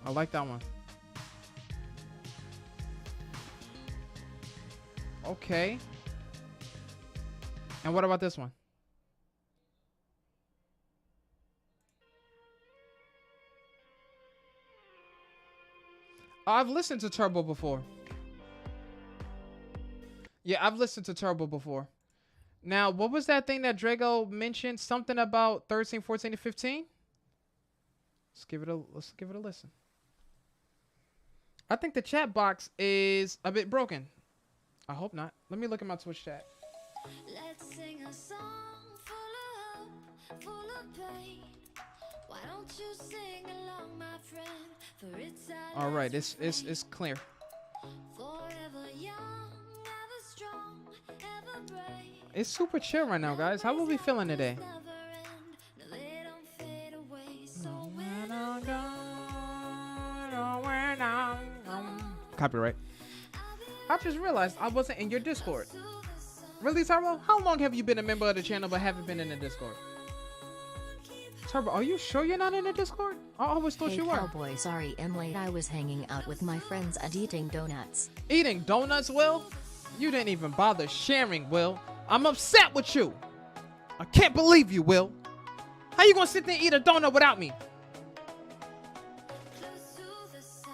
I like that one. Okay. And what about this one? I've listened to Turbo before. Yeah, I've listened to Turbo before. Now, what was that thing that Drago mentioned? Something about 13, 14, and 15? Let's give it a listen. I think the chat box is a bit broken. I hope not. Let me look at my Twitch chat. Let's sing a song full of hope, full of pain. Why don't you sing along, my friend? For it's our All right, it's clear. forever young, ever strong, ever brave. It's super chill right now, guys. How are we feeling today? Never end, no, they don't fade away. So when I'm Copyright. I just realized I wasn't in your Discord. to the sun, Really, Turbo? How long have you been a member of the channel but haven't been in the Discord? Turbo, are you sure you're not in the Discord? I always thought Hey you were. cowboy, sorry I'm late. I was hanging out with my friends and eating donuts. Eating donuts, Will? You didn't even bother sharing, Will. I'm upset with you. I can't believe you, Will. How you gonna sit there and eat a donut without me? close to the sun.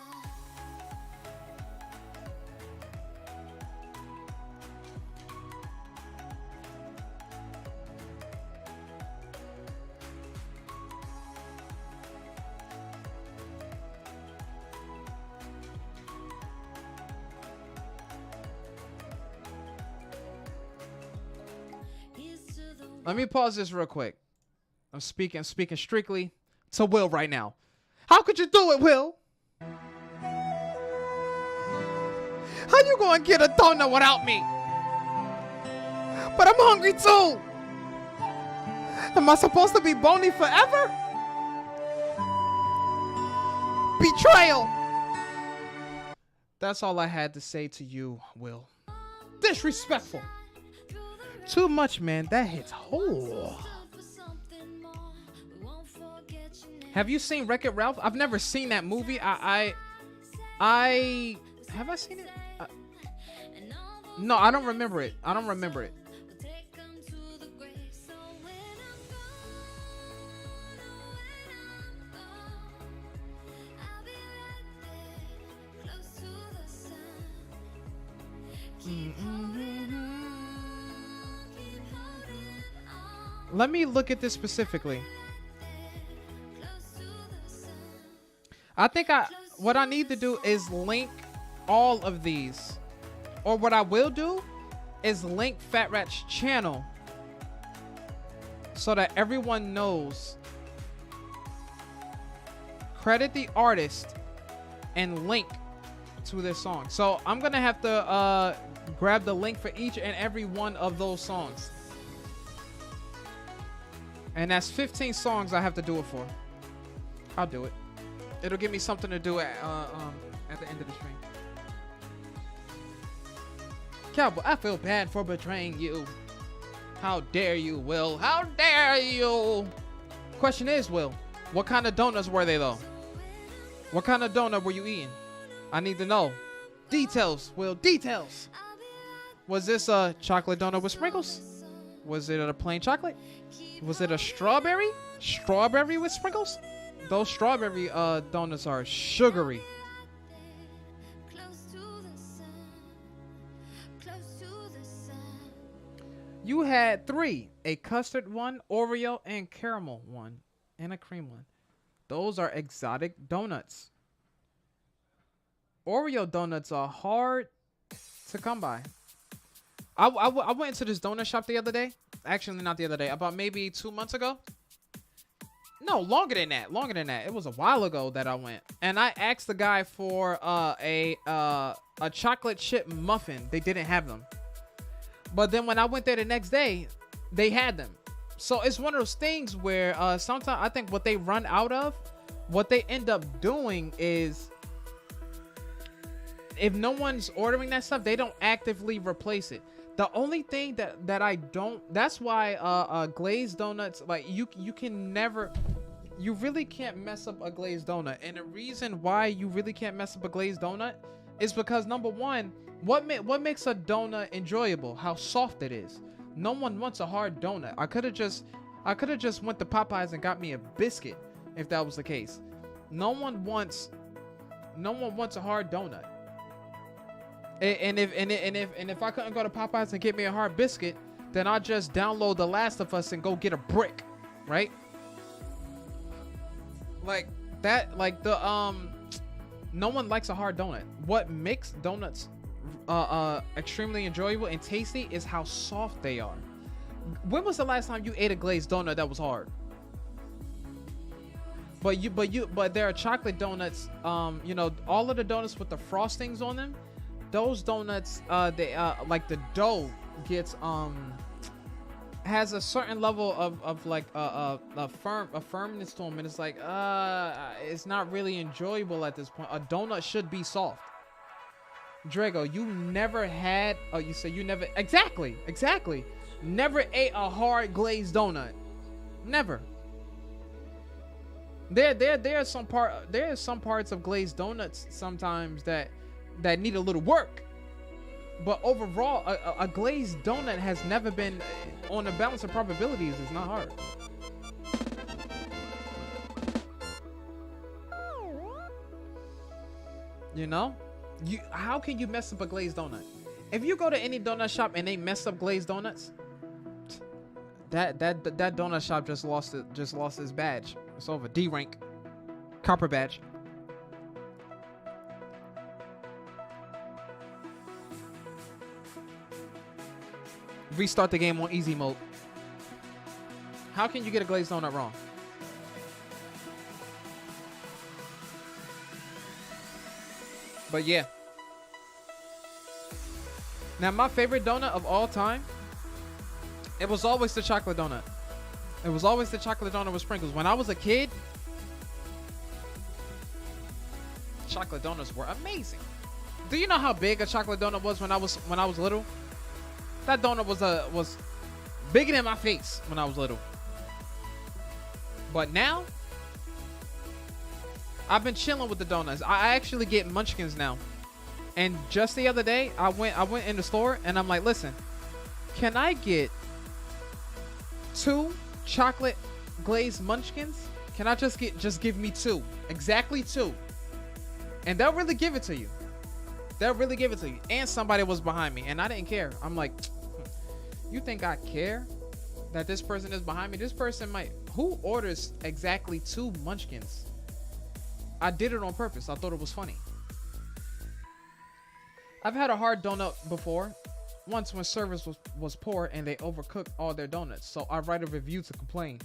Here's to the Let me pause this real quick. I'm speaking strictly to Will right now. How could you do it, Will? How you gonna get a donut without me? But I'm hungry too. Am I supposed to be bony forever? Betrayal. That's all I had to say to you, Will. Disrespectful. Too much, man. That hits whole. for something more. We won't forget your name. Have you seen Wreck-It Ralph? I've never seen that movie. Have I seen it? And all those No, I don't remember it. I don't remember it. will take 'em to the grave. So when I'm gone, I'll be right there, close to the sun. Keep holding on, keep holding on. Let me look at this specifically. Close to the sun. I think what I need to do is link all of these. Or what I will do is link Fat Rat's channel so that everyone knows. Credit the artist and link to this song. So I'm gonna have to grab the link for each and every one of those songs. And that's 15 songs I have to do it for. I'll do it. It'll give me something to do at the end of the stream. Cowboy, I feel bad for betraying you. How dare you, Will? How dare you? Question is, Will, what kind of donuts were they though? What kind of donut were you eating? I need to know. Details, Will, details. Was this a chocolate donut with sprinkles? Was it a plain chocolate? Was it a strawberry? Strawberry with sprinkles? Those strawberry donuts are sugary. Close to the sun, close to the sun. You had 3. A custard one, Oreo, and caramel one, and a cream one. Those are exotic donuts. Oreo donuts are hard to come by. I went into this donut shop the other day. Actually, not the other day. About maybe 2 months ago. No, longer than that. Longer than that. It was a while ago that I went, and I asked the guy for a chocolate chip muffin. They didn't have them, but then when I went there the next day, they had them. So it's one of those things where sometimes I think what they run out of, what they end up doing is, if no one's ordering that stuff, they don't actively replace it. The only thing that I don't, that's why glazed donuts, like you can never, you really can't mess up a glazed donut. And the reason why you really can't mess up a glazed donut is because, number one, what makes a donut enjoyable? How soft it is. No one wants a hard donut. I could have just went to Popeyes and got me a biscuit if that was the case. No one wants a hard donut. And if I couldn't go to Popeyes and get me a hard biscuit, then I'll just download The Last of Us and go get a brick, right? Like that, like the no one likes a hard donut. What makes donuts extremely enjoyable and tasty is how soft they are. When was the last time you ate a glazed donut that was hard? But there are chocolate donuts, you know, all of the donuts with the frostings on them, those donuts, they like the dough gets has a certain level of like a firmness to them, and it's like it's not really enjoyable at this point. A donut should be soft. Drago, you never had, oh, you say you never, exactly, never ate a hard glazed donut. Never. There are some parts of glazed donuts sometimes that need a little work, but overall a glazed donut has never been, on the balance of probabilities, it's not hard. You know, how can you mess up a glazed donut? If you go to any donut shop and they mess up glazed donuts, that donut shop just lost its badge. It's over. D rank, copper badge. Restart the game on easy mode. How can you get a glazed donut wrong? But yeah. Now my favorite donut of all time, it was always the chocolate donut. It was always the chocolate donut with sprinkles. When I was a kid, chocolate donuts were amazing. Do you know how big a chocolate donut was when I was little? That donut was bigger than my face when I was little. But now, I've been chilling with the donuts. I actually get munchkins now. And just the other day, I went in the store and I'm like, listen, can I get 2 chocolate glazed munchkins? Can I just give me 2? Exactly 2. And they'll really give it to you. They'll really give it to you. And somebody was behind me and I didn't care. I'm like, you think I care that this person is behind me? This person might, who orders exactly 2 munchkins? I did it on purpose. I thought it was funny. I've had a hard donut before. Once when service was poor and they overcooked all their donuts. So I write a review to complain.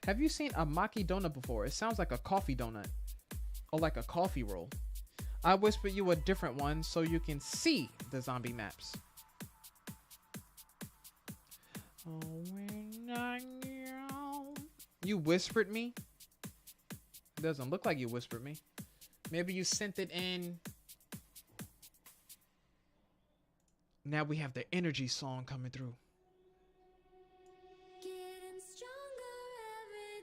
Have you seen a maki donut before? It sounds like a coffee donut. Or like a coffee roll. I whisper you a different one so you can see the zombie maps. You whispered me? It doesn't look like you whispered me. Maybe you sent it in. Now we have the energy song coming through. Getting stronger every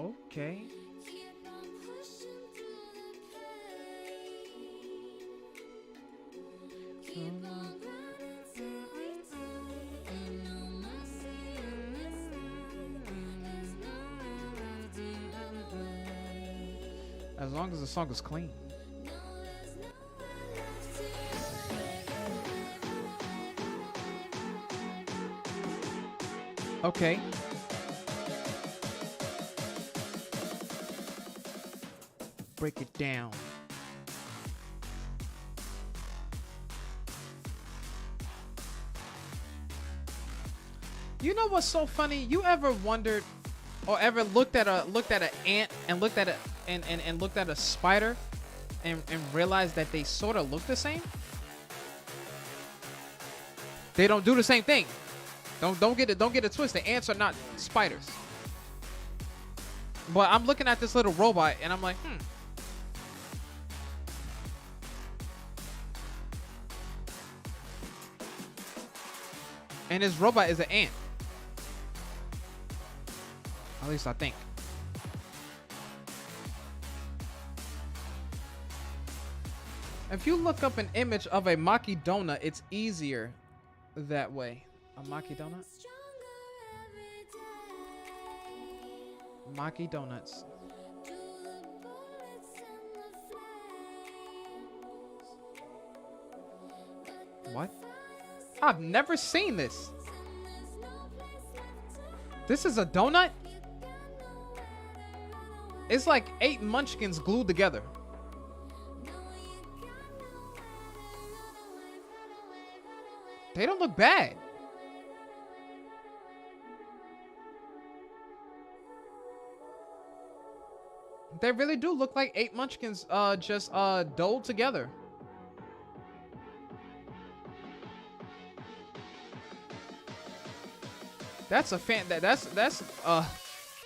day. Okay. Keep on pushing through the pain. Keep on grinding till we die. Ain't no mercy in this life. There's nowhere left to run away. As long as the song is clean. No, there's nowhere left to run away. Okay. Break it down. You know what's so funny? You ever wondered or ever looked at an ant and looked at a spider and realized that they sort of look the same? They don't do the same thing. Don't get it twisted. Ants are not spiders. But I'm looking at this little robot and I'm like, And this robot is an ant. At least I think. If you look up an image of a Maki donut, it's easier that way. A Maki donut? Maki donuts. What? I've never seen this. This is a donut? It's like 8 munchkins glued together. They don't look bad. They really do look like 8 munchkins just doled together. That's a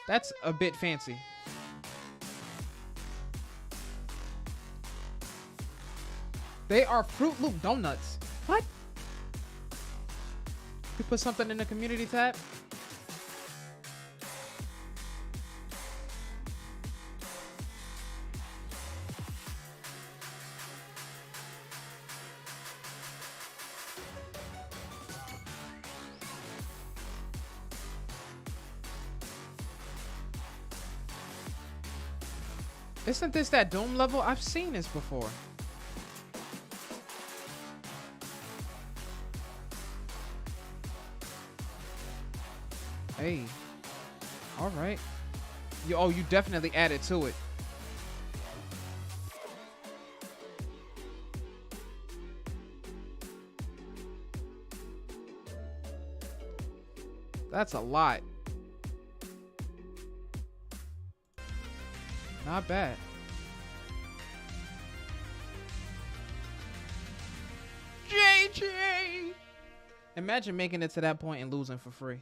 that's a bit fancy. They are Fruit Loop donuts. What? You put something in the community tab? Isn't this that Doom level? I've seen this before. Hey. All right. Oh, you definitely added to it. That's a lot. Not bad. JJ! Imagine making it to that point and losing for free.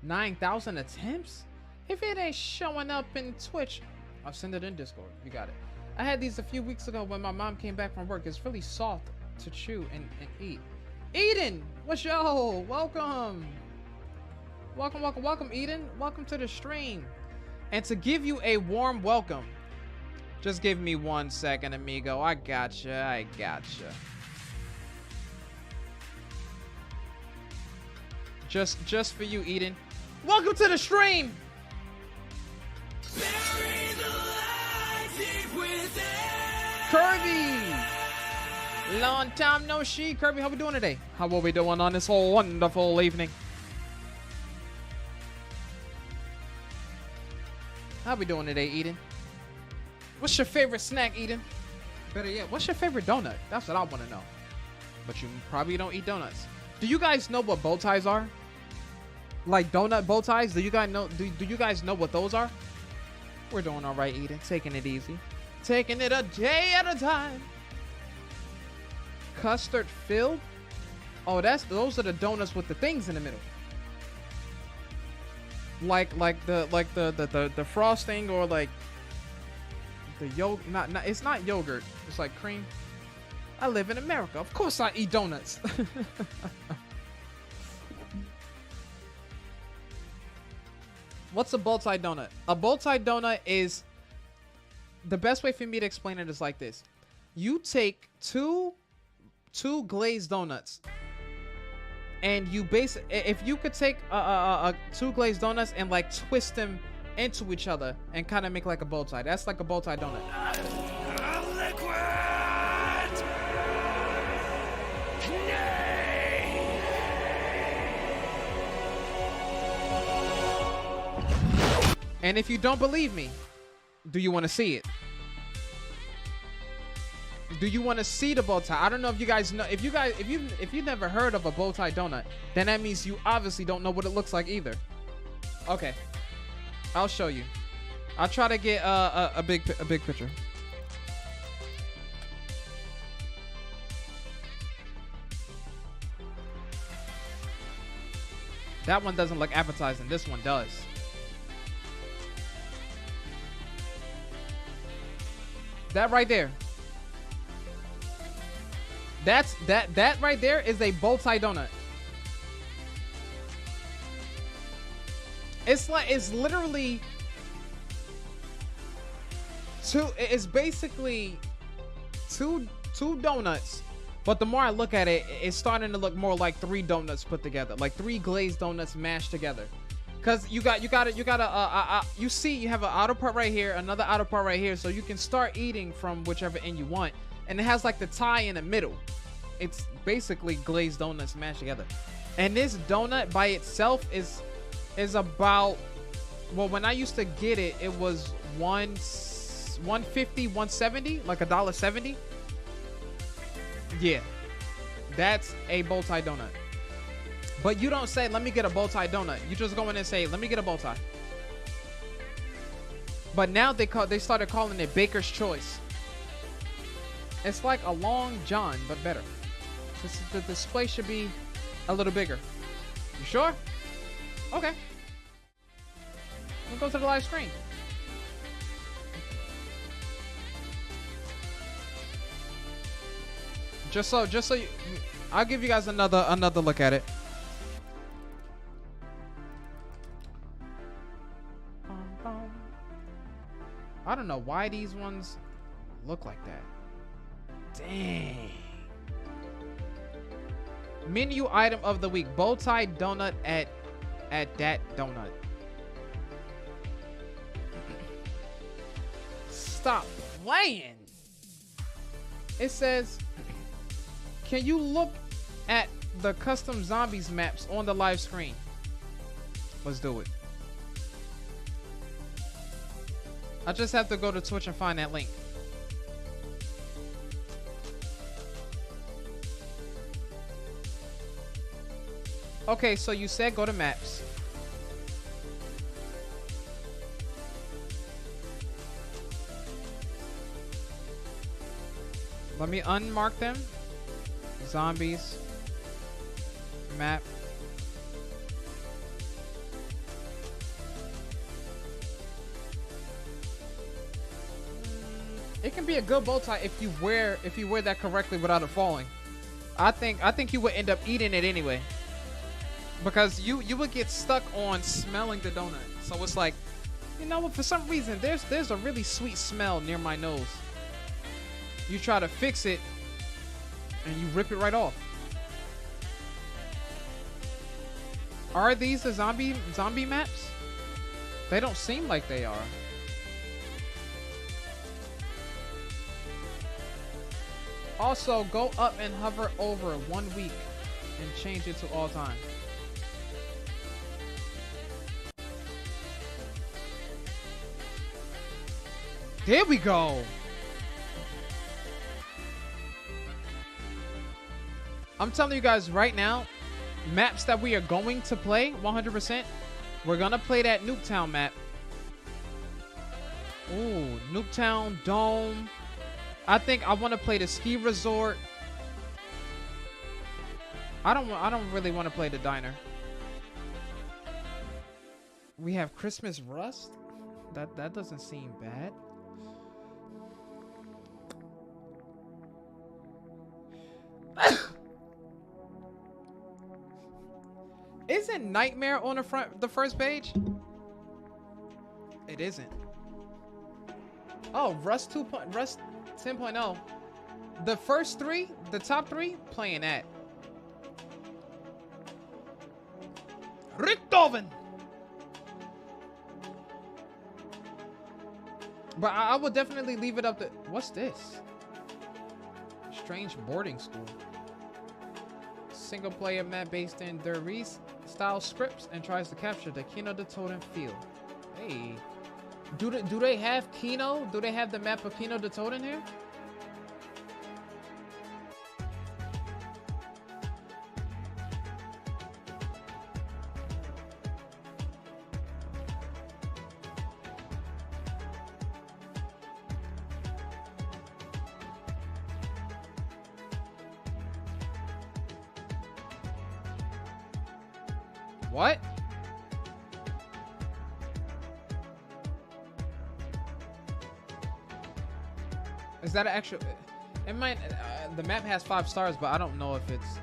$9,000 attempts? If it ain't showing up in Twitch, I'll send it in Discord. You got it. I had these a few weeks ago when my mom came back from work. It's really soft to chew and eat. Eden, what's yo? Welcome. Welcome, Eden. Welcome to the stream. And to give you a warm welcome, just give me 1 second, amigo. I gotcha. Just for you, Eden. Welcome to the stream. Kirby. Long time no see. Kirby, how we doing today? How are we doing on this whole wonderful evening? How we doing today, Eden? What's your favorite snack, Eden? Better yet, what's your favorite donut? That's what I want to know. But you probably don't eat donuts. Do you guys know what bow ties are? Like donut bow ties? Do you guys know? Do you guys know what those are? We're doing all right, Eden. Taking it easy. Taking it a day at a time. Custard filled? Oh, those are the donuts with the things in the middle. Like the frosting or like the yogurt. Not it's not yogurt. It's like cream. I live in America. Of course I eat donuts. What's a bow tie donut? A bow tie donut is, the best way for me to explain it is like this. You take two glazed donuts and you if you could take two glazed donuts and like twist them into each other and kind of make like a bow tie. That's like a bow tie donut. And if you don't believe me, do you want to see it? Do you want to see the bow tie? I don't know if you guys know. If you've never heard of a bow tie donut, then that means you obviously don't know what it looks like either. Okay, I'll show you. I'll try to get a big picture. That one doesn't look appetizing. This one does. That right there. That right there is a bow tie donut. It's literally it's basically two donuts, but the more I look at it, it's starting to look more like 3 donuts put together, like 3 glazed donuts mashed together. Cause you see you have an outer part right here, another outer part right here, so you can start eating from whichever end you want, and it has like the tie in the middle. It's basically glazed donuts mashed together, and this donut by itself is about, well, when I used to get it, it was $150, $170, like $1.70. Yeah, that's a bow tie donut. But you don't say, let me get a bow tie donut. You just go in and say, let me get a bow tie. But now they started calling it Baker's Choice. It's like a Long John, but better. The display should be a little bigger. You sure? Okay. We'll go to the live screen. Just so you, I'll give you guys another look at it. I don't know why these ones look like that. Dang. Menu item of the week: bow tie donut at that donut. Stop playing. It says, can you look at the custom zombies maps on the live screen? Let's do it. I just have to go to Twitch and find that link. Okay, so you said go to maps. Let me unmark them. Zombies. Map. It can be a good bow tie if you wear that correctly without it falling. I think you would end up eating it anyway, because you would get stuck on smelling the donut. So it's like, you know what? For some reason, there's a really sweet smell near my nose. You try to fix it, and you rip it right off. Are these the zombie maps? They don't seem like they are. Also, go up and hover over 1 week and change it to all time. There we go. I'm telling you guys right now, maps that we are going to play 100%. We're gonna play that Nuketown map. Ooh, Nuketown Dome. I think I want to play the ski resort. I don't really want to play the diner. We have Christmas Rust. That doesn't seem bad. Isn't Nightmare on the first page? It isn't. Oh, Rust 10.0. The first 3, the top 3, playing that. Richthofen. But I would definitely leave it up to... What's this? Strange boarding school. Single player map based in Der Ries style scripts and tries to capture the Kino de Toten feel. Hey. Do they have Kino? Do they have the map of Kino de Toten here? What? Is that an actual? It might. The map has 5 stars, but I don't know if it's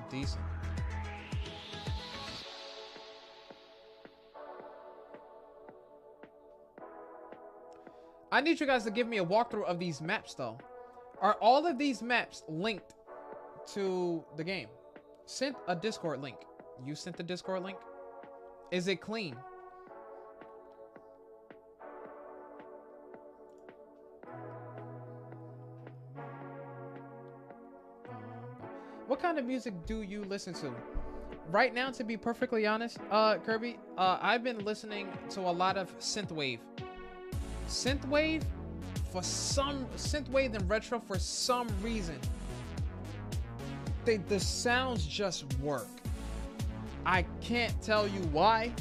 decent. I need you guys to give me a walkthrough of these maps, though. Are all of these maps linked to the game? Sent a Discord link. You sent the Discord link? Is it clean? What kind of music do you listen to? Right now, to be perfectly honest, Kirby, I've been listening to a lot of synthwave. Synthwave and retro for some reason. The sounds just work. I can't tell you why.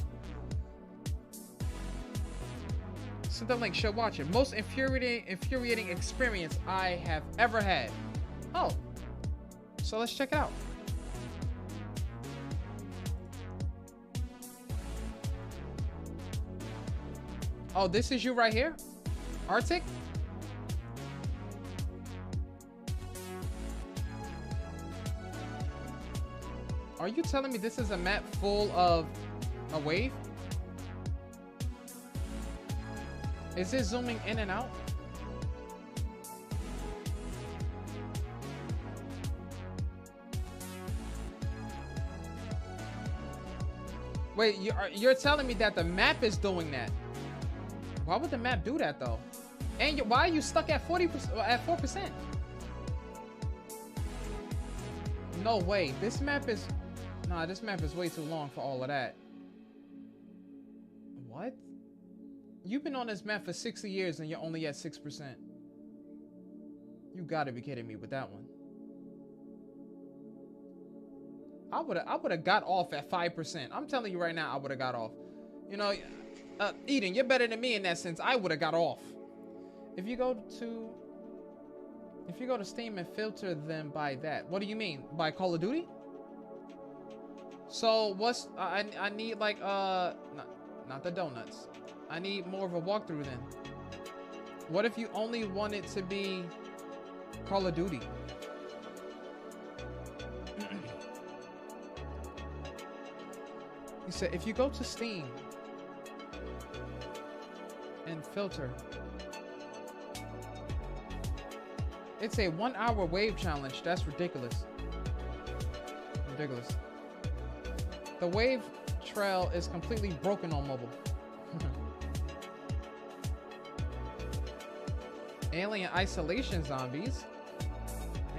Something like should watch it. Most infuriating experience I have ever had. Oh. So let's check it out. Oh, this is you right here? Arctic? Are you telling me this is a map full of a wave? Is it zooming in and out? Wait, you're telling me that the map is doing that? Why would the map do that though? And why are you stuck at 40%? At 4%? No way. This map is. Nah, this map is way too long for all of that. What? You've been on this map for 60 years and you're only at 6%. You gotta be kidding me with that one. I would have got off at 5%. I'm telling you right now, I would have got off. You know, Eden, you're better than me in that sense. I would have got off. If you go to Steam and filter them by that, what do you mean? By Call of Duty? So what's I need like not the donuts. I need more of a walkthrough then. What if you only want it to be Call of Duty? He said if you go to Steam and filter, it's a 1-hour wave challenge. That's ridiculous. Ridiculous. The wave trail is completely broken on mobile. Alien isolation zombies.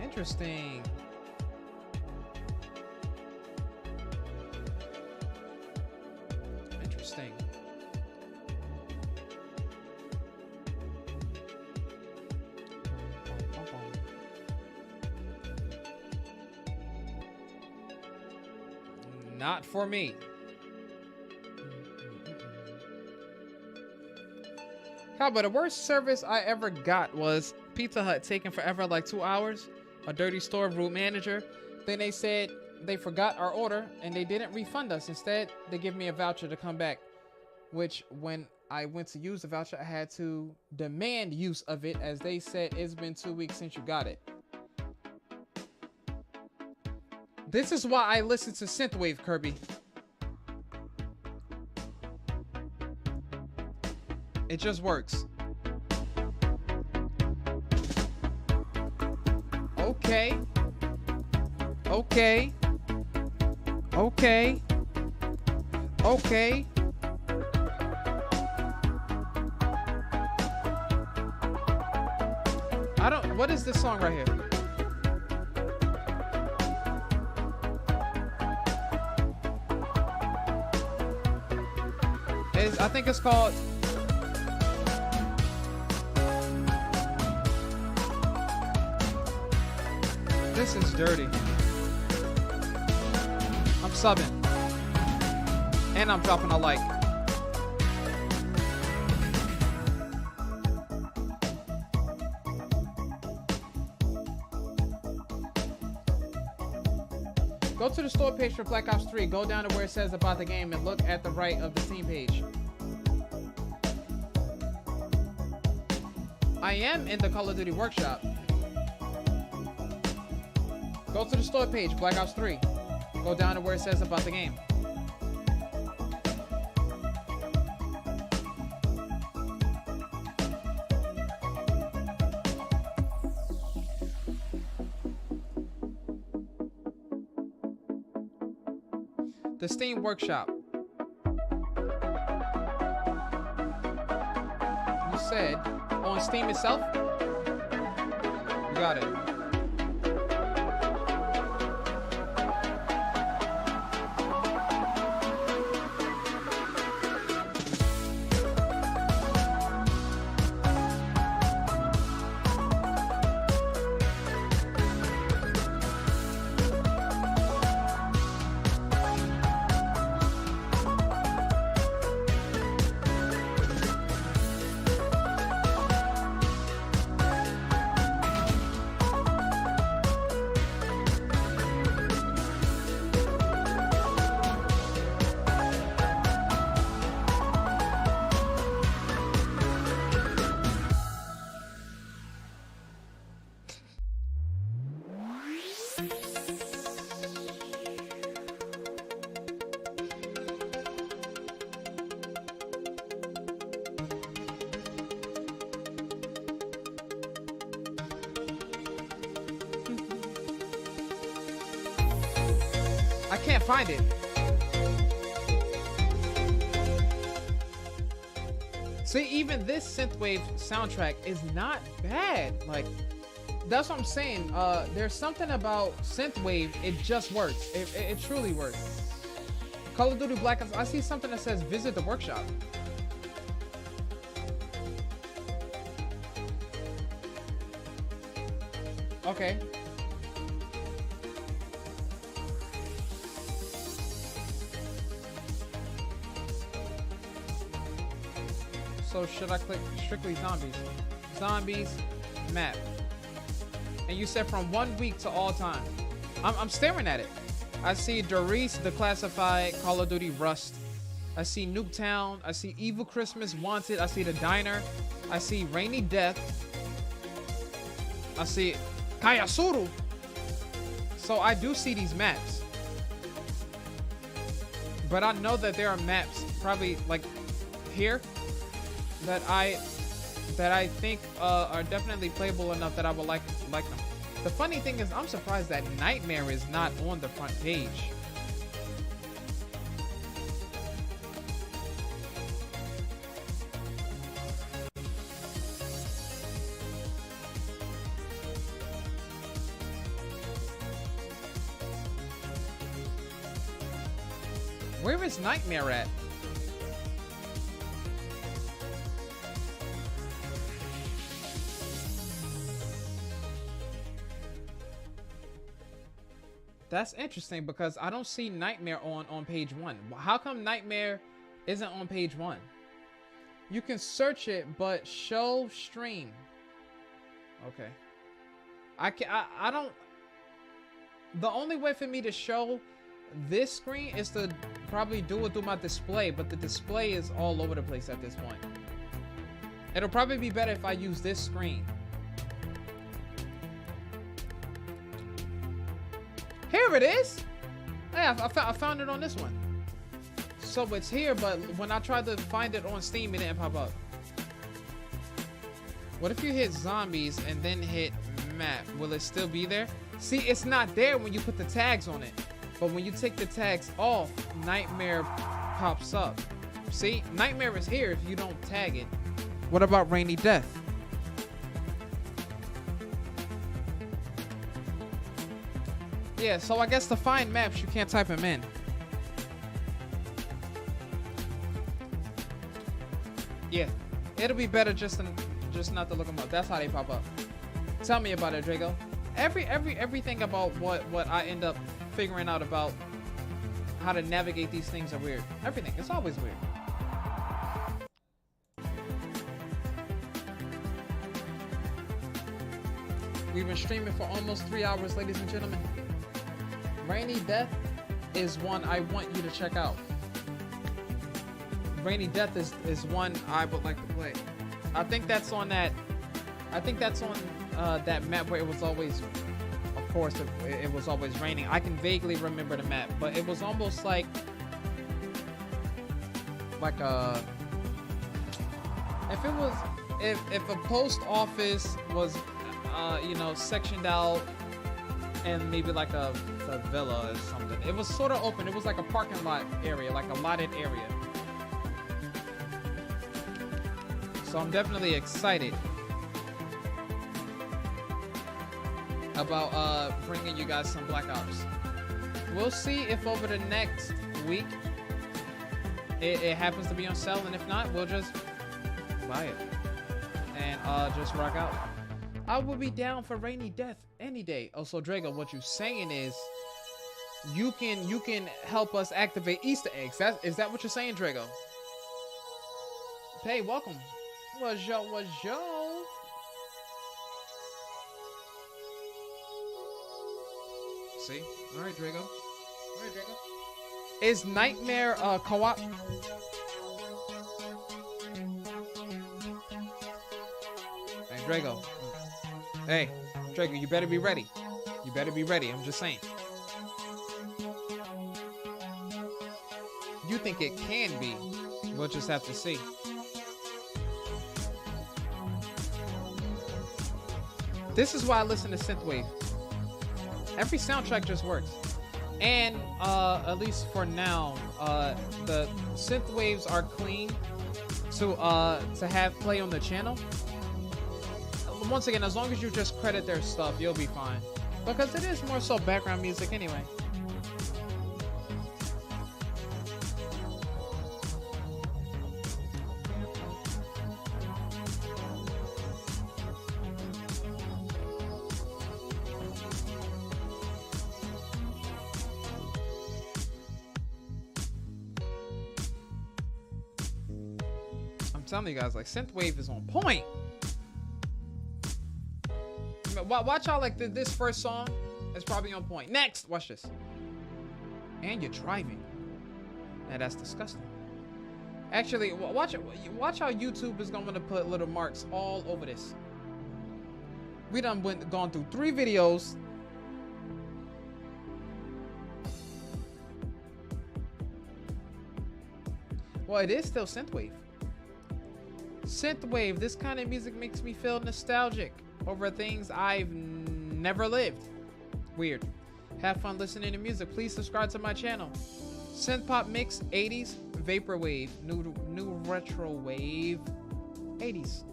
Interesting. Interesting. Not for me. God, but the worst service I ever got was Pizza Hut taking forever, like 2 hours. A dirty store room manager. Then they said they forgot our order and they didn't refund us. Instead, they give me a voucher to come back. Which, when I went to use the voucher, I had to demand use of it, as they said it's been 2 weeks since you got it. This is why I listen to synthwave, Kirby. It just works. Okay. Okay. Okay. Okay. I don't. What is this song right here? I think it's called. This is dirty. I'm subbing. And I'm dropping a like. Go to the store page for Black Ops 3. Go down to where it says about the game and look at the right of the Steam page. I am in the Call of Duty workshop. Go to the store page, Black Ops 3. Go down to where it says about the game. The Steam Workshop. You said on Steam itself? You got it. I can't find it. See, even this synthwave soundtrack is not bad. Like, that's what I'm saying. There's something about synthwave. It just works. It truly works. Call of Duty Black Ops. I see something that says visit the workshop. Okay. So should I click strictly zombies? Zombies, map. And you said from 1 week to all time. I'm staring at it. I see Doris, the classified, Call of Duty Rust. I see Nuketown. I see Evil Christmas, Wanted. I see The Diner. I see Rainy Death. I see Kayasuru. So I do see these maps. But I know that there are maps probably like here that I think are definitely playable enough that I would like them. The funny thing is, I'm surprised that Nightmare is not on the front page. Where is Nightmare at? That's interesting because I don't see Nightmare on page 1. How come Nightmare isn't on page 1? You can search it, but show stream. Okay. I don't. The only way for me to show this screen is to probably do it through my display, but the display is all over the place at this point. It'll probably be better if I use this screen. Here it is. Hey, I found it on this one. So it's here, but when I tried to find it on Steam, it didn't pop up. What if you hit zombies and then hit map? Will it still be there? See, it's not there when you put the tags on it. But when you take the tags off, Nightmare pops up. See, Nightmare is here if you don't tag it. What about Rainy Death? Yeah, so I guess to find maps, you can't type them in. Yeah, it'll be better just not to look them up. That's how they pop up. Tell me about it, Drago. Everything about what I end up figuring out about how to navigate these things are weird. Everything, it's always weird. We've been streaming for almost 3 hours, ladies and gentlemen. Rainy Death is one I want you to check out. Rainy Death is one I would like to play. I think that's on that. I think that's on that map where it was always, of course, it was always raining. I can vaguely remember the map, but it was almost like a. If it was, if a post office was, you know, sectioned out, and maybe like a villa or something. It was sort of open. It was like a parking lot area, like a lotted area. So I'm definitely excited about bringing you guys some Black Ops. We'll see if over the next week it happens to be on sale, and if not, we'll just buy it and just rock out. I will be down for Rainy Death any day. Oh, so Drago, what you're saying is you can help us activate Easter eggs. Is that what you're saying, Drago? Hey, welcome. What's yo? See? All right, Drago. Is Nightmare co-op? Hey, Drago. Hey, Drago, you better be ready. You better be ready. I'm just saying. You think it can be? We'll just have to see. This is why I listen to synthwave. Every soundtrack just works. And at least for now, the synthwaves are clean to have play on the channel. Once again, as long as you just credit their stuff, you'll be fine. Because it is more so background music anyway. I'm telling you guys, like, synthwave is on point. Watch out, like this first song is probably on point. Next, watch this. And you're driving. Now that's disgusting. Actually, watch how YouTube is going to put little marks all over this. We done gone through 3 videos. Well, it is still synthwave. Synthwave, this kind of music makes me feel nostalgic over things I've never lived. Weird. Have fun listening to music. Please subscribe to my channel. Synth pop mix 80s, vaporwave, new retro wave 80s.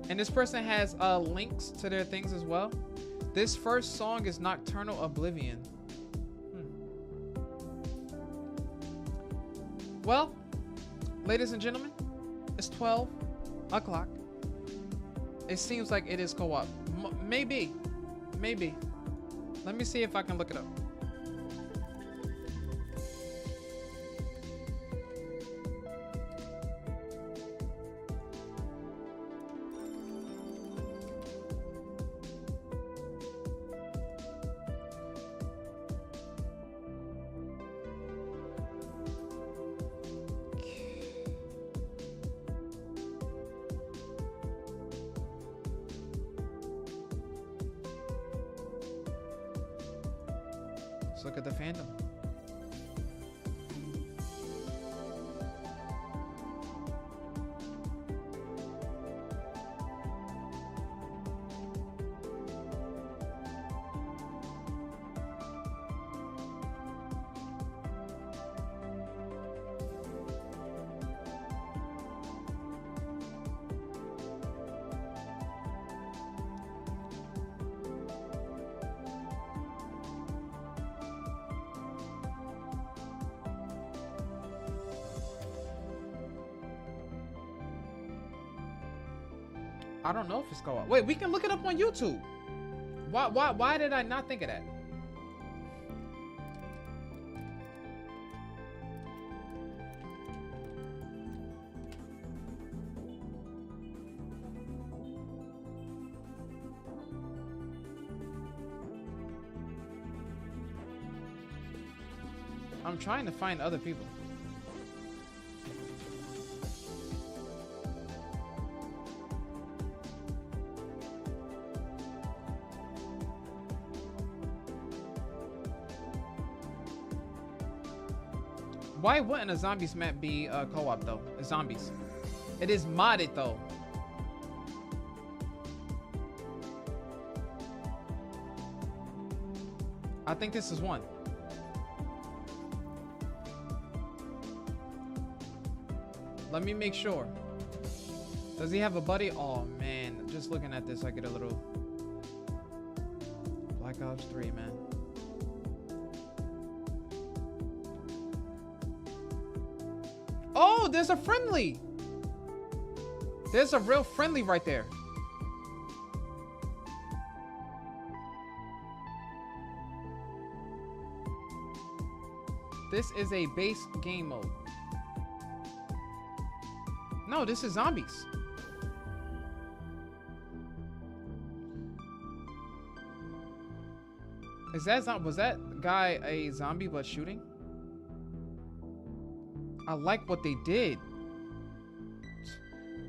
And this person has links to their things as well. This first song is Nocturnal Oblivion. Well, ladies and gentlemen, it's 12 o'clock. It seems like it is co-op. Maybe. Let me see if I can look it up. Let's look at the fandom. I don't know if it's co-op. Wait, we can look it up on YouTube. Why did I not think of that? I'm trying to find other people. Why wouldn't a zombies map be co-op though? Zombies. It is modded though. I think this is one. Let me make sure. Does he have a buddy? Oh man, just looking at this, I get a little Black Ops 3, man. Oh, there's a friendly. There's a real friendly right there. This is a base game mode. No, this is zombies. Is that was that guy a zombie but shooting? I like what they did.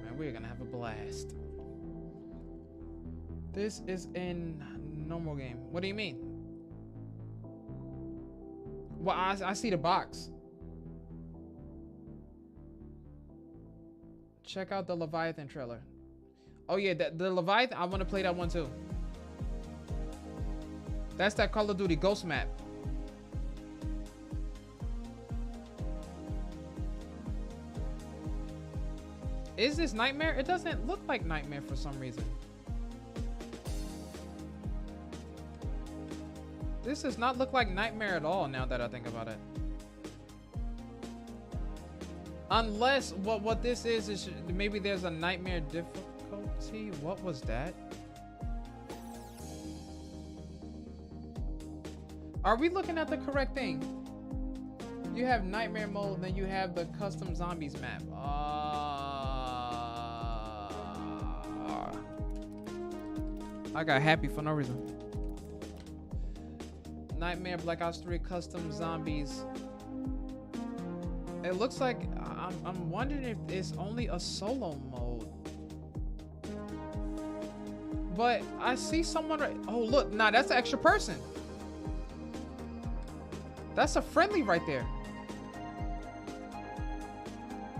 Man, we're gonna have a blast. This is in normal game. What do you mean? Well, I see the box. Check out the Leviathan trailer. Oh yeah, the Leviathan, I want to play that one too. That's that Call of Duty Ghost map. Is this Nightmare? It doesn't look like Nightmare for some reason. This does not look like Nightmare at all now that I think about it. Unless what this is maybe there's a Nightmare difficulty. What was that? Are we looking at the correct thing? You have Nightmare mode, and then you have the custom zombies map. I got happy for no reason. Nightmare Black Ops 3 custom zombies. It looks like I'm wondering if it's only a solo mode. But I see someone right. Oh look, nah, that's an extra person. That's a friendly right there.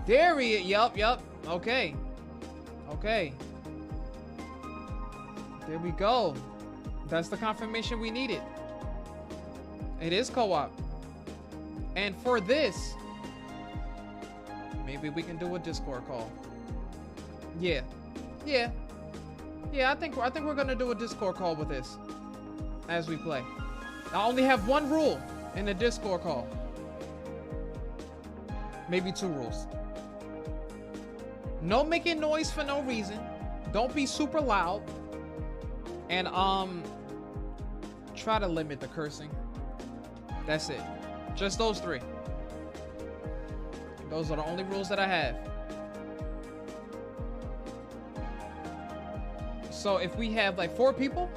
There he is. Yup. Okay. There we go. That's the confirmation we needed. It is co-op. And for this, maybe we can do a Discord call. Yeah. I think we're gonna do a Discord call with this as we play. I only have one rule in the Discord call. Maybe two rules. No making noise for no reason. Don't be super loud. And try to limit the cursing. That's it. Just those three. Those are the only rules that I have. So if we have like 4 people,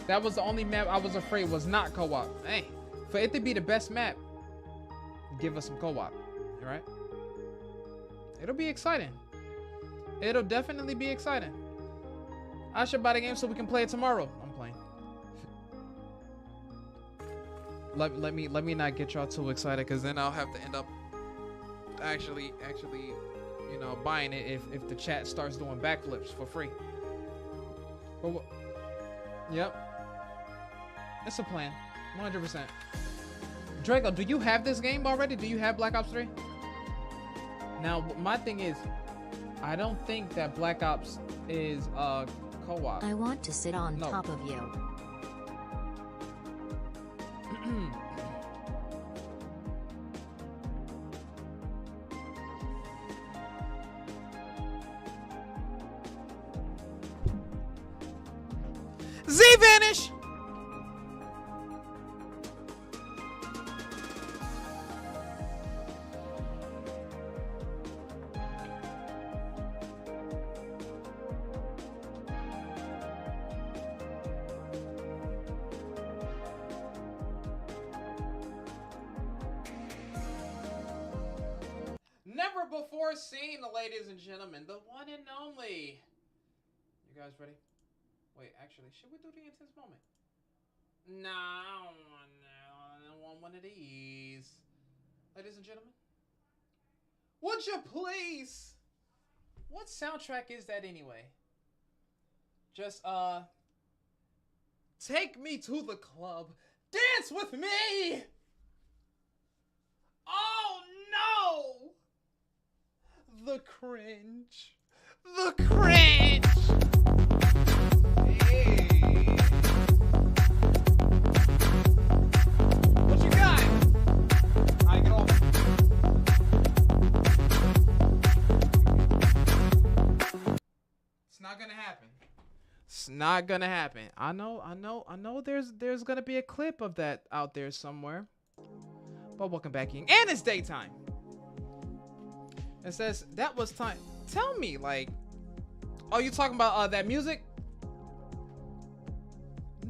that was the only map I was afraid was not co-op. Hey, for it to be the best map, give us some co-op, right? It'll be exciting. It'll definitely be exciting. I should buy the game so we can play it tomorrow. I'm playing. Let me not get y'all too excited, because then I'll have to end up actually, you know, buying it if the chat starts doing backflips for free. But yep, it's a plan, 100%. Draco, do you have this game already? Do you have Black Ops 3? Now my thing is, I don't think that Black Ops is co-op. I want to sit on top of you. Z vanish. before seen, ladies and gentlemen, the one and only. You guys ready? Wait, actually, should we do the intense moment? No, I don't want one of these. Ladies and gentlemen, would you please? What soundtrack is that anyway? Just, take me to the club. Dance with me! Oh no! The cringe. The cringe! Hey. What you got? I get off. It's not gonna happen. It's not gonna happen. I know there's gonna be a clip of that out there somewhere. But welcome back in. And it's daytime. It says that was time. Tell me, like, oh, you talking about that music?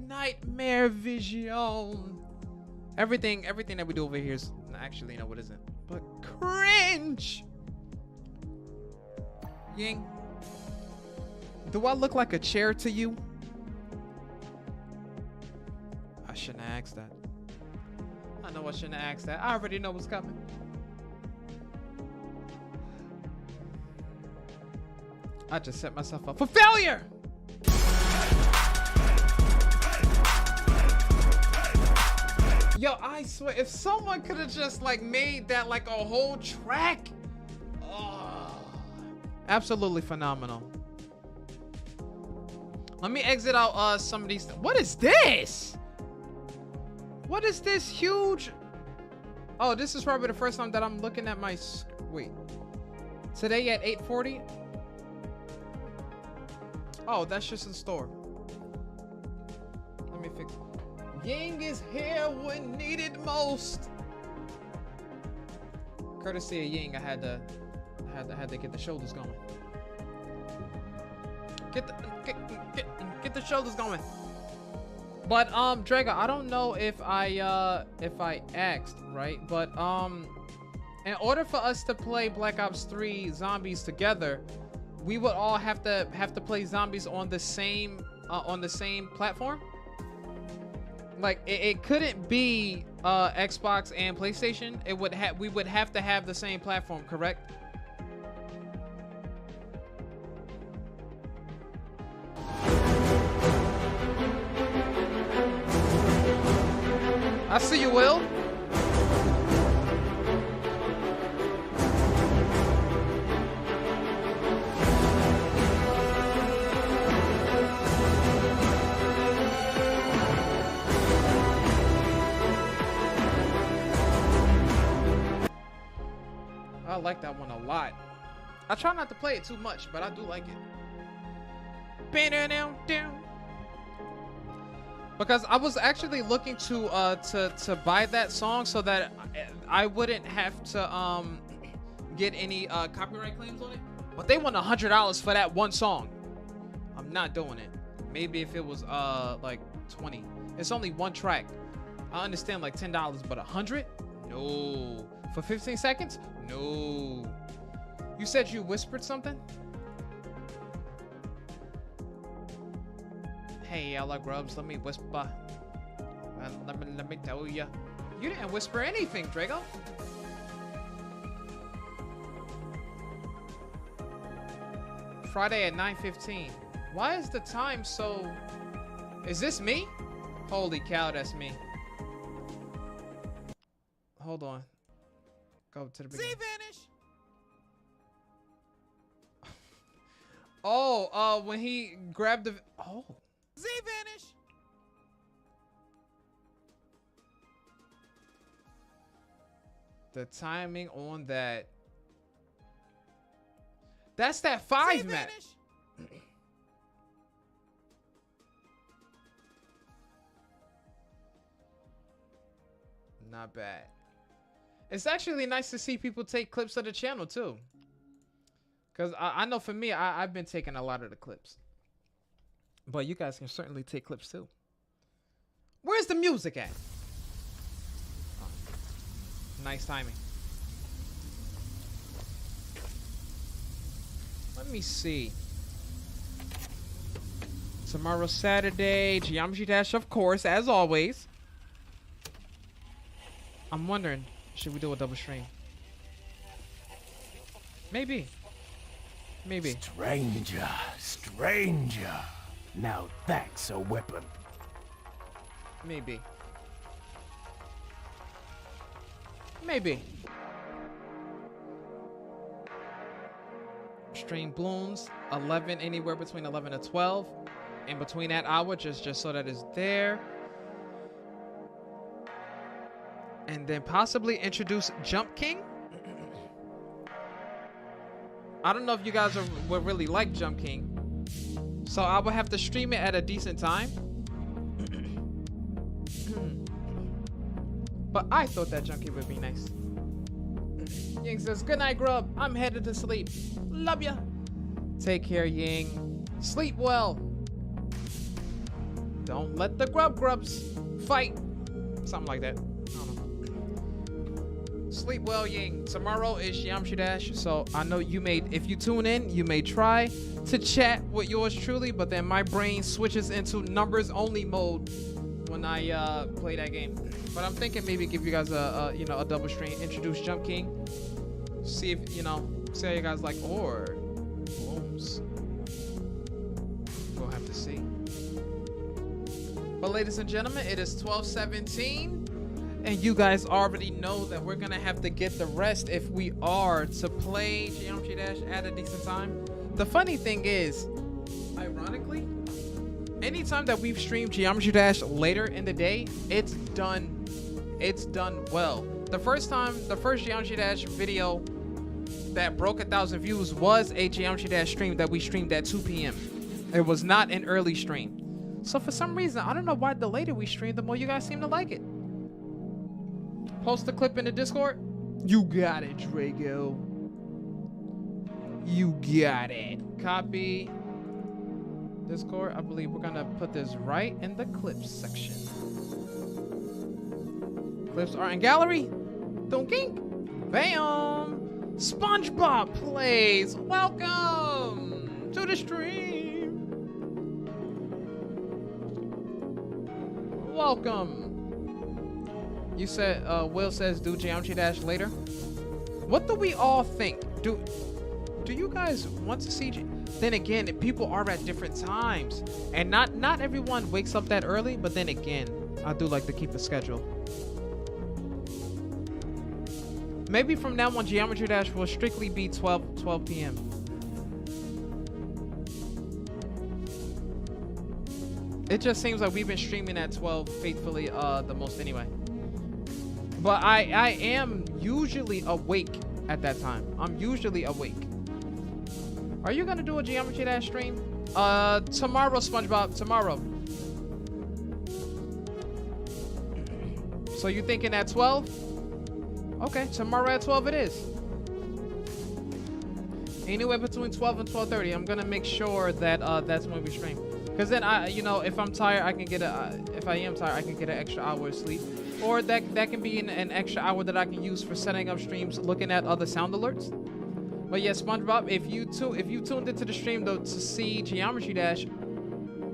Nightmare vision. Everything that we do over here is actually, no, what isn't? But cringe. Ying. Do I look like a chair to you? I shouldn't have asked that. I know I shouldn't have asked that. I already know what's coming. I just set myself up for failure! Yo, I swear, if someone could have just like made that like a whole track. Oh, absolutely phenomenal. Let me exit out some of these. What is this? What is this huge? Oh, this is probably the first time that I'm looking at my. Wait. Today at 8:40. Oh, that's just in store. Let me fix it. Ying is here when needed most. Courtesy of Ying, I had to get the shoulders going. Get the shoulders going. But Draga, I don't know if I asked, right? But in order for us to play Black Ops 3 Zombies together, we would all have to play Zombies on the same platform. Like it couldn't be Xbox and PlayStation. We would have to have the same platform, correct? I see you, Will. I like that one a lot. I try not to play it too much, but I do like it. Because I was actually looking to buy that song so that I wouldn't have to get any copyright claims on it. But they want $100 for that one song. I'm not doing it. Maybe if it was like 20. It's only one track. I understand like $10, but 100? No. For 15 seconds? No. You said you whispered something? Hey, yellow grubs, let me whisper. Let me tell ya. You didn't whisper anything, Drago. Friday at 9:15. Why is the time so... Is this me? Holy cow, that's me. Hold on. Go to the beginning. Z-vanish! Oh, when he grabbed the... Oh. Z-vanish! The timing on that. That's that 5 match. Not bad. It's actually nice to see people take clips of the channel too. Because I know for me, I've been taking a lot of the clips. But you guys can certainly take clips too. Where's the music at? Oh. Nice timing. Let me see. Tomorrow, Saturday, Geometry Dash, of course, as always. I'm wondering, should we do a double stream? Maybe. Maybe. Stranger, stranger. Now that's a weapon. Maybe. Maybe. Stream blooms 11, anywhere between 11 to 12. In between that hour, just so that it's there. And then possibly introduce Jump King. I don't know if you guys would really like Jump King. So I would have to stream it at a decent time. But I thought that Jump King would be nice. Ying says, good night, Grub. I'm headed to sleep. Love ya. Take care, Ying. Sleep well. Don't let the grubs fight. Something like that. I don't know. Sleep well, Ying. Tomorrow is Geometry Dash, so I know you may, if you tune in, you may try to chat with yours truly, but then my brain switches into numbers only mode when I play that game. But I'm thinking maybe give you guys a double stream, introduce Jump King, see if see how you guys like, or blooms. We'll have to see. But ladies and gentlemen, it is 12:17, and you guys already know that we're gonna have to get the rest if we are to play Geometry Dash at a decent time. The funny thing is, ironically, anytime that we've streamed Geometry Dash later in the day, it's done well. The first Geometry Dash video that broke 1,000 views was a Geometry Dash stream that we streamed at 2 p.m. It was not an early stream. So for some reason, I don't know why the later we stream, the more you guys seem to like it. Post the clip in the Discord. You got it, Drago. You got it. Copy. Discord. I believe we're gonna put this right in the clips section. Clips are in gallery. Dunking. Bam. SpongeBob plays. Welcome to the stream. Welcome. You said, Will says, do Geometry Dash later. What do we all think? Do you guys want to see? Then again, people are at different times, and not everyone wakes up that early. But then again, I do like to keep a schedule. Maybe from now on, Geometry Dash will strictly be 12 p.m. It just seems like we've been streaming at 12 faithfully the most anyway. But I am usually awake at that time. I'm usually awake. Are you gonna do a Geometry Dash stream? Tomorrow, SpongeBob. Tomorrow. So you thinking at 12? Okay, tomorrow at 12 it is. Anywhere between 12 and 12:30. I'm gonna make sure that that's when we stream. Cause then if I'm tired, I can get if I am tired, I can get an extra hour of sleep, or that can be an extra hour that I can use for setting up streams, looking at other sound alerts. But yeah, SpongeBob, if you tuned into the stream though to see Geometry Dash,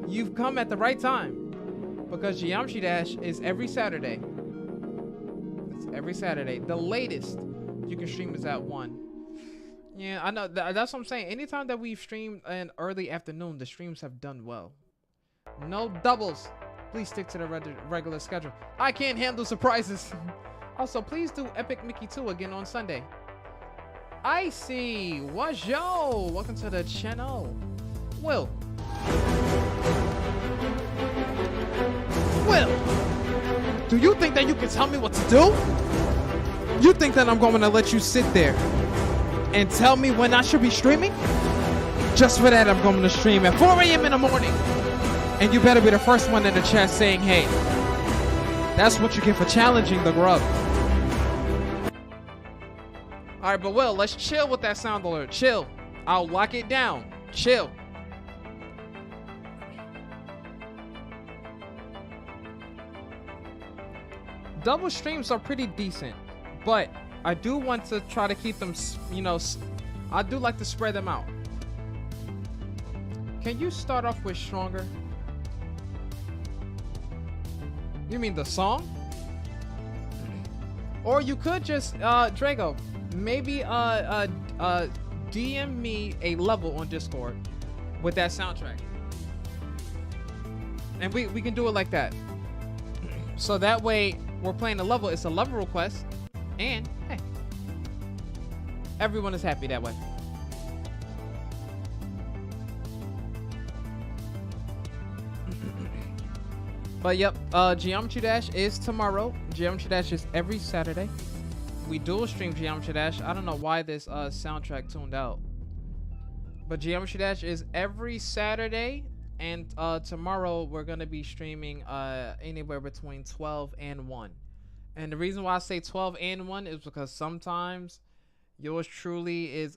you've come at the right time, because Geometry Dash is every Saturday. It's every Saturday. The latest you can stream is at 1. Yeah, I know. That's what I'm saying. Anytime that we've streamed in early afternoon, the streams have done well. No doubles. Please stick to the regular schedule. I can't handle surprises. Also, please do Epic Mickey 2 again on Sunday. I see. What's yo? Welcome to the channel. Will, do you think that you can tell me what to do? You think that I'm going to let you sit there and tell me when I should be streaming? Just for that, I'm going to stream at 4 a.m. in the morning. And you better be the first one in the chat saying, hey, that's what you get for challenging the grub. All right, but Will, let's chill with that sound alert. Chill. I'll lock it down. Chill. Double streams are pretty decent, but I do want to try to keep them, I do like to spread them out. Can you start off with Stronger? You mean the song? Or you could just Drago, maybe DM me a level on Discord with that soundtrack. And we can do it like that. So that way we're playing a level, it's a level request, and hey, everyone is happy that way. But yep, Geometry Dash is tomorrow. Geometry Dash is every Saturday. We dual stream Geometry Dash. I don't know why this soundtrack tuned out. But Geometry Dash is every Saturday. And tomorrow we're going to be streaming anywhere between 12 and 1. And the reason why I say 12 and 1 is because sometimes yours truly is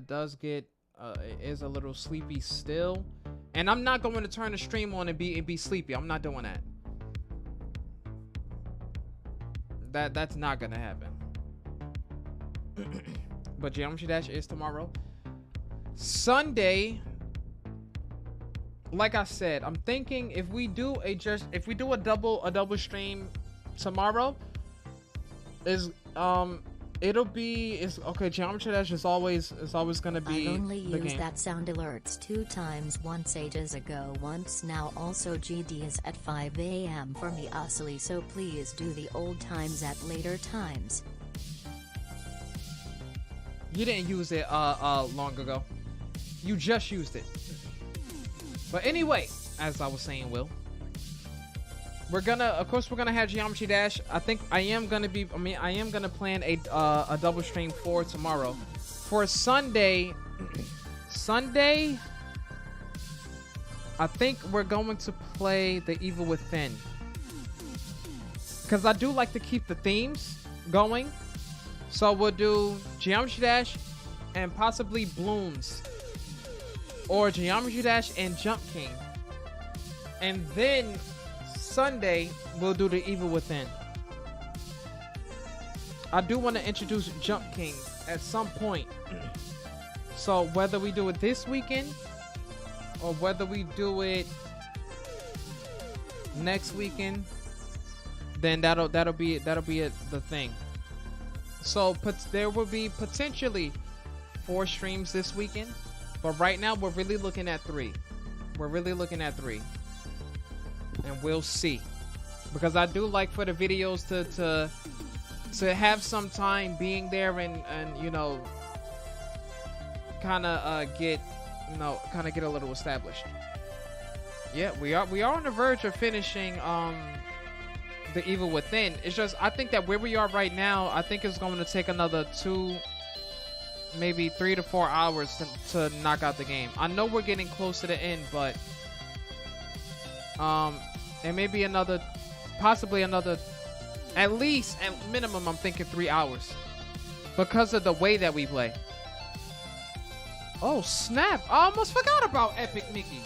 does get is a little sleepy still. And I'm not going to turn the stream on and be sleepy. I'm not doing that. That's not going to happen. But Geometry Dash is tomorrow. Sunday, like I said, I'm thinking if we do a double stream tomorrow, okay. Geometry Dash is always gonna be. I've only the used game. that sound alerts 2 times, once ages ago, once now. Also GD is at 5 a.m. for me usly, so please do the old times at later times. You didn't use it long ago. You just used it. But anyway, as I was saying, Will, we're gonna have Geometry Dash. I think I am gonna plan a double stream for tomorrow. For Sunday, I think we're going to play The Evil Within, because I do like to keep the themes going. So we'll do Geometry Dash and possibly Blooms, or Geometry Dash and Jump King. And then Sunday, we'll do The Evil Within. I do want to introduce Jump King at some point. So whether we do it this weekend or whether we do it next weekend, then that'll be the thing. So there will be potentially 4 streams this weekend, but right now we're really looking at 3. And we'll see, because I do like for the videos to have some time being there and you know, kind of get a little established. Yeah, we are on the verge of finishing The Evil Within. It's just, I think that where we are right now, I think it's going to take another 2, maybe 3 to 4 hours to knock out the game. I know we're getting close to the end, but and maybe possibly another, at minimum, I'm thinking 3 hours, because of the way that we play. Oh snap! I almost forgot about Epic Mickey.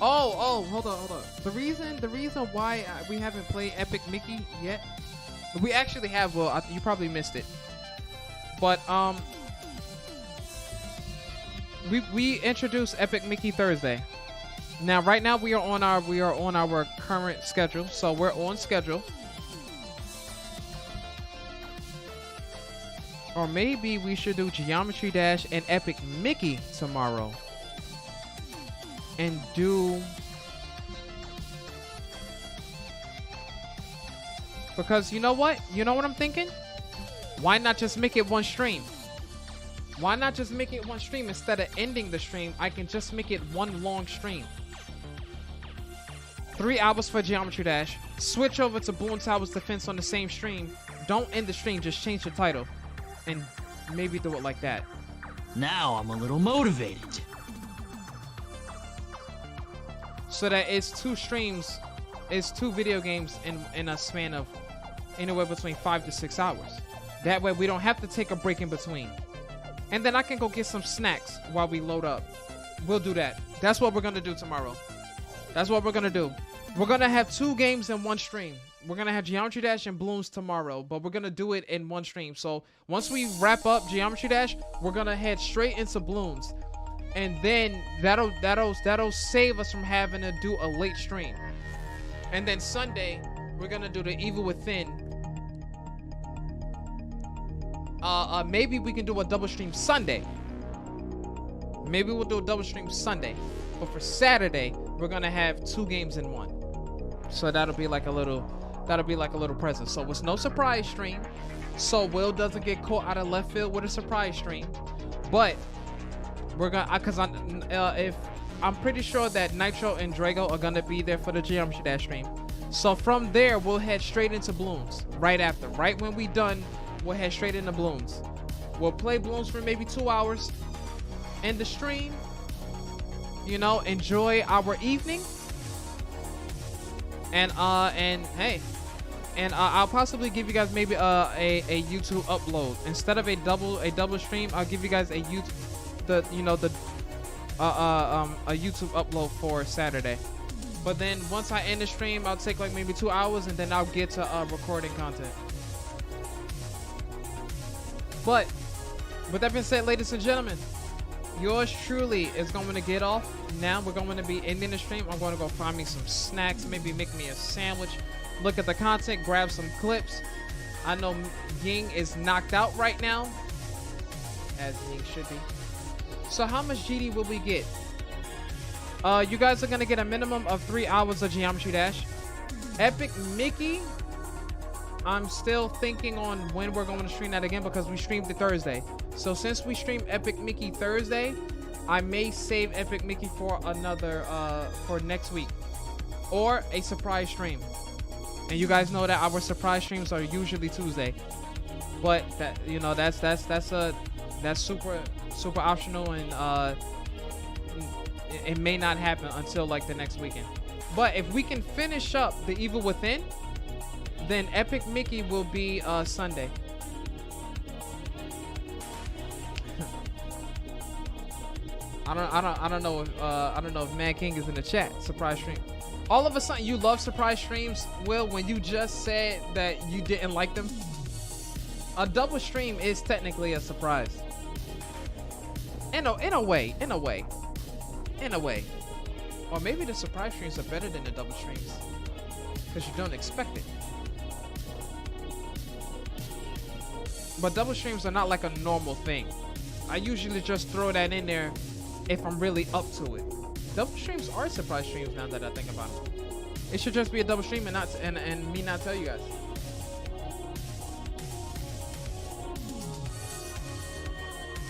Oh, hold on. The reason why we haven't played Epic Mickey yet, we actually have. Well, you probably missed it, but we introduced Epic Mickey Thursday. Now, right now we are on our current schedule, so we're on schedule. Or maybe we should do Geometry Dash and Epic Mickey tomorrow. And do, because you know what I'm thinking? Why not just make it one stream? Instead of ending the stream? I can just make it one long stream. 3 hours for Geometry Dash. Switch over to Boon Towers Defense on the same stream. Don't end the stream, just change the title. And maybe do it like that. Now I'm a little motivated. So that it's 2 streams, it's 2 video games in a span of anywhere between 5 to 6 hours. That way we don't have to take a break in between. And then I can go get some snacks while we load up. We'll do that. That's what we're going to do tomorrow. That's what we're going to do. We're going to have 2 games in one stream. We're going to have Geometry Dash and Blooms tomorrow, but we're going to do it in one stream. So once we wrap up Geometry Dash, we're going to head straight into Blooms. and then that'll save us from having to do a late stream. And then Sunday, we're gonna do the Evil Within. Maybe we can do a double stream Sunday. Maybe we'll do a double stream Sunday. But for Saturday, we're gonna have 2 games in 1. So that'll be like a little present. So it's no surprise stream. So Will doesn't get caught out of left field with a surprise stream. But we're gonna, I'm pretty sure that Nitro and Drago are gonna be there for the Geometry Dash stream. So from there, we'll head straight into Blooms right after. Right when we done, we'll head straight into Blooms. We'll play Blooms for maybe 2 hours. End the stream. You know, enjoy our evening. And hey, and I'll possibly give you guys maybe a YouTube upload instead of a double stream. I'll give you guys a YouTube upload for Saturday. But then once I end the stream, I'll take like maybe 2 hours, and then I'll get to recording content. But with that being said, ladies and gentlemen, yours truly is going to get off. Now we're going to be ending the stream. I'm going to go find me some snacks, maybe make me a sandwich, look at the content, grab some clips. I know Ying is knocked out right now, as Ying should be. So how much GD will we get? You guys are going to get a minimum of 3 hours of Geometry Dash. Epic Mickey, I'm still thinking on when we're going to stream that again, because we streamed it Thursday. So since we streamed Epic Mickey Thursday, I may save Epic Mickey for another for next week, or a surprise stream. And you guys know that our surprise streams are usually Tuesday, but that, you know, that's super optional, and it may not happen until like the next weekend. But if we can finish up the Evil Within, then Epic Mickey will be Sunday. I don't know if Man King is in the chat. Surprise stream. All of a sudden, you love surprise streams, Will, when you just said that you didn't like them. A double stream is technically a surprise. In a way. Or maybe the surprise streams are better than the double streams, because you don't expect it. But double streams are not like a normal thing. I usually just throw that in there if I'm really up to it. Double streams are surprise streams now that I think about it. It should just be a double stream and not and me not tell you guys.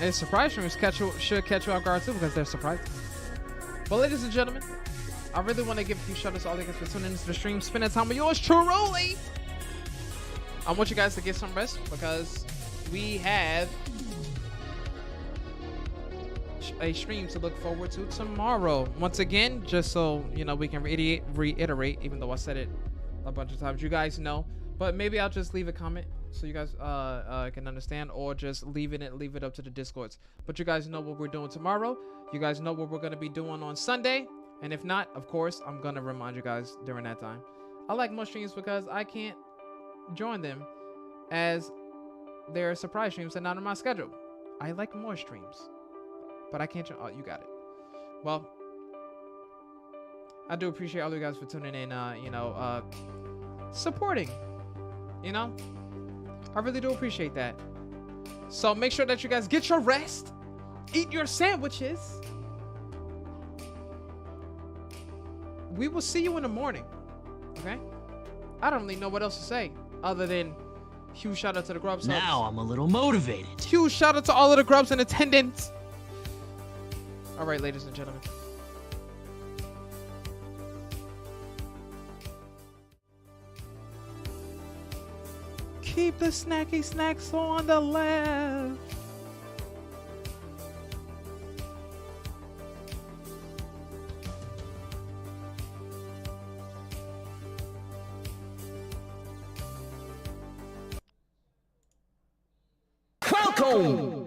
And surprise streams should catch you off guard too, because they're surprising. But ladies and gentlemen, I really want to give a few shout outs to all you guys for tuning into the stream, spending time with yours truly. I want you guys to get some rest, because we have a stream to look forward to tomorrow. Once again, just so you know, we can reiterate, even though I said it a bunch of times, you guys know. But maybe I'll just leave a comment so you guys can understand, or just leave it up to the Discords. But you guys know what we're doing tomorrow. You guys know what we're going to be doing on Sunday. And if not, of course, I'm going to remind you guys during that time. I like more streams because I can't join them, as they're surprise streams and not on my schedule. I like more streams, but I can't. Oh, you got it. Well, I do appreciate all you guys for tuning in. Supporting. You know, I really do appreciate that. So make sure that you guys get your rest, eat your sandwiches. We will see you in the morning. Okay? I don't really know what else to say other than huge shout out to the grubs. Now I'm a little motivated. Huge shout out to all of the grubs in attendance. All right, ladies and gentlemen. Keep the snacky snacks on the left. Welcome